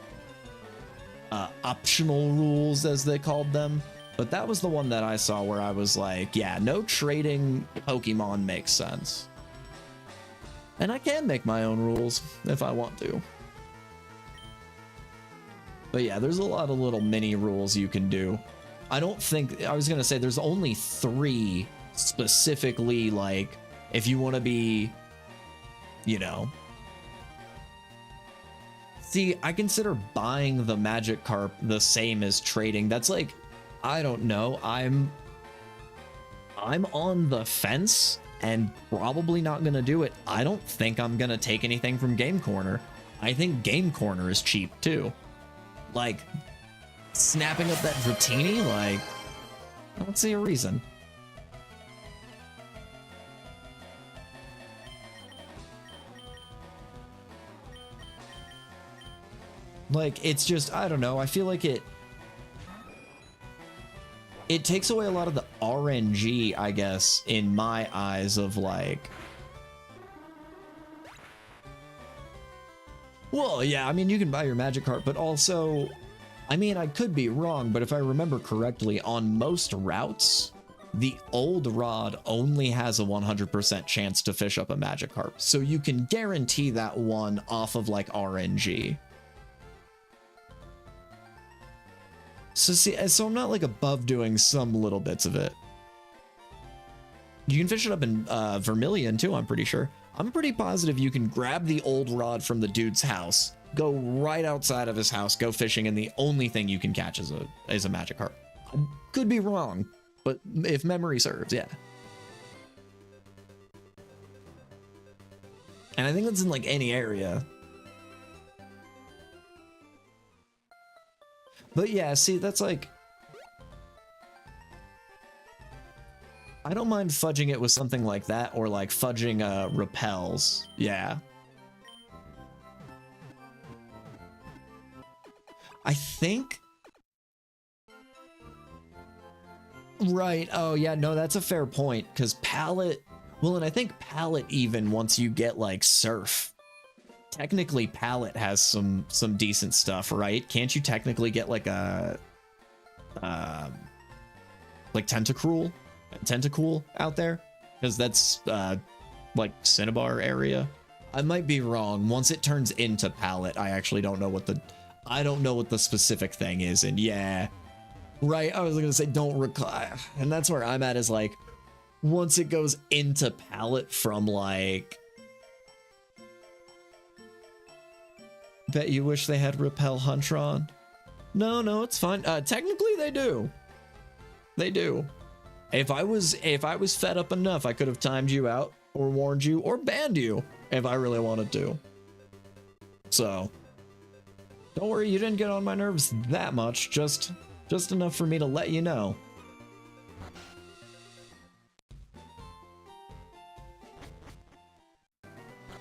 Speaker 1: optional rules, as they called them, but that was the one that I saw where I was like, yeah, no trading Pokemon makes sense. And I can make my own rules if I want to. But yeah, there's a lot of little mini rules you can do. I was gonna say there's only 3 specifically, like, if you want to be, you know. See, I consider buying the Magikarp the same as trading. That's like, I don't know, I'm on the fence and probably not gonna do it. I don't think I'm gonna take anything from Game Corner. I think Game Corner is cheap too. Like, snapping up that Dratini, like, I don't see a reason. Like, it's just, I don't know, I feel like it takes away a lot of the RNG, I guess, in my eyes of, like, well, yeah, I mean, you can buy your Magikarp, but also, I mean, I could be wrong, but if I remember correctly, on most routes, the old rod only has a 100% chance to fish up a Magikarp, so you can guarantee that one off of, like, RNG. So I'm not, like, above doing some little bits of it. You can fish it up in Vermilion too, I'm pretty sure. I'm pretty positive you can grab the old rod from the dude's house, go right outside of his house, go fishing, and the only thing you can catch is a Magikarp. I could be wrong, but if memory serves, yeah. And I think that's in, like, any area. But yeah, see, that's like, I don't mind fudging it with something like that, or like fudging repels. Yeah. I think. Right. Oh yeah, no, that's a fair point, because palette, well, and I think palette, even once you get like surf, technically palette has some decent stuff, right? Can't you technically get like a like tentacool out there, because that's like Cinnabar area? I might be wrong. Once it turns into palette, I actually don't know what the specific thing is. And yeah, right, I was gonna say don't recall, and that's where I'm at, is like once it goes into palette from like, bet you wish they had repel Huntron. No, it's fine. Technically they do. If I was fed up enough, I could have timed you out or warned you or banned you if I really wanted to. So don't worry, you didn't get on my nerves that much, just enough for me to let you know.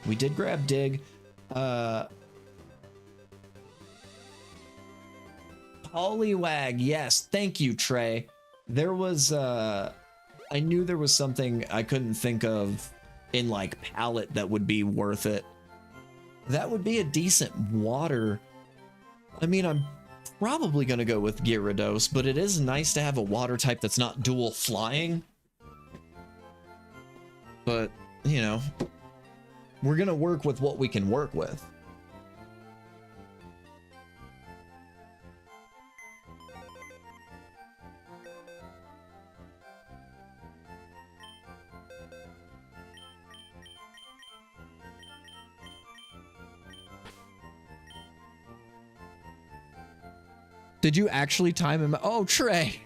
Speaker 1: We did grab dig. Poliwag, yes, thank you, Trey. There was I knew there was something I couldn't think of in like palette that would be worth it. That would be a decent water. I mean, I'm probably gonna go with Gyarados, but it is nice to have a water type that's not dual flying. But, you know, we're gonna work with what we can work with. Did you actually time him? Oh, Trey.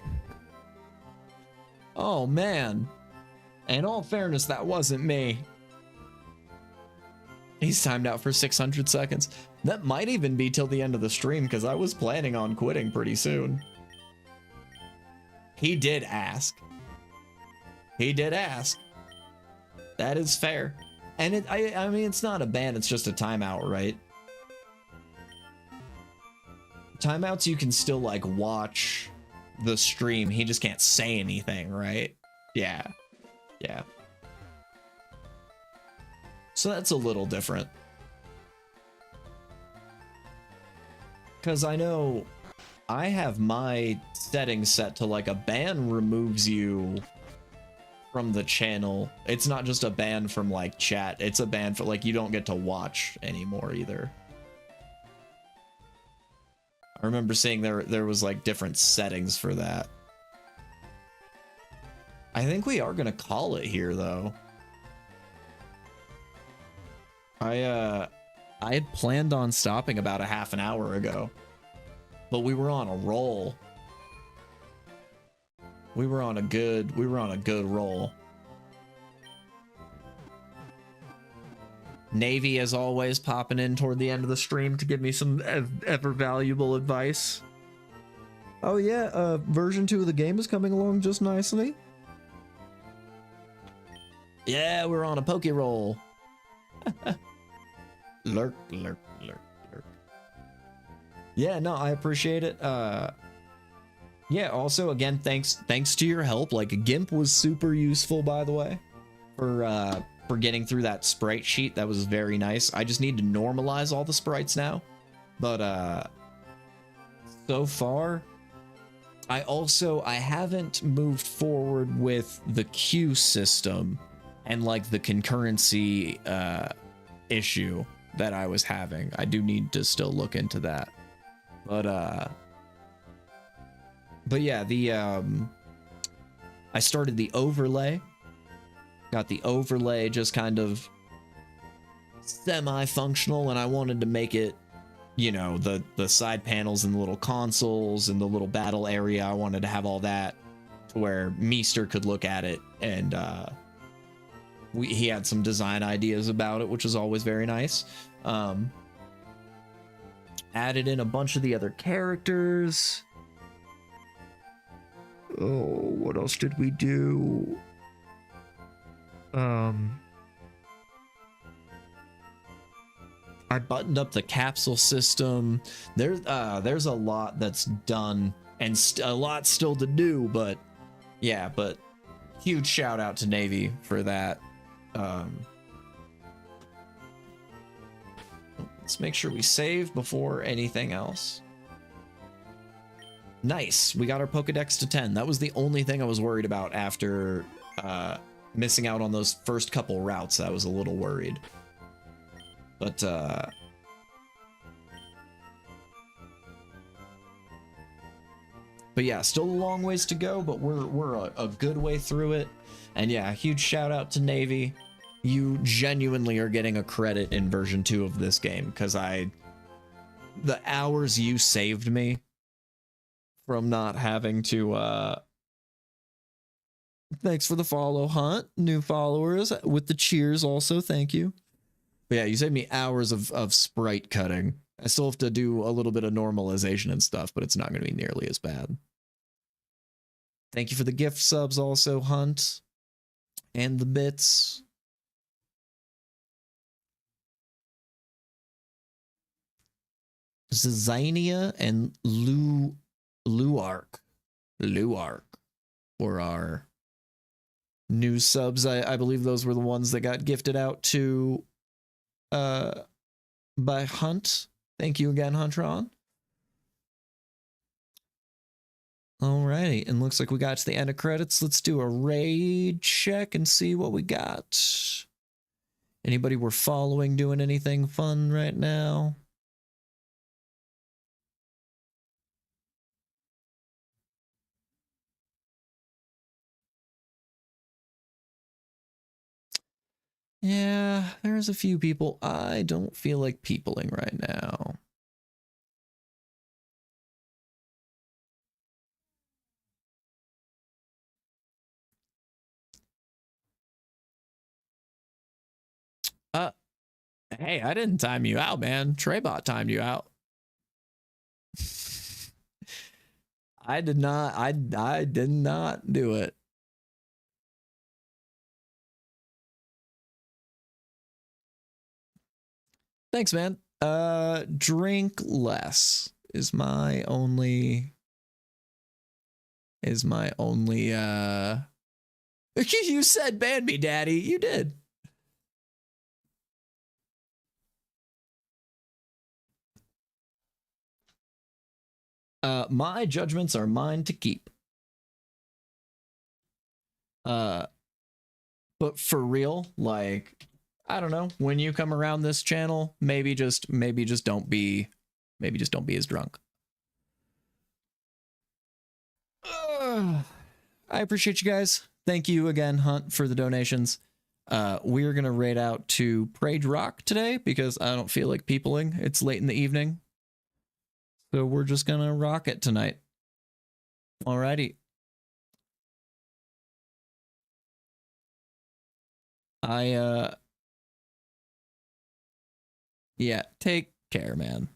Speaker 1: Oh, man. In all fairness, that wasn't me. He's timed out for 600 seconds. That might even be till the end of the stream, because I was planning on quitting pretty soon. He did ask. He did ask. That is fair. And I mean, it's not a ban, it's just a timeout, right? Timeouts, you can still like watch the stream. He just can't say anything, right? Yeah. Yeah. So that's a little different. Because I know I have my settings set to like a ban removes you from the channel. It's not just a ban from like chat. It's a ban for like you don't get to watch anymore either. I remember seeing there was like different settings for that. I think we are gonna call it here though. I had planned on stopping about a half an hour ago, but we were on a roll. We were on a good roll. Navy, as always, popping in toward the end of the stream to give me some ever valuable advice. Oh yeah, version 2 of the game is coming along just nicely. Yeah, we're on a poke roll. Lurk. Yeah, no, I appreciate it. Yeah, also, again, thanks to your help. Like, GIMP was super useful, by the way, for getting through that sprite sheet. That was very nice. I just need to normalize all the sprites now. But so far, I haven't moved forward with the queue system and like the concurrency issue that I was having. I do need to still look into that. But yeah, I started the overlay. Got the overlay just kind of semi-functional, and I wanted to make it, you know, the side panels and the little consoles and the little battle area. I wanted to have all that to where Meester could look at it, and he had some design ideas about it, which was always very nice. Added in a bunch of the other characters. Oh, what else did we do? I buttoned up the capsule system. There's a lot that's done and a lot still to do, but yeah, but huge shout out to Navy for that. Let's make sure we save before anything else. Nice, we got our Pokedex to 10. That was the only thing I was worried about after missing out on those first couple routes. I was a little worried. But yeah, still a long ways to go, but we're a good way through it. And yeah, huge shout out to Navy. You genuinely are getting a credit in version 2 of this game, because the hours you saved me from not having to thanks for the follow, Hunt. New followers with the cheers also, thank you. But yeah, you saved me hours of sprite cutting. I still have to do a little bit of normalization and stuff, but it's not going to be nearly as bad. Thank you for the gift subs also, Hunt. And the bits. Zizania and Luark were our new subs. I believe those were the ones that got gifted out to by Hunt. Thank you again, Huntron. Alrighty, and looks like we got to the end of credits. Let's do a raid check and see what we got. Anybody we're following doing anything fun right now? Yeah, there's a few people. I don't feel like peopling right now. Hey, I didn't time you out, man. Treybot timed you out. I did not. I did not do it. Thanks, man. Drink less is my only you said ban me, daddy. You did. My judgments are mine to keep. But for real, like, I don't know, when you come around this channel, maybe just don't be as drunk. I appreciate you guys. Thank you again, Hunt, for the donations. We're gonna raid out to Prage Rock today because I don't feel like peopling. It's late in the evening. So we're just gonna rock it tonight. Alrighty. Yeah, take care, man.